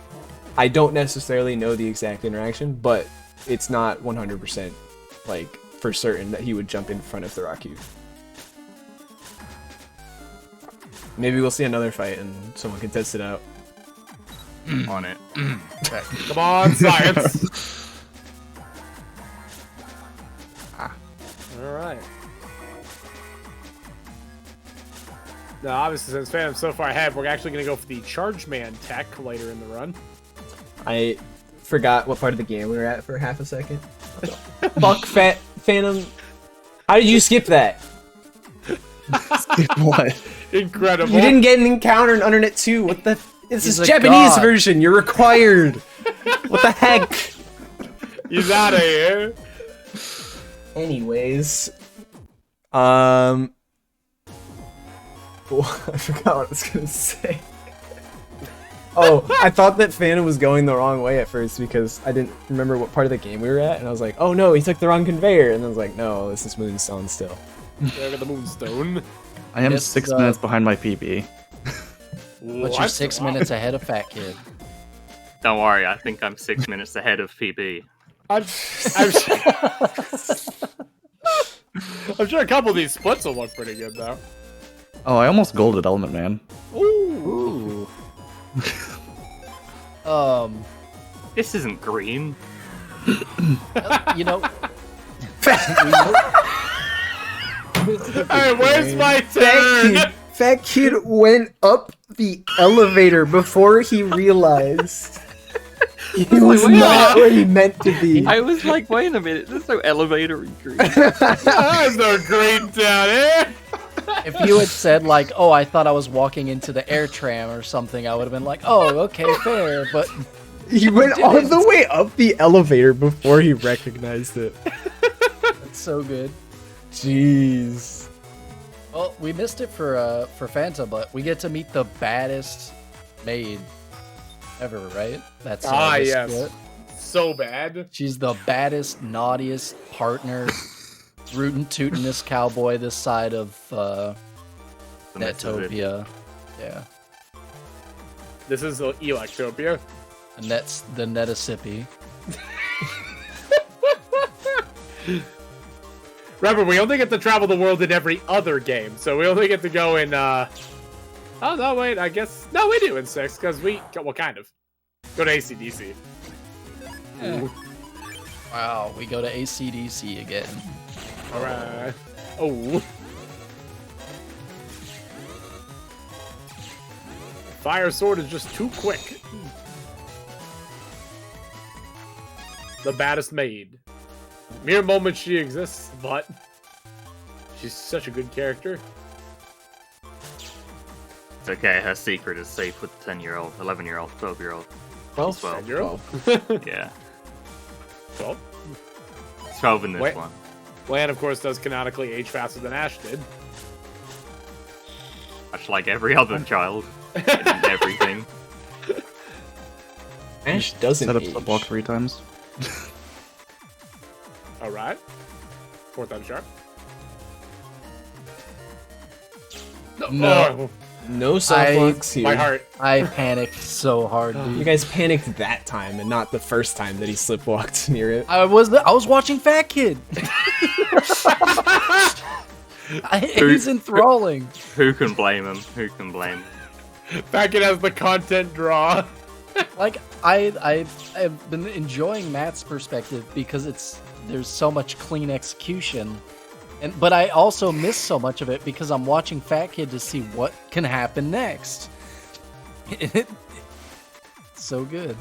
I don't necessarily know the exact interaction, but it's not 100% like for certain that he would jump in front of the rock cube. Maybe we'll see another fight and someone can test it out. On it. Come on, science! Alright. Now, obviously, since Phantom's so far ahead, we're actually going to go for the Charge Man tech later in the run. I forgot what part of the game we were at for half a second. Fuck, Phantom. How did you skip that? What? Incredible. You didn't get an encounter in Undernet 2. What the? This He's is a Japanese god. version. You're required. What the heck? He's out of here. Anyways, I forgot what I was gonna say. Oh, I thought that Phantom was going the wrong way at first because I didn't remember what part of the game we were at, and I was like, oh no, he took the wrong conveyor, and I was like, no, this is Moonstone still. Yeah, I got the Moonstone. I am It's, 6 minutes behind my PB. But you're 6 minutes ahead of Fat Kid. Don't worry, I think I'm 6 minutes ahead of PB. I'm sure a couple of these splits will look pretty good, though. Oh, I almost golded Element Man. Ooh. This isn't green. You know. Hey, where's my turn? Fat Kid went up the elevator before he realized he was not where he meant to be. I was like, wait a minute, there's no elevator in green. There's no green down here. If you had said like, "Oh, I thought I was walking into the air tram or something," I would have been like, "Oh, okay, fair." But He went all the way up the elevator before he recognized it. it's so good. Jeez. Well, we missed it for Fanta, but we get to meet the baddest maid ever, right? That's this yes. split. So bad. She's the baddest, naughtiest partner. Rootin' tootin' this cowboy this side of Netopia. Yeah. This is Electopia. And that's the Netasippy. Remember, we only get to travel the world in every other game, so we only get to go in, Oh, no, wait, I guess... No, we do in 6, because we... Well, kind of. Go to AC/DC. Yeah. Wow, we go to AC/DC again. Alright. Oh. Fire Sword is just too quick. The baddest maid. Mere moments she exists, but she's such a good character. It's okay, her secret is safe with the 10-year-old, 11-year-old, 12-year-old. 12? 10-year-old? Yeah. 12? 12 in this Wait. one. Lan, of course, does canonically age faster than Ash did. Much like every other child. And everything. Ash doesn't Set up age. slipwalk 3 times. Alright. 4th on sharp. No. No softwalks here. My heart. I panicked so hard, dude. You guys panicked that time and not the first time that he slipwalked near it. I was watching Fat Kid. He's enthralling. Who can blame him? Who can blame him? Back it has the content draw. Like I've been enjoying Matt's perspective because there's so much clean execution, but I also miss so much of it because I'm watching Fat Kid to see what can happen next. It's so good.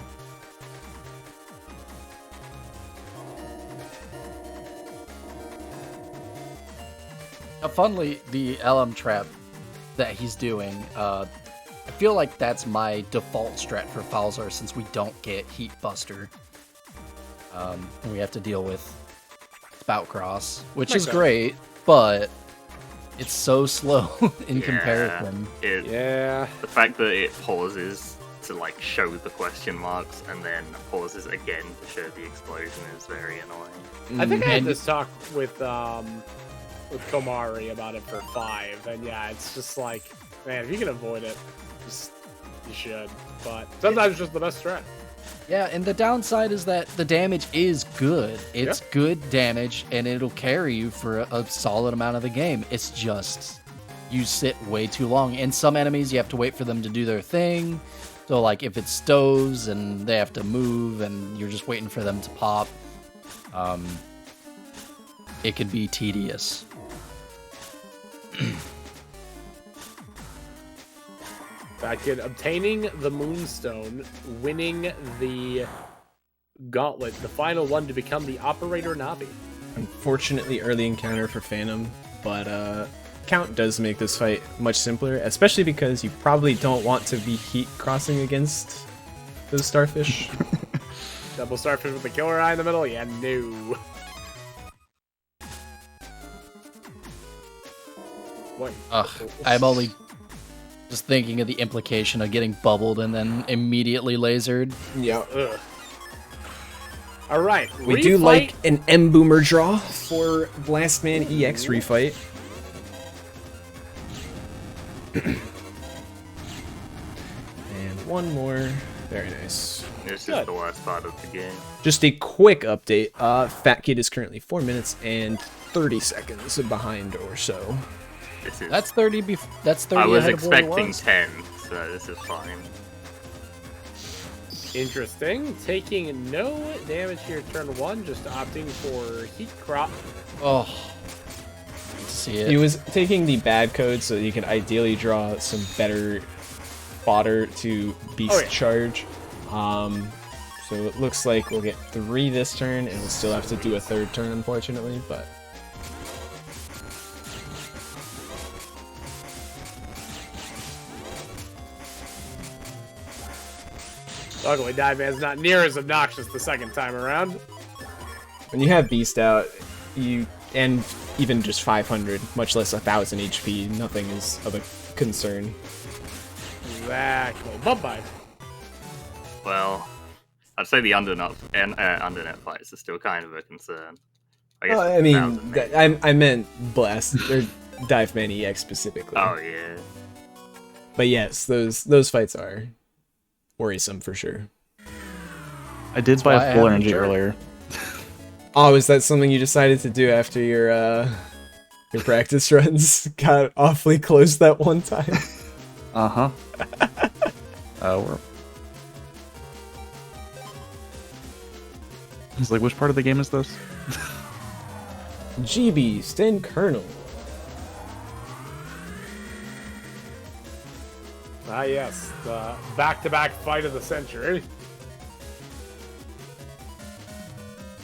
Now, funnily, the LM trap that he's doing, I feel like that's my default strat for Falzar since we don't get Heat Buster. And we have to deal with Spout Cross, which is great, but it's so slow in comparison. Yeah. The fact that it pauses to like show the question marks and then pauses again to show the explosion is very annoying. I think I had And- this talk with Komari about it for 5, and yeah, it's just like, man, if you can avoid it, you should. But sometimes it's just the best strat. Yeah, and the downside is that the damage is good. It's good damage, and it'll carry you for a solid amount of the game. It's just, you sit way too long. And some enemies, you have to wait for them to do their thing. So, like, if it's stows and they have to move and you're just waiting for them to pop, it could be tedious. Back in obtaining the Moonstone, winning the Gauntlet, the final one to become the Operator Navi. Unfortunately, early encounter for Phantom, but Count does make this fight much simpler, especially because you probably don't want to be heat crossing against those starfish. Double Starfish with the Killer Eye in the middle? Yeah, no. Wait. Ugh, I'm only just thinking of the implication of getting bubbled and then immediately lasered. Yeah. Ugh. All right. We do like an M Boomer draw for Blastman EX refight. And one more. Very nice. This is the worst part of the game. Just a quick update. Fat Kid is currently 4 minutes and 30 seconds behind or so. This is. That's 30. That's 30. I was ahead of where he expecting was. 10, so this is fine. Interesting. Taking no damage here turn 1, just opting for Heat Crop. Oh, see it. He was taking the bad code so that you can ideally draw some better fodder to Beast Charge. So it looks like we'll get 3 this turn, and we'll still have to do a 3rd turn, unfortunately, but... Luckily, Dive Man's not near as obnoxious the second time around. When you have Beast out, and even just 500, much less 1,000 HP, nothing is of a concern. Exactly. Bye-bye. Well, I'd say the undernet fights are still kind of a concern. I guess. I mean, I meant Blast or Diveman EX specifically. Oh yeah. But yes, those fights are worrisome for sure. I did buy why I a full haven't energy jerked. earlier. Oh, is that something you decided to do after your practice runs got awfully close that one time? Uh-huh. We're... He's like, which part of the game is this? GB, Sten Colonel. Ah, yes. The back-to-back fight of the century.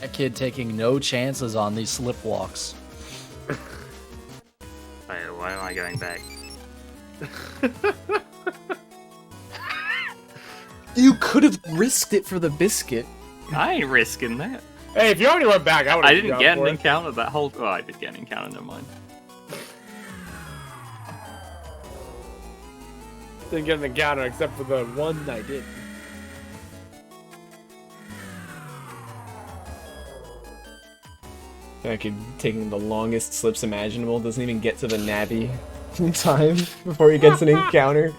That kid taking no chances on these slip walks. Wait, why am I going back? You could have risked it for the biscuit. I ain't risking that. Hey, if you already went back, I would have I didn't get an encounter that whole. Oh, I did get an encounter. Never mind. Didn't get an encounter except for the one I did. Fucking taking the longest slips imaginable, doesn't even get to the nabby in time before he gets an encounter.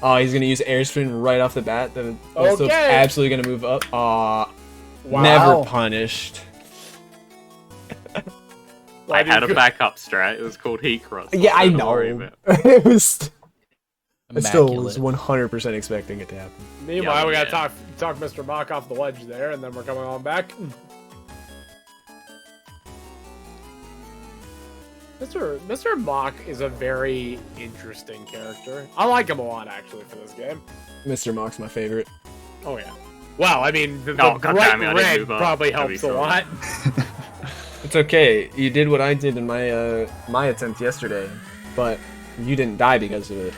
Oh, he's gonna use air spin right off the bat. The also Okay. absolutely gonna move up. Aw, Wow. never punished. I had a backup strat. It was called Heat Cross. Yeah, I Don't know. worry about It was. I still was Immaculate. 100% expecting it to happen. Meanwhile, Yeah, we gotta yeah. talk Mr. Mock off the ledge there, and then we're coming on back. Mr. Mock is a very interesting character. I like him a lot, actually, for this game. Mr. Mock's my favorite. Oh, yeah. Well, I mean, the Oh, bright goddammit, I didn't red move up. probably That'd be helps a so lot. It's okay. You did what I did in my my attempt yesterday, but you didn't die because of it.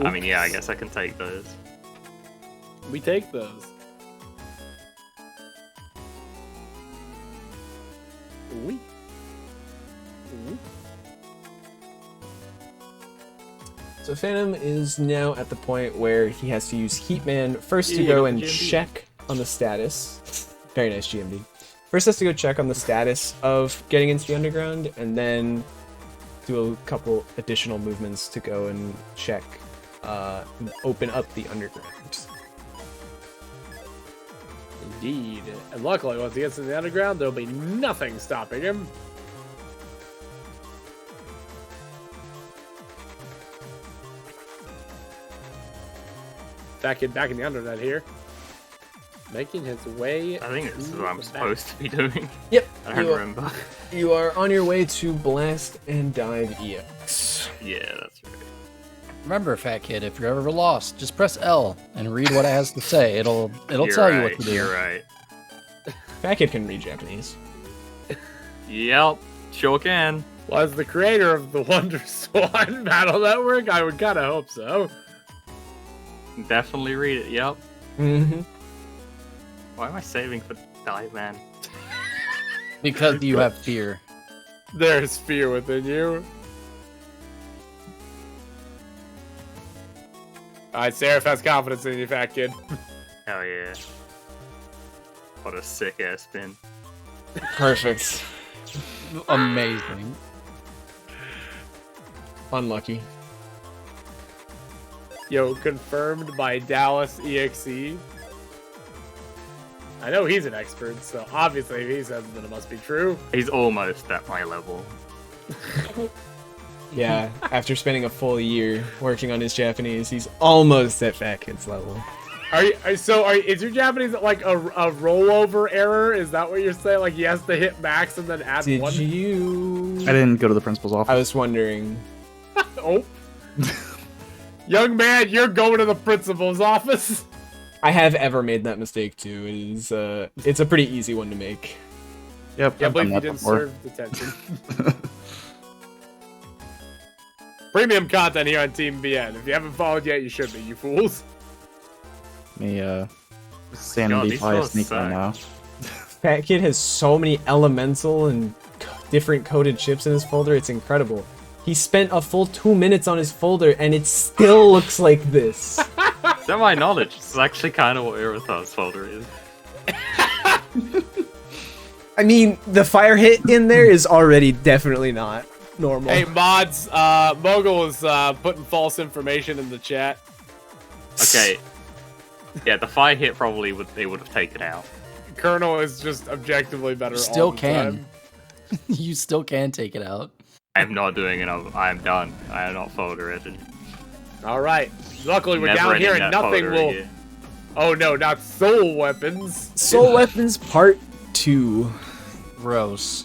I mean, yeah, I guess I can take those. We take those. Oui. So Phantom is now at the point where he has to use Heatman first to Yeah, go you got and the GMD. check on the status. Very nice GMD. First has to go check on the status of getting into the underground, and then do a couple additional movements to go and check, open up the underground. Indeed. And luckily, once he gets in the underground, there'll be nothing stopping him. Back in the undernet here. Making his way. I think this is to what I'm the supposed to be doing. Yep. I don't remember. You are on your way to Blast and Dive EX. Yeah, that's right. Remember, fat kid, if you're ever lost, just press L and read what it has to say. It'll You're tell you right, what to do. You're right. Fat Kid can read Japanese. Yep, sure can. Well, as the creator of the Wonder Swan Battle Network, I would kind of hope so. Definitely read it. Yep. Mm-hmm. Why am I saving for Dive Man? Because you have fear. There's fear within you. Alright, Seraph has confidence in you, fat kid. Hell yeah. What a sick ass spin. Perfect. Amazing. Unlucky. Yo, confirmed by Dallas EXE. I know he's an expert, so obviously if he says it, then it must be true. He's almost at my level. Yeah, after spending a full year working on his Japanese, he's almost at Fat Kid's level. Is your Japanese like a rollover error? Is that what you're saying? Like he has to hit max and then add Did one? you? I didn't go to the principal's office. I was wondering. Oh. Young man, you're going to the principal's office. I have ever made that mistake too. It is it's a pretty easy one to make. Yep, Yeah, I've but done you that didn't before. serve detention. Premium content here on Team BN. If you haven't followed yet, you should be, you fools. Me, sanity these bias fellas sneak right suck. now. Fat Kid has so many elemental and different coded chips in his folder. It's incredible. He spent a full 2 minutes on his folder, and it still looks like this. To my knowledge, this is actually kind of what Irithar's folder is. I mean, the fire hit in there is already definitely not normal. Hey, mods, Mogul is putting false information in the chat. Okay. Yeah, the fire hit probably they would have taken out. Colonel is just objectively better Still all the can. time. You still can take it out. I'm not doing it. I'm done. I am not folder edited. All right. Luckily, we're Never down here ending and that nothing folder will... again. Oh, no, not soul weapons. Soul Weapons Part 2. Gross.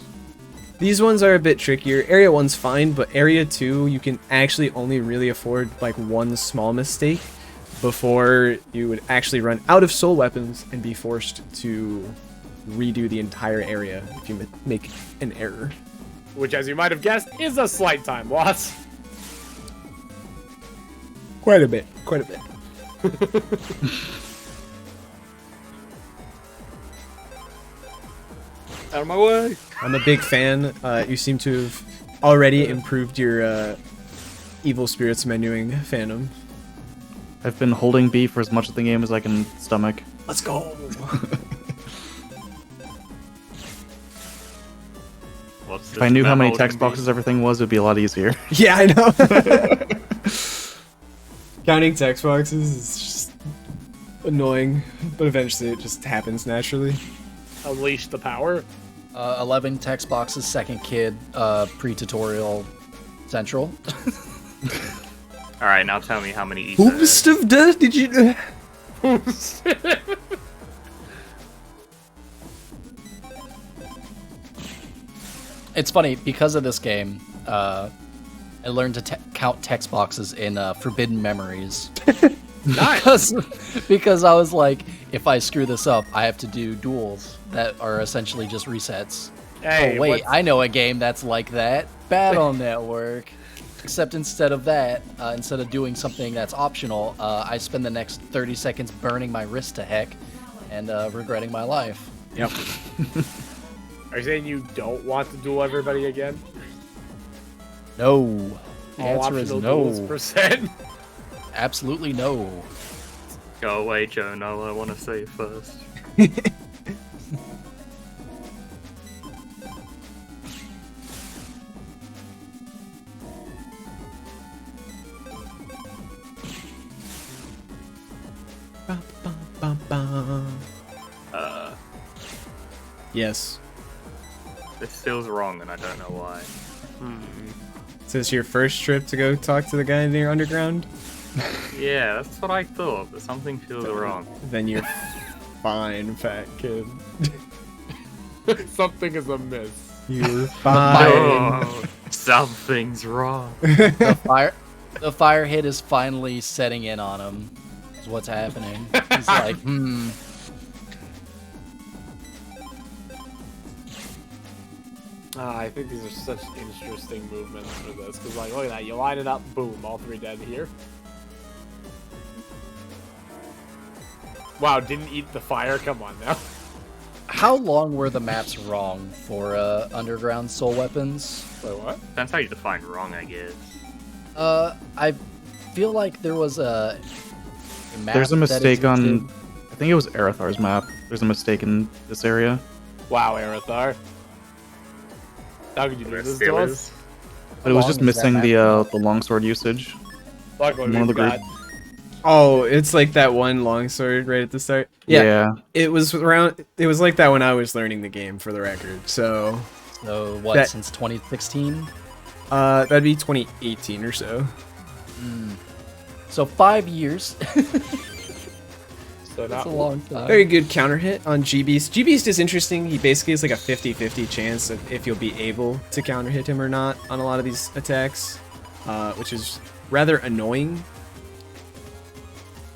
These ones are a bit trickier. Area 1's fine, but Area 2, you can actually only really afford like one small mistake before you would actually run out of soul weapons and be forced to redo the entire area if you make an error. Which, as you might have guessed, is a slight time loss. Quite a bit. Quite a bit. Out of my way. I'm a big fan. You seem to have already improved your Evil Spirits menuing, Phantom. I've been holding B for as much of the game as I can stomach. Let's go! If I knew how many text boxes everything was, it would be a lot easier. Yeah, I know. Counting text boxes is just annoying, but eventually it just happens naturally. Unleash the power. 11 text boxes, second kid, pre-tutorial central. Alright, now tell me how many Easter eggs. Oops, of death, did you... It's funny, because of this game, I learned to count text boxes in Forbidden Memories. Nice. because I was like, if I screw this up, I have to do duels that are essentially just resets. Hey, oh, wait, what's- I know a game that's like that. Battle Network. Except instead of that, instead of doing something that's optional, I spend the next 30 seconds burning my wrist to heck and regretting my life. Yep. Are you saying you don't want to duel everybody again? No. The All answer is optional duels no. percent. Absolutely no. Go away, Joe. No, I want to say it first. Yes. This feels wrong, and I don't know why. Is this your first trip to go talk to the guy near Underground? Yeah, that's what I thought, but something feels wrong. Then you're fine, fat kid. Something is amiss. You're fine. No, something's wrong. The fire hit is finally setting in on him. Is what's happening. He's like, I think these are such interesting movements for this. Because, like, look at that. You line it up, boom, all three dead here. Wow, didn't eat the fire? Come on now. How long were the maps wrong for underground soul weapons? Wait, what? That's how you define wrong, I guess. I feel like there was a map There's a that mistake on. existed. I think it was Arathar's map. There's a mistake in this area. Wow, Arathar. How could you do this to Steelers. us? But it was long just is that missing map? the longsword usage. Luckily, One of we've the got... Oh, it's like that one longsword right at the start. Yeah. It was around. It was like that when I was learning the game, for the record. So, So what? That- Since 2016. that'd be 2018 or so. So 5 years. So That's not a long time. Very good counter hit on G-Beast. G-Beast is interesting. He basically is like a 50-50 chance of if you'll be able to counter hit him or not on a lot of these attacks, which is rather annoying.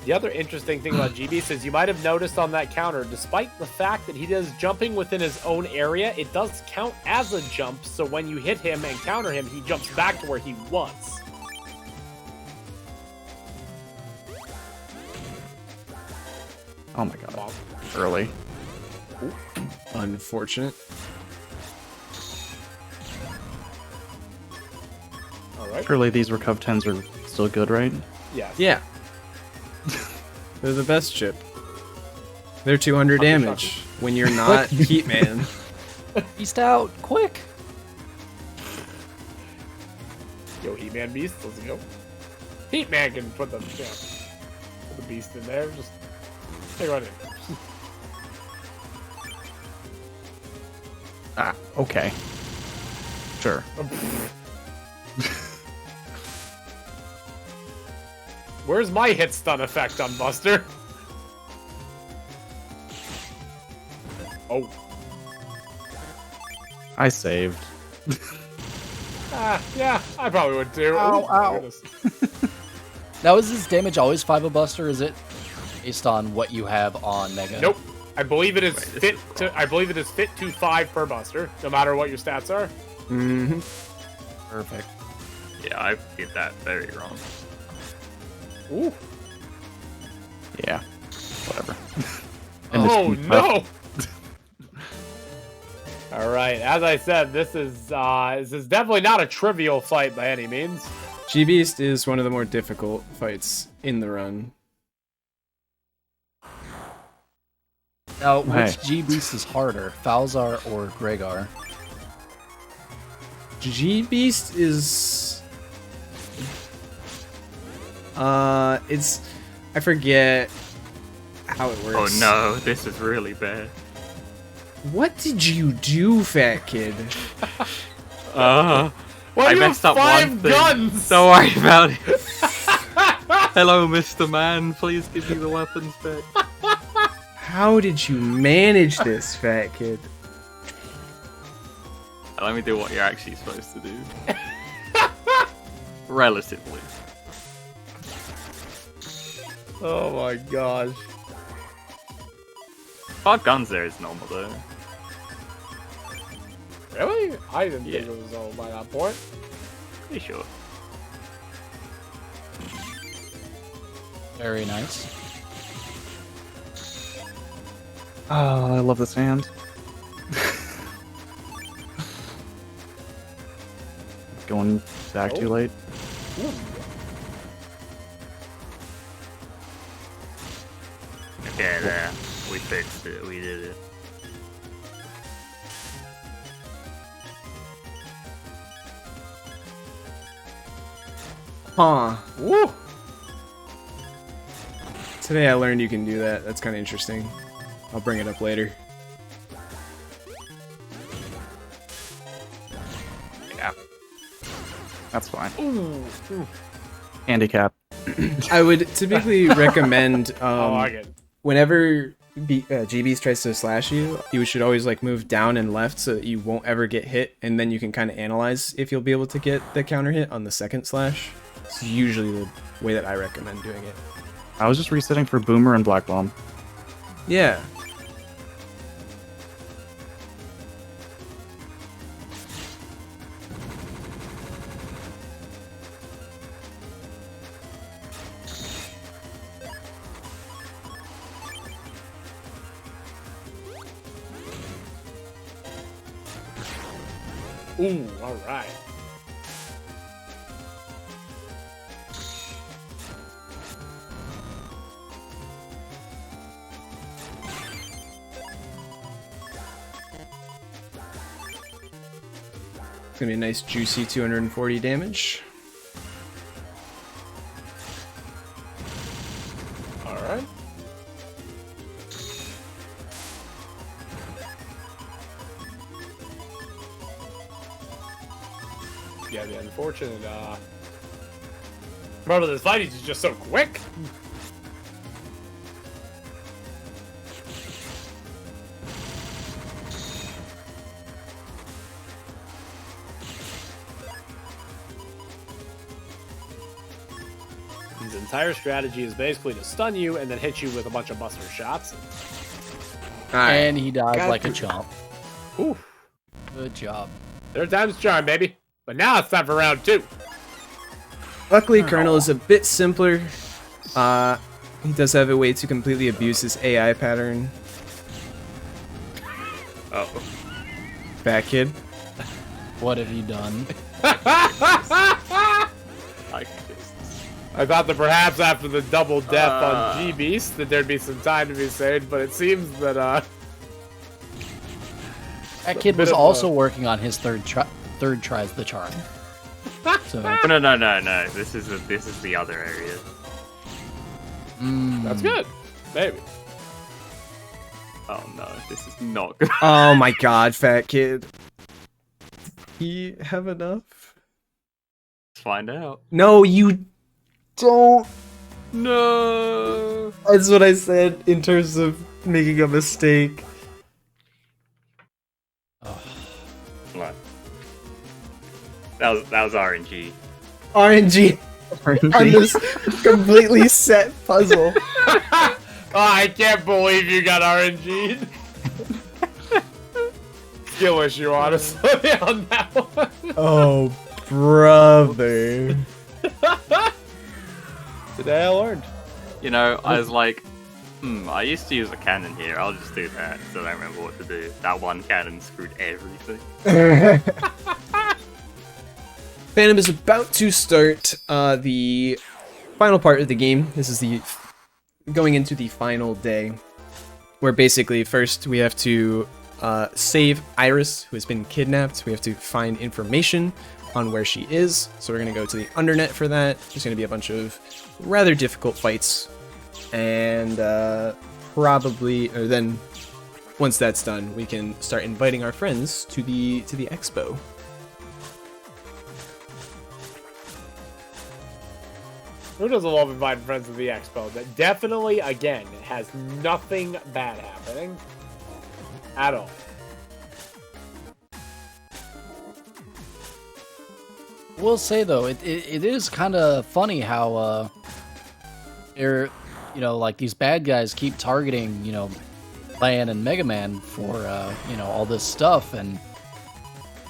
The other interesting thing about GB is you might have noticed on that counter, despite the fact that he does jumping within his own area, it does count as a jump, so when you hit him and counter him, he jumps back to where he was. Oh my god. Early. Unfortunate. Alright. Surely these Recuv 10s are still good, right? Yes. Yeah. They're the best chip. They're 200 Shocker, damage shocker. when you're not Heat Man. Beast out, quick. Yo, Heat-Man Beast, let's go. Heat-Man can put the, put the beast in there, just take right in. Ah, okay. Sure. Where's my hit stun effect on Buster? Oh. I saved. Yeah, I probably would too. Ow, Ooh, ow. goodness. Now is this damage always 5 a buster? Or is it based on what you have on Mega? Nope. I believe it is Wait, fit to. I believe it is fit to 5 per Buster, no matter what your stats are. Mm-hmm. Perfect. Yeah, I did that very wrong. Ooh. Yeah. Whatever. Oh missed no! All right, as I said, this is definitely not a trivial fight by any means. G-Beast is one of the more difficult fights in the run. Now, Hey. which G-Beast is harder, Falzar or Gregar? G-Beast is... it's... I forget how it works. Oh no, this is really bad. What did you do, fat kid? Uh, Why I do you have messed up 5 one thing. guns? Don't worry about it. Hello, Mr. Man. Please give me the weapons back. How did you manage this, fat kid? Let me do what you're actually supposed to do. Relatively. Oh my gosh. 5 guns there is normal though. Really? I didn't Yeah. think it was all by that point. Pretty sure. Very nice. Oh, I love this hand. Going back too late. Okay, there. We fixed it. We did it. Huh. Woo! Today I learned you can do that. That's kind of interesting. I'll bring it up later. Yeah. That's fine. Ooh. Handicap. I would typically recommend Oh, I get it. whenever GBs tries to slash you, you should always like move down and left so that you won't ever get hit, and then you can kind of analyze if you'll be able to get the counter hit on the second slash. It's usually the way that I recommend doing it. I was just resetting for Boomer and Black Bomb. Yeah. Ooh, all right. It's gonna be a nice juicy 240 damage. All right. Yeah, the unfortunate part of this fight is just so quick. His entire strategy is basically to stun you and then hit you with a bunch of buster shots. And he died like a chump. Ooh, Good job. third time's charm, baby. But now it's time for round 2. Luckily, Colonel is a bit simpler. He does have a way to completely abuse his AI pattern. Oh. Fat kid. What have you done? I thought that perhaps after the double death on G-Beast that there'd be some time to be saved, but it seems that That kid was also working on his third tries the charm. So No. This is the other area. that's good. Maybe. Oh no, this is not good. Oh my god, fat kid. You have enough? Let's find out. No, you don't. No. That's what I said in terms of making a mistake. What? That was RNG. RNG on this completely set puzzle. Oh, I can't believe you got RNG'd. Skill issue, honestly, on that one. Oh, brother. Today I learned. You know, I was like, I used to use a cannon here. I'll just do that. So I don't remember what to do. That one cannon screwed everything. Phantom is about to start the final part of the game. This is the going into the final day, where basically first we have to save Iris, who has been kidnapped. We have to find information on where she is. So we're gonna go to the undernet for that. There's gonna be a bunch of rather difficult fights, and then once that's done, we can start inviting our friends to the expo. Who doesn't love inviting friends to the expo? That definitely, again, has nothing bad happening at all. We'll say though, it is kind of funny how they're, like these bad guys keep targeting, Lion and Mega Man for all this stuff, and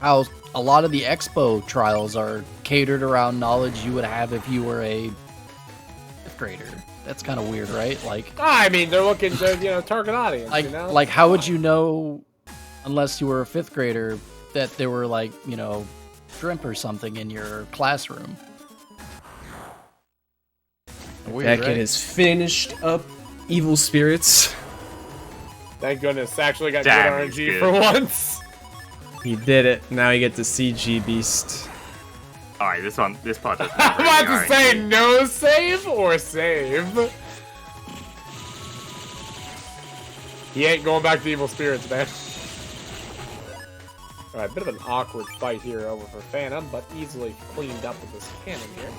how a lot of the expo trials are catered around knowledge you would have if you were a 5th grader. That's kind of weird, right? Like, I mean, they're looking to target audience. like how would you know unless you were a 5th grader that there were shrimp or something in your classroom? Weird, That kid right? has finished up Evil Spirits. Thank goodness, actually got Damn, good RNG he's for good. once. He did it. Now you get to see G-Beast. Alright, this part doesn't I'm have about any to say RNG. no save or save. He ain't going back to Evil Spirits, man. Alright, bit of an awkward fight here over for Phantom, but easily cleaned up with this cannon here.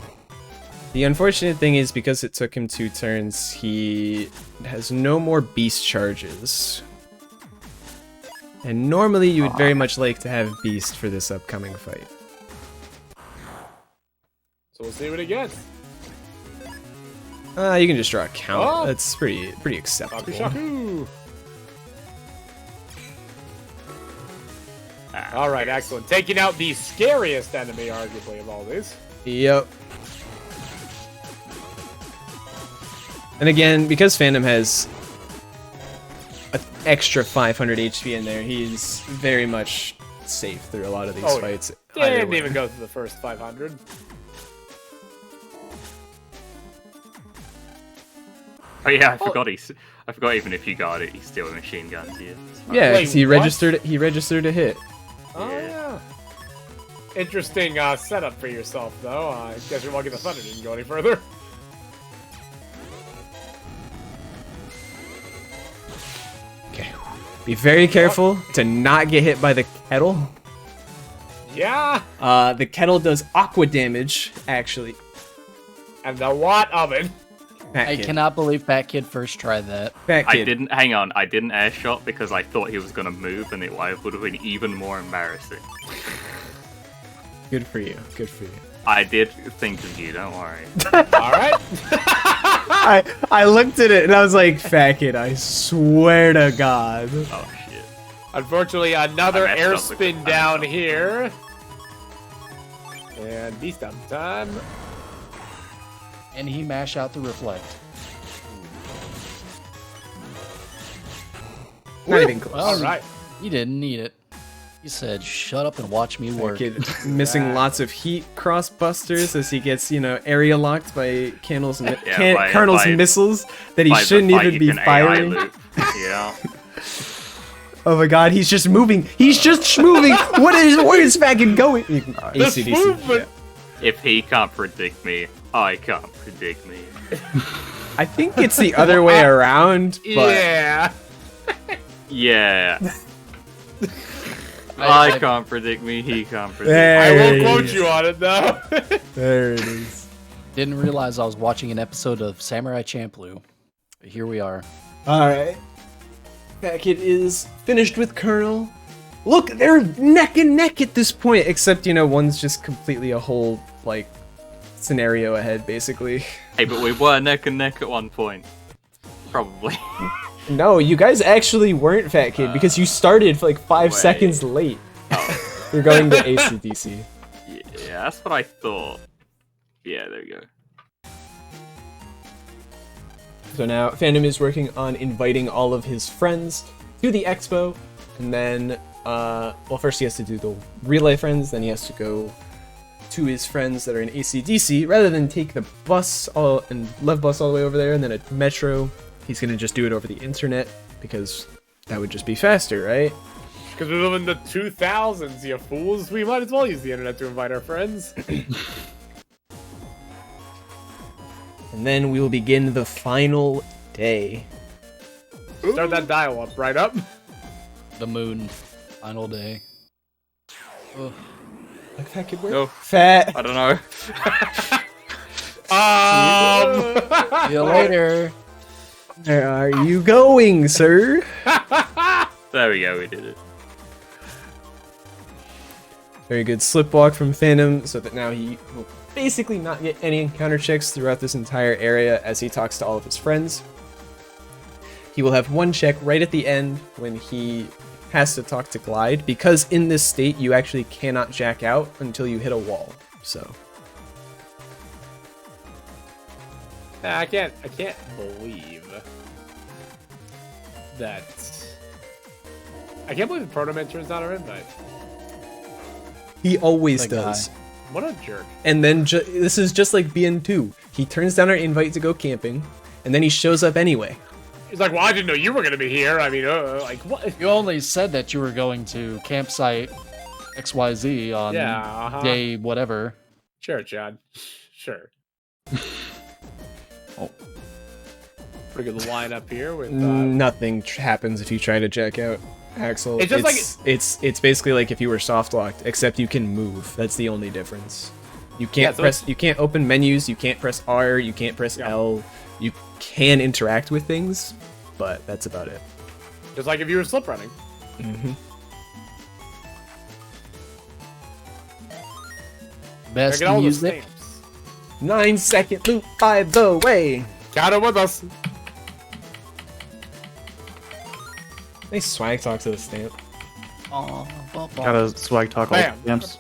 The unfortunate thing is, because it took him 2 turns, he has no more beast charges. And normally you would very much like to have beast for this upcoming fight. So we'll see what he gets. You can just draw a count. Oh. That's pretty Shaku acceptable. shaku. Ah, Alright, excellent. Taking out the scariest enemy, arguably, of all these. Yep. And again, because Phantom has an extra 500 HP in there, he's very much safe through a lot of these Oh, yeah. fights. either Didn't way. even go through the first 500. Oh yeah, I forgot even if you got it, he still machine guns you. It's fine. Yeah, Wait, 'cause he what? registered a hit. Oh, Yeah. yeah. Interesting setup for yourself, though. I guess you're lucky the thunder didn't go any further. Okay. Be very careful to not get hit by the kettle. Yeah. The kettle does aqua damage, actually. And the what oven? Fat I kid. cannot believe Fat Kid first tried that. Fat I kid. didn't hang on. I didn't air shot because I thought he was gonna move, and it would have been even more embarrassing. Good for you. Good for you. I did think of you. Don't worry. All right. I looked at it and I was like, Fat kid, I swear to God. Oh shit. Unfortunately, another I messed air up with spin the down timing. here. And beast up time. And he mash out the reflect. Not even close. Well, All right. He didn't need it. He said, shut up and watch me Fat work. kid missing lots of heat cross busters as he gets, area locked by Colonel's by- missiles that he By the shouldn't fight, even you be can AI firing. loop. Yeah. Oh my God, he's just moving. He's just moving. Where is Fat kid going? This movement. If he can't predict me, I can't predict me. I think it's the other way around, but Yeah. Yeah. I- I can't predict me. He can't predict There I it will quote is. you on it, though. There it is. Didn't realize I was watching an episode of Samurai Champloo. But here we are. All right. Fat kid is finished with Colonel. Look, they're neck and neck at this point, except, one's just completely a whole, scenario ahead, basically. Hey, but we were neck and neck at one point. Probably. No, you guys actually weren't, Fat Kid, because you started 5 wait. seconds late. You're going to ACDC. Yeah, that's what I thought. Yeah, there you go. So now, Phantom is working on inviting all of his friends to the expo, and then, first he has to do the relay friends, then he has to go to his friends that are in ACDC, rather than take the bus and Lev bus all the way over there, and then a metro. He's gonna just do it over the internet, because that would just be faster, right? Because we live in the 2000s, you fools. We might as well use the internet to invite our friends. And then we will begin the final day. Start that dial up, right up. The moon. Final day. Ugh. Like Fat Kid, where? No. Fat. I don't know. See you later. Where are you going, sir? There we go, we did it. Very good slipwalk from Phantom, so that now he will basically not get any encounter checks throughout this entire area as he talks to all of his friends. He will have one check right at the end when he has to talk to Glide, because in this state you actually cannot jack out until you hit a wall. So I can't believe that. I can't believe the Proto Mentor's not our invite. he always That guy. does. What a jerk. And then this is just like BN2. He turns down our invite to go camping, and then he shows up anyway. He's like, well, I didn't know you were going to be here. I mean, what? You only said that you were going to campsite XYZ on Yeah, uh-huh. day whatever. Sure, Chad. Sure. Oh. Pretty good lineup here with. Nothing happens if you try to jack out, Axel. It's just it's basically like if you were soft locked, except you can move. That's the only difference. You can't so press. You can't open menus. You can't press R. You can't press Yeah. L. You can interact with things, but that's about it. Just like if you were slip running. Mm-hmm. Best Get all the music. stamps. 9-second loop, by the way. Got it with us. Nice swag talk to the stamp. Aw, bum, bum. Gotta swag talk all Bam. the champs.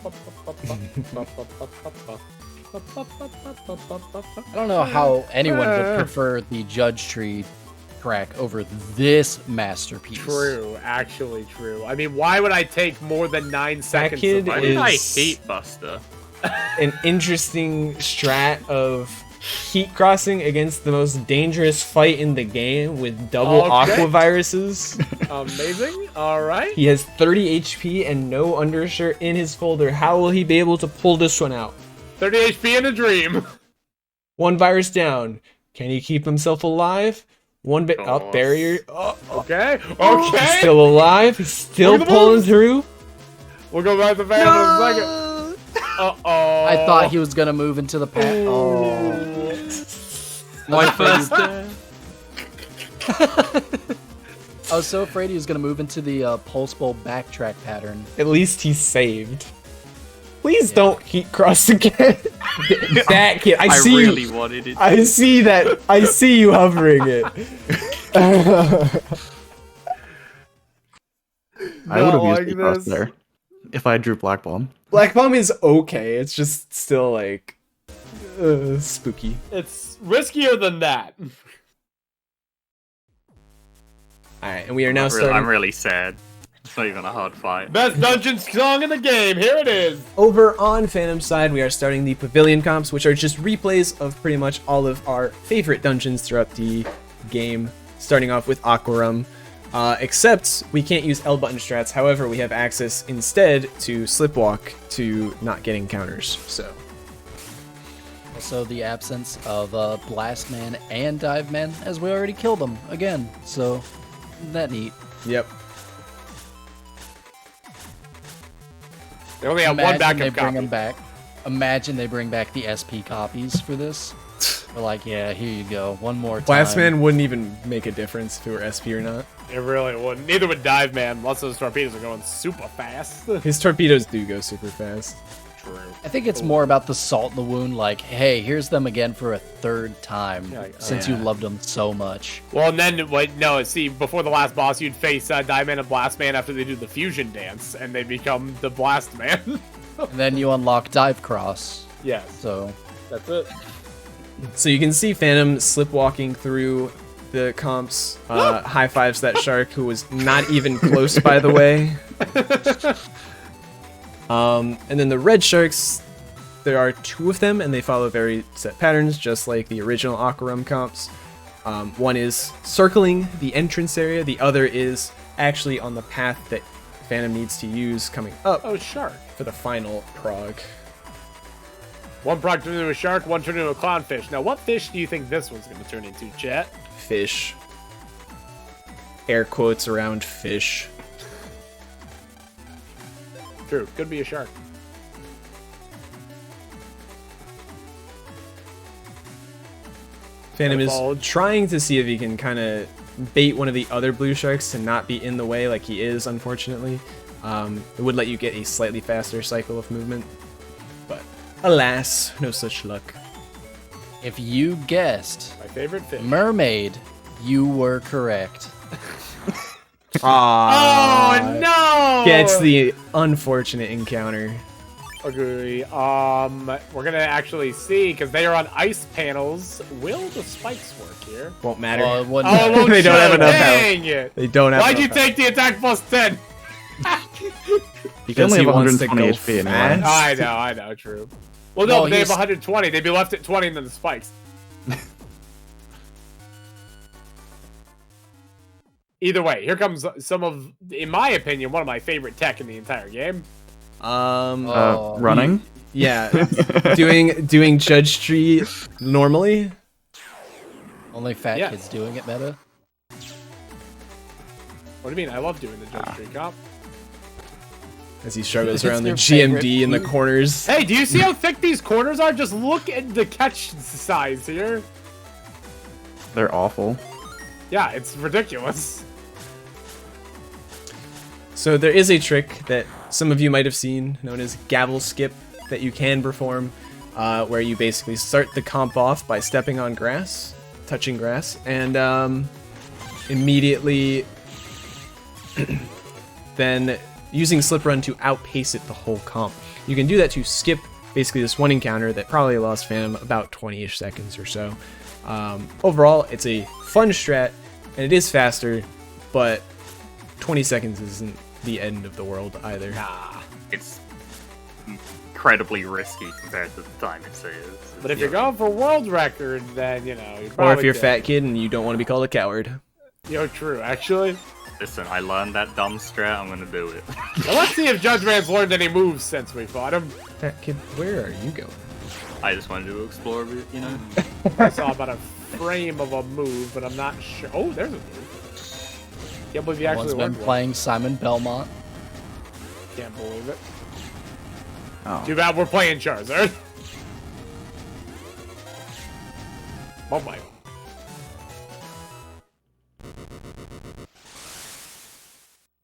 I don't know how anyone would prefer the Judge Tree track over this masterpiece. True, actually true. I mean, why would I take more than 9 seconds? kid of Why my- did I is- hate Buster? An interesting strat of heat crossing against the most dangerous fight in the game with double aqua viruses. Amazing. All right. He has 30 HP and no undershirt in his folder. How will he be able to pull this one out? 30 HP in a dream. One virus down. Can he keep himself alive? One bit up barrier. Okay. He's Okay. still alive. He's still pulling through. We'll go back to Phantom in a second. Uh-oh. I thought he was gonna move into the path. Oh. My first death. I was so afraid he was gonna move into the pulse bowl backtrack pattern. At least he's saved. Please don't heat cross again. That kid. I see really you. wanted it. I see that. I see you hovering it. I would have Not used like the cross this. there if I drew Black Bomb. Black Bomb is okay. It's just still like spooky. It's riskier than that. All right, and we are now I'm starting. really sad. It's not even a hard fight. Best dungeon song in the game. Here it is. Over on Phantom's side, we are starting the Pavilion comps, which are just replays of pretty much all of our favorite dungeons throughout the game, starting off with Aquarum. Except we can't use L button strats, however, we have access instead to Slipwalk to not get encounters, so. Also, the absence of Blast Man and Dive Man, as we already killed them again. So, that neat. Yep. They only have one Imagine backup they bring copy. them back. Imagine they bring back the SP copies for this. We're like, yeah, here you go, one more time. Blast Man wouldn't even make a difference if it were SP or not. It really wouldn't. Neither would Dive Man. Lots of those torpedoes are going super fast. His torpedoes do go super fast. True. I think it's more about the salt in the wound, like, hey, here's them again for a third time, Yeah, since you loved them so much. Well, and then, see, before the last boss, you'd face Dive Man and Blast Man after they do the fusion dance, and they become the Blast Man. And then you unlock Dive Cross, Yes, so... that's it. So you can see Phantom slipwalking through the comps. High fives that shark, who was not even close, by the way. And then the red sharks, there are two of them, and they follow very set patterns, just like the original Aquarum comps. One is circling the entrance area, the other is actually on the path that Phantom needs to use coming up Oh, shark. for the final prog. One prog turned into a shark, one turned into a clownfish. Now, what fish do you think this one's going to turn into, chat? Fish. Air quotes around fish. True, could be a shark. Phantom is Bulge. trying to see if he can kind of bait one of the other blue sharks to not be in the way like he is, unfortunately. It would let you get a slightly faster cycle of movement. But alas, no such luck. If you guessed My favorite fish. mermaid, you were correct. Ah, Oh, no! gets the unfortunate encounter. Agree. We're gonna actually see, because they are on ice panels. Will the spikes work here? Won't matter. Well, it wouldn't Oh, it matter. won't They don't show. have enough health. Dang it! They don't have Why'd you enough health. take the attack plus 10? Because only he have wants to 120 go HP anyway. fast. I know, true. Well, no, No, but they have he's- 120. They'd be left at 20 and then the spikes. Either way, here comes some of, in my opinion, one of my favorite tech in the entire game. Oh. Running? Yeah, doing Judge Tree normally. Only fat Yeah. kids doing it meta. What do you mean? I love doing the Judge Tree comp. As he struggles It's around the their favorite GMD in the food. corners. Hey, do you see how thick these corners are? Just look at the catch size here. They're awful. Yeah, it's ridiculous. So there is a trick that some of you might have seen, known as Gavel Skip, that you can perform, where you basically start the comp off by stepping on grass, touching grass, and immediately then using Slip Run to outpace it the whole comp. You can do that to skip basically this one encounter that probably lost Phantom about 20-ish seconds or so. Overall, it's a fun strat, and it is faster, but 20 seconds isn't the end of the world either. It's incredibly risky compared to the time it saves. But if you're going for world record, then you're Or probably if you're dead. fat kid and you don't want to be called a coward. True. Actually, Listen, I learned that dumb strat, I'm gonna do it. now let's see if Judge Man's learned any moves since we fought him. Fat kid, where are you going? I just wanted to explore a bit, you know? I saw about a frame of a move, but I'm not sure. Oh, there's a move. Can't believe you One's actually been learned one. playing Simon Belmont. Can't believe it. Oh. Too bad we're playing Charizard. Oh my.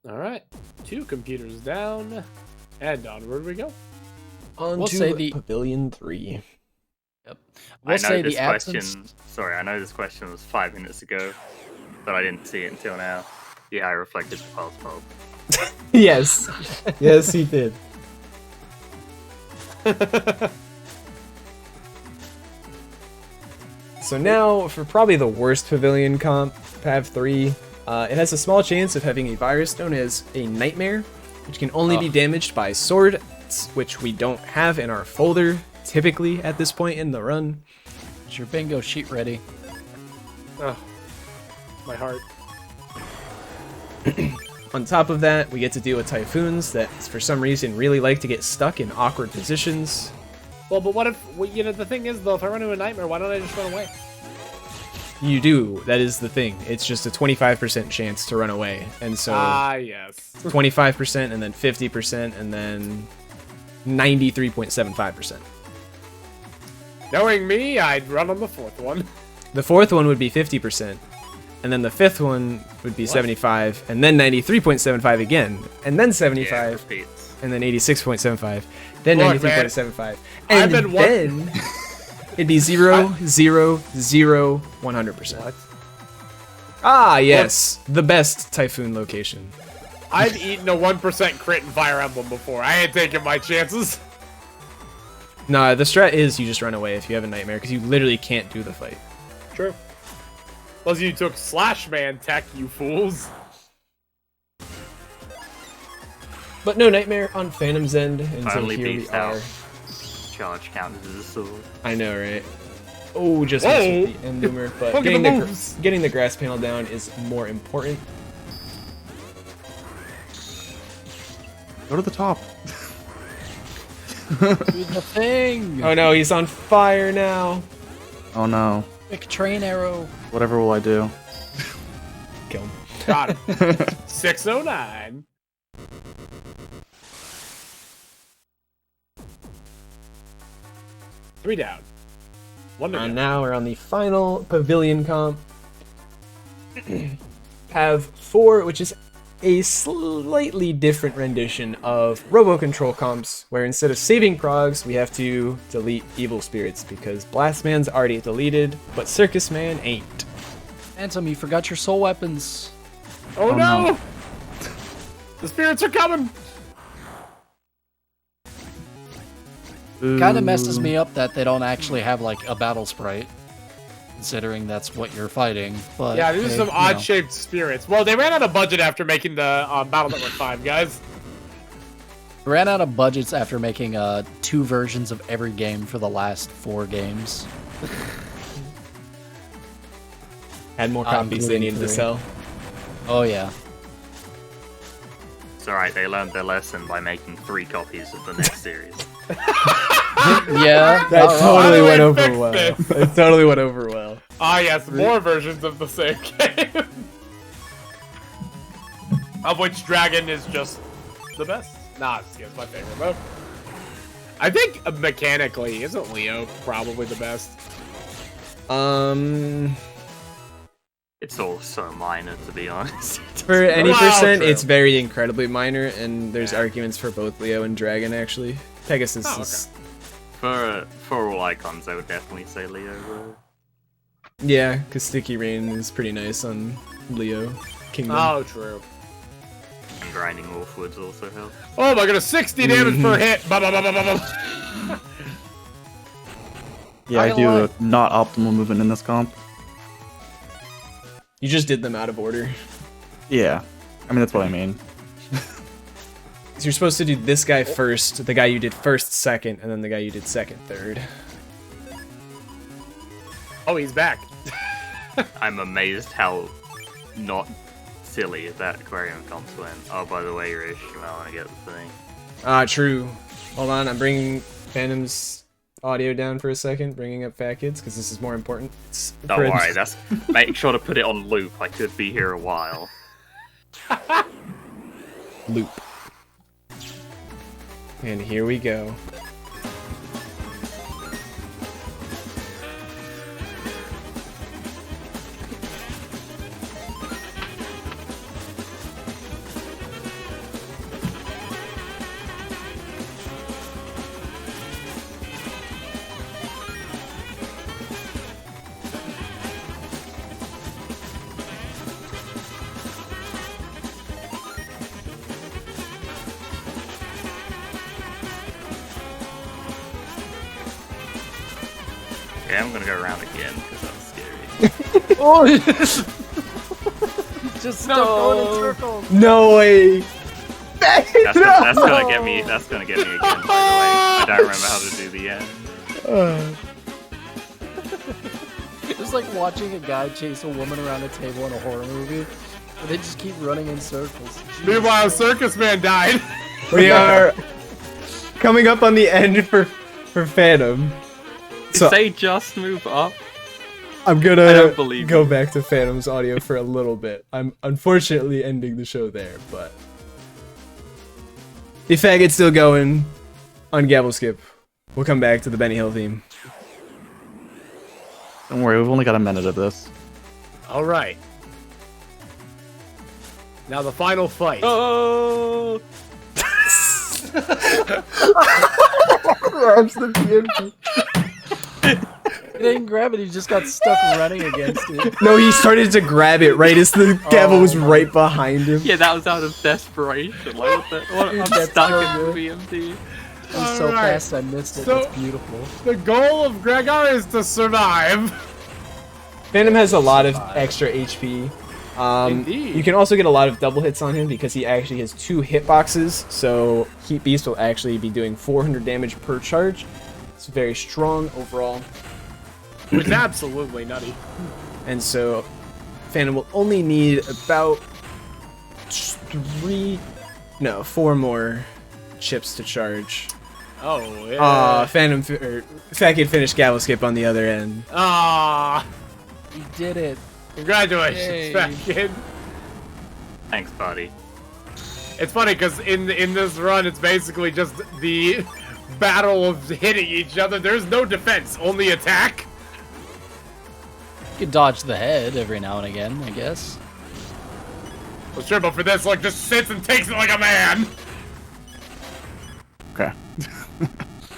Alright. 2 computers down. And onward we go. On We'll to say the- Pavilion 3. We'll I know say this the absence. question. Sorry, I know this question was 5 minutes ago, but I didn't see it until now. Yeah, I reflected the pulse bulb. Yes. Yes, he did. So now, for probably the worst Pavilion comp, Pav 3, it has a small chance of having a virus known as a Nightmare, which can only be damaged by swords, which we don't have in our folder, typically, at this point in the run. Is your bingo sheet ready? Oh, my heart. On top of that, we get to deal with Typhoons that, for some reason, really like to get stuck in awkward positions. Well, but what if, the thing is, though, if I run into a nightmare, why don't I just run away? You do, that is the thing. It's just a 25% chance to run away. And so, Yes. 25%, and then 50%, and then 93.75%. Knowing me, I'd run on the 4th one. The fourth one would be 50%, and then the fifth one would be 75, and then 93.75 again, and then Yeah, 75, it repeats. and then 86.75, then Look, 93.75, I've and been then it'd be 0, 0, 0, 100%. What? Ah, yes, the best Typhoon location. I've eaten a 1% crit in Fire Emblem before. I ain't taking my chances. Nah, the strat is you just run away if you have a Nightmare, because you literally can't do the fight. True. Plus you took Slash Man tech, you fools. But no Nightmare on Phantom's End, and so Finally here we beefed are. out. Charge counters as a sword. I know, right? Oh, just Whoa! missed with the end loomer, but Look at getting the the, moves. getting the grass panel down is more important. Go to the top. Do the thing! Oh no, he's on fire now. Oh no. Quick train arrow. Whatever will I do? Kill him. Got him. 609. Three down. One to And go. now we're on the final Pavilion comp. Have 4, which is a slightly different rendition of Robo Control comps, where instead of saving progs, we have to delete evil spirits, because Blast Man's already deleted, but Circus Man ain't. Phantom, you forgot your soul weapons. Oh, Oh, no! no. The spirits are coming! Kind of messes me up that they don't actually have like a battle sprite, considering that's what you're fighting. But Yeah, these are hey, some you know. odd-shaped spirits. Well, they ran out of budget after making the Battle Network 5, guys. Ran out of budgets after making 2 versions of every game for the last 4 games. Had more copies they needed to 3. sell. Oh yeah. It's alright, they learned their lesson by making 3 copies of the next series. Yeah, That not wrong. totally How do went we over fix well. this? It totally went over well. Ah, yes, more versions of the same game. Of which Dragon is just the best. Nah, it's my favorite, though. I think mechanically, isn't Leo probably the best? It's all so minor, to be honest. For any Wow, percent, true. it's very incredibly minor, and there's Yeah. arguments for both Leo and Dragon, actually. Pegasus Oh, is... For all icons, I would definitely say Leo, bro. Yeah, because Sticky Rain is pretty nice on Leo Kingdom. Oh, true. And grinding Orfwoods also helps. Oh my goodness, 60 damage per hit! Ba, ba, ba, ba, ba, ba. Yeah, I Not do gonna a not optimal movement in this comp. You just did them out of order. Yeah. I mean, that's what I mean. So you're supposed to do this guy first, the guy you did first, second, and then the guy you did second, third. Oh, he's back. I'm amazed how not silly that aquarium comps went. Oh, by the way, Rish, I want to get the thing. Ah, true. Hold on, I'm bringing Phantom's audio down for a second, bringing up Fat Kids, because this is more important. Don't worry, make sure to put it on loop. I could be here a while. Loop. And here we go. Okay, I'm gonna go around again because that's scary. Oh, just stop going in circles. No way! That's gonna get me. That's gonna get me again. By the way, I don't remember how to do the end. It's like watching a guy chase a woman around a table in a horror movie, but they just keep running in circles. Meanwhile, Circus Man died. We are coming up on the end for Phantom. Did they just move up? I'm I gonna don't believe go you. back to Phantom's audio for a little bit. I'm unfortunately ending the show there, but the faggot's still going on Gavel Skip. We'll come back to the Benny Hill theme. Don't worry, we've only got a minute of this. All right. Now the final fight. Oh! Grabs the PMP. He didn't grab it, he just got stuck running against it. No, he started to grab it right as the gavel was right behind him. Yeah, that was out of desperation. Like, I'm That's stuck so in the BMD. I'm so Alright, fast I missed it. so- That's beautiful. The goal of Gregor is to survive. Phantom has a lot of extra HP. Indeed. You can also get a lot of double hits on him because he actually has 2 hitboxes, so Heat Beast will actually be doing 400 damage per charge. It's very strong overall. Which is absolutely nutty. And so Phantom will only need about 4 more chips to charge. Oh, yeah. Fat Kid finished Gavel Skip on the other end. Ah, You did it. congratulations, Yay. fat kid. Thanks, buddy. It's funny because in this run, it's basically just the battle of hitting each other. There's no defense, only attack. You can dodge the head every now and again, I guess. Well, sure, but for this, like, just sits and takes it like a man. Okay.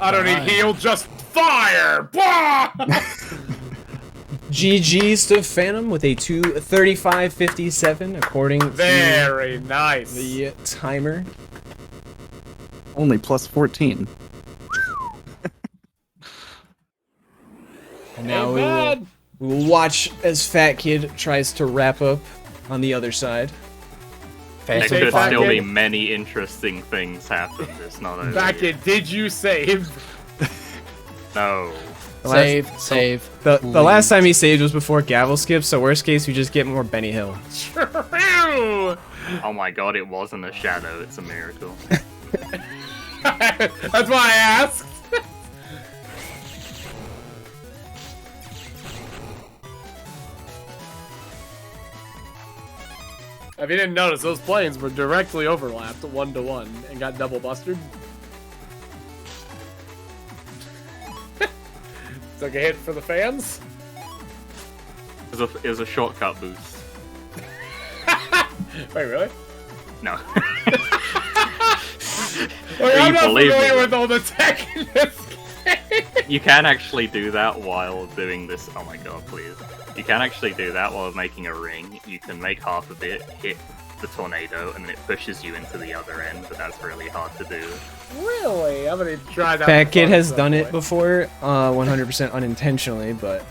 I don't need heal, just fire! Blah! GG's to Phantom with a 2:35:57 according to Very nice. the timer. Only plus 14. And now Ain't we will, bad. we will watch as Fat Kid tries to wrap up on the other side. There Say could fat still kid. be many interesting things happen. It's not over Fat yet. kid, did you save? No. Save. The last time he saved was before Gavel Skip, so worst case we just get more Benny Hill. True. Oh my god, it wasn't a shadow. It's a miracle. That's why I asked. If you didn't notice, those planes were directly overlapped 1-to-1 and got double busted. Took a hit for the fans. It was a shortcut boost. Wait, really? No. Wait, I'm You not believe familiar me. with all the tech in this game. You can actually do that while doing this. Oh my god, please. You can actually do that while making a ring. You can make half of it hit the tornado, and then it pushes you into the other end, but that's really hard to do. Really? I'm gonna try that. Fat for Kid fun has some done it point. before, 100% unintentionally, but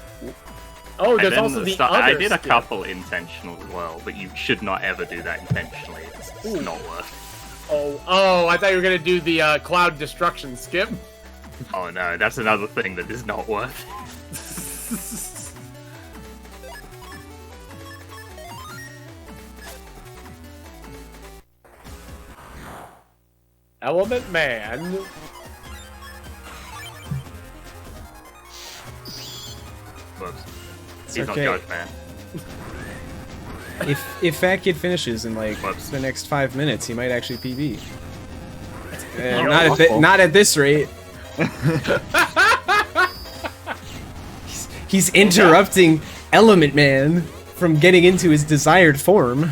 Oh, I there's didn't also the start- other I did a skip. couple intentional as well, but you should not ever do that intentionally. It's Ooh. not worth. Oh, I thought you were gonna do the cloud destruction skip. Oh no, that's another thing that is not worth it. Element Man. Whoops. It's He's okay. not good, man. If Fat Kid finishes in like Whoops. the next 5 minutes, he might actually PB. You're Not at this rate. He's interrupting Element Man from getting into his desired form.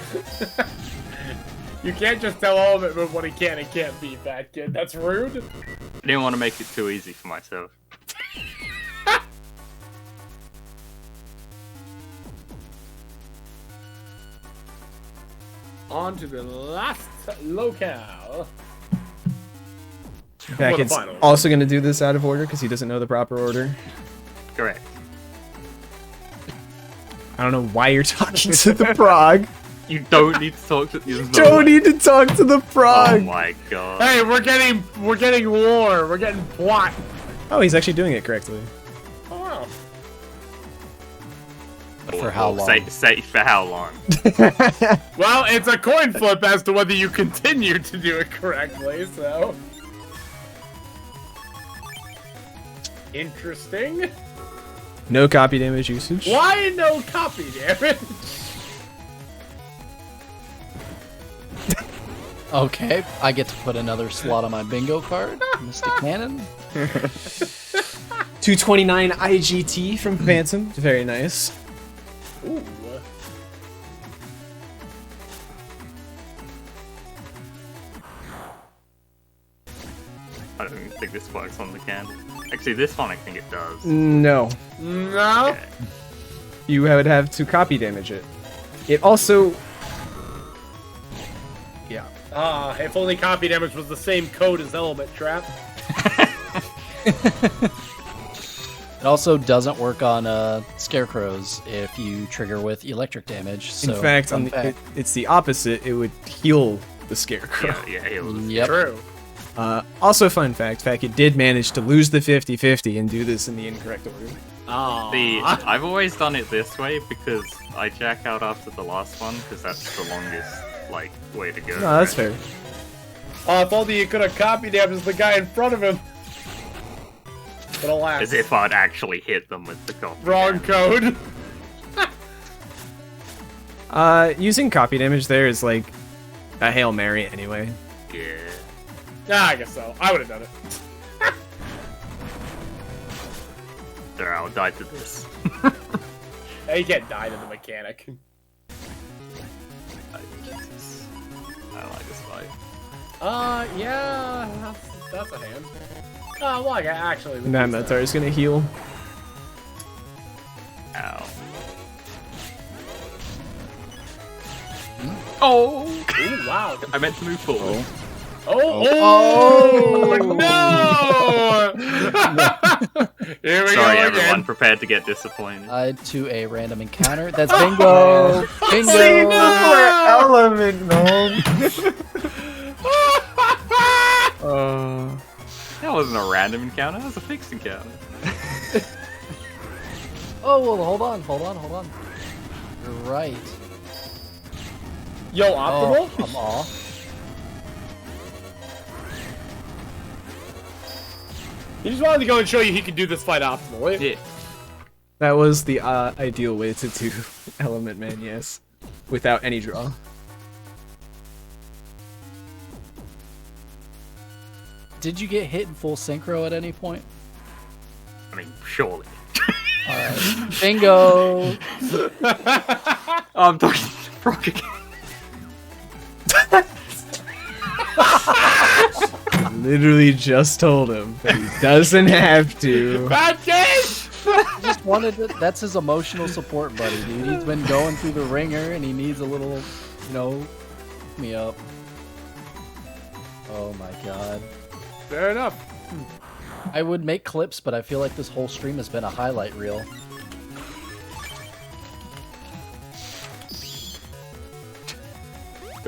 You can't just tell Element Man what he can and can't be, Fat Kid. That's rude. I didn't want to make it too easy for myself. On to the last locale. Fat the Kid's final. also going to do this out of order because he doesn't know the proper order. Correct. I don't know why you're talking to the frog. You don't need to talk to. There's no Don't way. need to talk to the Oh frog. my god. Hey, we're getting lore. We're getting plot. Oh, he's actually doing it correctly. Oh wow. For how long? Say for how long? Well, it's a coin flip as to whether you continue to do it correctly, so. Interesting. No copy damage usage. Why no copy damage? Okay, I get to put another slot on my bingo card, Mr. Cannon. 229 IGT from Phantom. Very nice. Ooh. I don't even think this works on the can. Actually, this one I think it does. No. No. Okay. You would have to copy damage it. It also... Yeah. Ah, if only copy damage was the same code as Element Trap. It also doesn't work on scarecrows if you trigger with electric damage. So, In fact, fun fact. it's the opposite. It would heal the scarecrow. Yeah, it was. Yep. True. Also, fun fact, Kid did manage to lose the 50-50 and do this in the incorrect order. Ah. I've always done it this way because I jack out after the last one because that's the longest like way to go. No, that's fair. Oh, if only you could have copy damaged the guy in front of him. But alas. As if I'd actually hit them with the copy. Wrong code. Using copy damage there is like a Hail Mary anyway. Yeah. Yeah, I guess so. I would have done it. There, I'll die to this. Hey, you can't die to the mechanic. Jesus. I don't like this fight. Yeah, that's a hand. Oh, well, I actually. That Metar is gonna heal. Ow. Oh! Ooh, wow. I meant to move forward. Oh no! Here we Sorry, go everyone. again. Prepared to get disappointed. To a random encounter. That's bingo! Bingo! Element, man. That wasn't a random encounter. That was a fixed encounter. Oh, well, hold on. You're right. Yo, optimal. Oh, I'm off. He just wanted to go and show you he could do this fight optimally. Yeah. That was the ideal way to do Element Man, yes. Without any draw. Did you get hit in full synchro at any point? I mean, surely. Alright. Bingo! Oh, I'm talking to the frog again. Literally just told him that he doesn't have to. Bad game! Just wanted to, that's his emotional support buddy, dude. He's been going through the ringer and he needs a little, you know, me up. Oh my god. Fair enough. I would make clips, but I feel like this whole stream has been a highlight reel.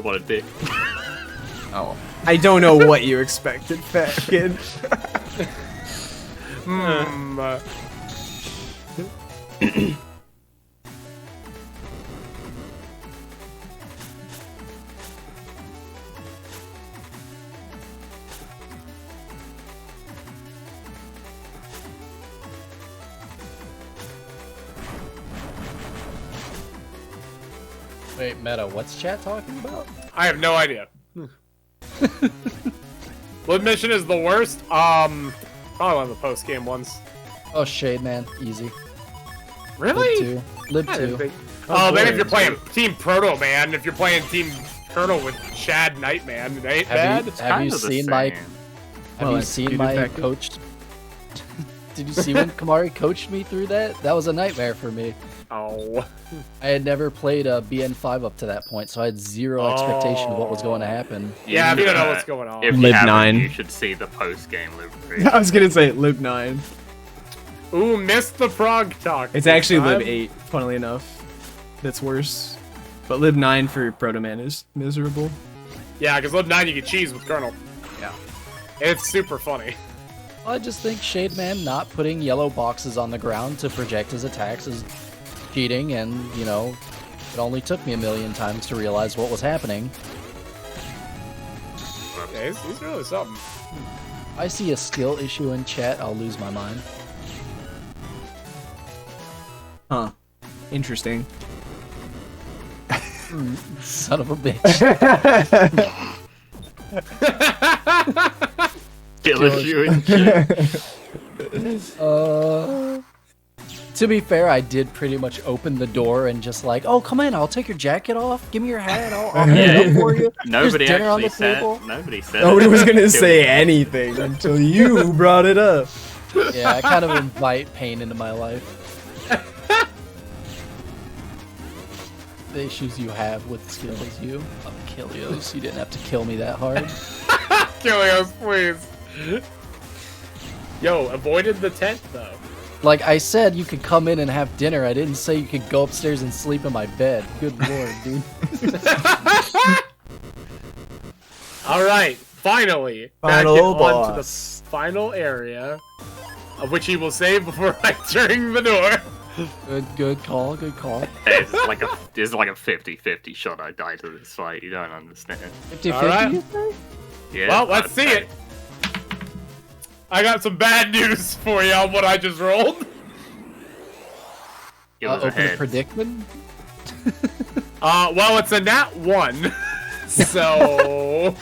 What a dick. Oh. I don't know what you expected, fat kid. Wait, Meta, what's chat talking about? I have no idea. What mission is the worst? Probably one of the post game ones. Oh, Shade Man, easy. Really? Lib I didn't 2. think- Oh, then if you're playing Team Proto Man, if you're playing Team Colonel with Chad Nightman, it ain't bad. Have you seen my? Have Well, you I seen executed my that. coach? Did you see when Kamari coached me through that? That was a nightmare for me. Oh. I had never played a BN5 up to that point, so I had zero expectation of what was going to happen. Yeah, if you don't know what's going on. If you Lib haven't, 9. you should see the post-game Lib 3. I was gonna say Lib 9. Ooh, missed the prog talk. It's this actually Lib time. 8, funnily enough. That's worse. But Lib 9 for Proto Man is miserable. Yeah, because Lib 9 you get cheese with Colonel. Yeah. It's super funny. I just think Shade Man not putting yellow boxes on the ground to project his attacks is cheating, and, you know, it only took me a million times to realize what was happening. Yeah, he's really something. I see a skill issue in chat, I'll lose my mind. Huh. Interesting. Son of a bitch. Kill you and shit. To be fair, I did pretty much open the door and just like, oh, come in, I'll take your jacket off, give me your hat, I'll get it up for you. Nobody There's dinner on actually the said. table. Nobody said. Nobody was gonna Kill say you. anything until you brought it up. Yeah, I kind of invite pain into my life. The issues you have with skills, you. Oh, Kilios, you didn't have to kill me that hard. Kilios, please. Yo, avoided the tent though. Like I said, you could come in and have dinner. I didn't say you could go upstairs and sleep in my bed. Good lord, dude. All right, finally, Final back on to the boss. final area, of which he will save before entering the door. Good call, good call. Hey, it's like a 50-50 shot I die to this fight. You don't understand. 50-50, All right. you say? Yeah. Well, let's see okay. it. I got some bad news for you on what I just rolled. It was a Open a head. predicament? Well, it's a nat 1, so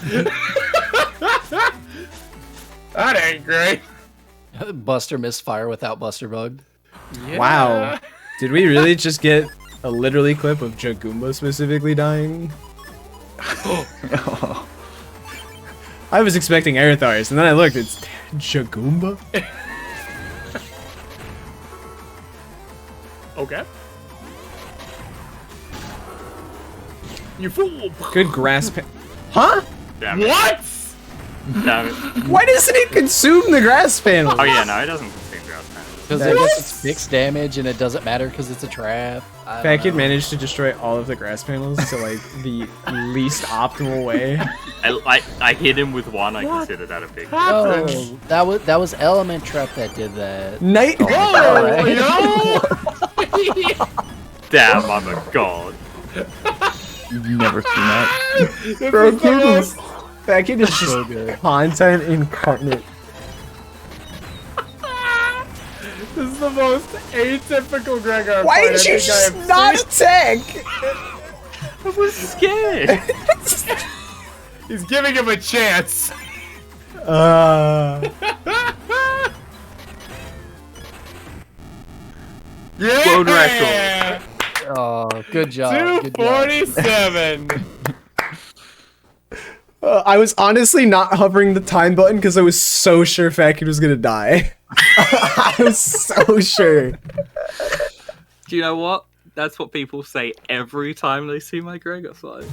that ain't great. Buster misfire without Buster Bug. Wow. Did we really just get a literally clip of Jagumba specifically dying? I was expecting Aerithars, and then I looked, it's Jagumba? Okay. You fool! Good grasp. Huh? Damn it. What? Damn it. Why doesn't it consume the grass panel? Oh yeah, no, it doesn't consume grass panels. Because I guess it's fixed damage and it doesn't matter because it's a trap. I don't Fat Kid know. managed to destroy all of the grass panels to like the least optimal way. I hit him with one. I consider that a big. Oh, that was Element Trap that did that. Night. Oh, yo! Damn, I'm a god. You've never seen that. Bro, Fat Kid is just So good. content incarnate. This is the most atypical Gregor. Why fight did I you think I have just not seen. attack? I was scared. He's giving him a chance. Yeah! World record. Oh, good job. Good job. 247. I was honestly not hovering the time button because I was so sure Fat Kid was gonna die. I was so sure. Do you know what? That's what people say every time they see my Gregor fight.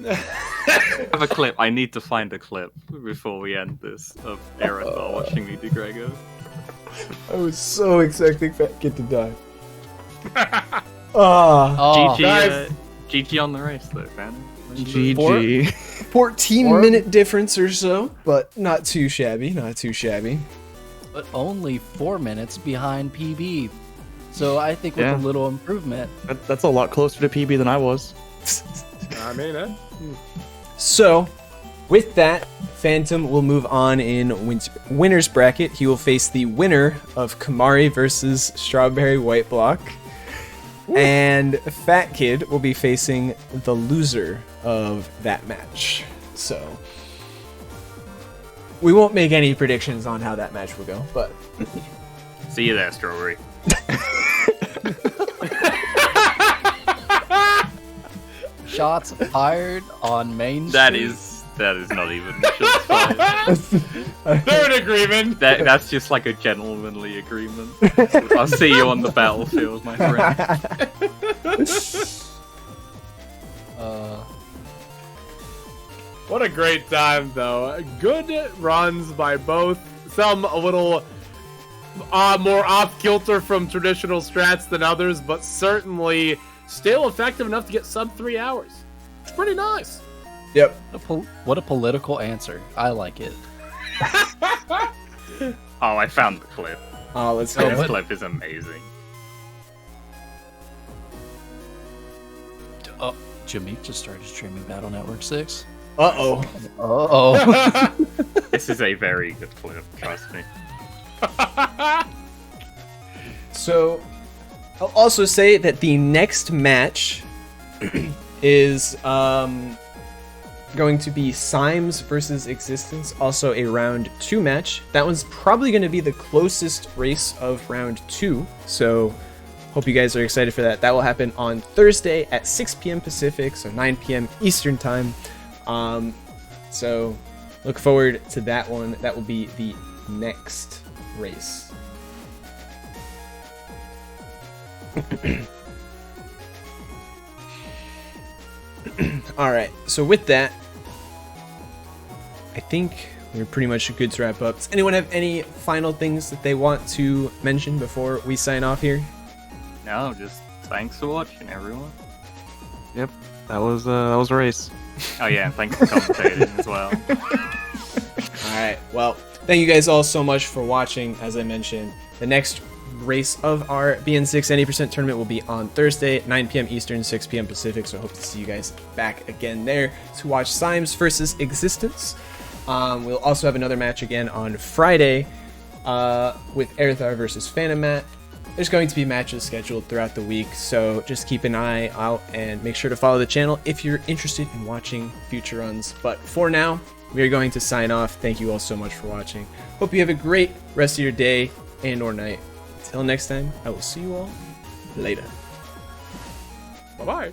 I have a clip. I need to find a clip before we end this of Aerithar watching me do Gregor. I was so expecting Fat Kid to die. Oh, GG, Guys. GG on the race though, man. GG. 14-minute difference or so, but not too shabby, not too shabby. But only 4 minutes behind PB. So I think with Yeah. a little improvement. That's a lot closer to PB than I was. I mean, So, with that, Phantom will move on in winner's bracket. He will face the winner of Kamari versus Strawberry White Block. And Fat Kid will be facing the loser of that match. So, we won't make any predictions on how that match will go, but See you there, Strawberry. Shots fired on Main That Street. is not even shots fired. they're in agreement. That's just like a gentlemanly agreement. I'll see you on the battlefield, my friend. What a great time, though. Good runs by both. Some a little more off-kilter from traditional strats than others, but certainly still effective enough to get sub 3 hours. It's pretty nice. yep. What a political answer. I like it. Oh, I found the clip. Oh, let's This go. clip is amazing. Oh, Jameek just started streaming Battle Network 6. Uh-oh. Uh-oh. This is a very good clip, trust me. So, I'll also say that the next match is going to be Symes versus Existence, also a round 2 match. That one's probably going to be the closest race of round 2, so hope you guys are excited for that. That will happen on Thursday at 6 p.m. Pacific, so 9 p.m. Eastern Time. So look forward to that one. That will be the next race. Alright, so with that, I think we're pretty much good to wrap up. Does anyone have any final things that they want to mention before we sign off here? No, just thanks for watching, everyone. Yep, that was a race. Oh yeah, and thanks for commentating as well. Alright, well, thank you guys all so much for watching. As I mentioned, the next race of our BN6 90% tournament will be on Thursday at 9 p.m. Eastern, 6 p.m. Pacific, so I hope to see you guys back again there to watch Symes versus Existence. We'll also have another match again on Friday with Erthar versus Phantom Matt. There's going to be matches scheduled throughout the week, so just keep an eye out and make sure to follow the channel if you're interested in watching future runs. But for now, we are going to sign off. Thank you all so much for watching. Hope you have a great rest of your day and or night. Until next time, I will see you all later. Bye-bye.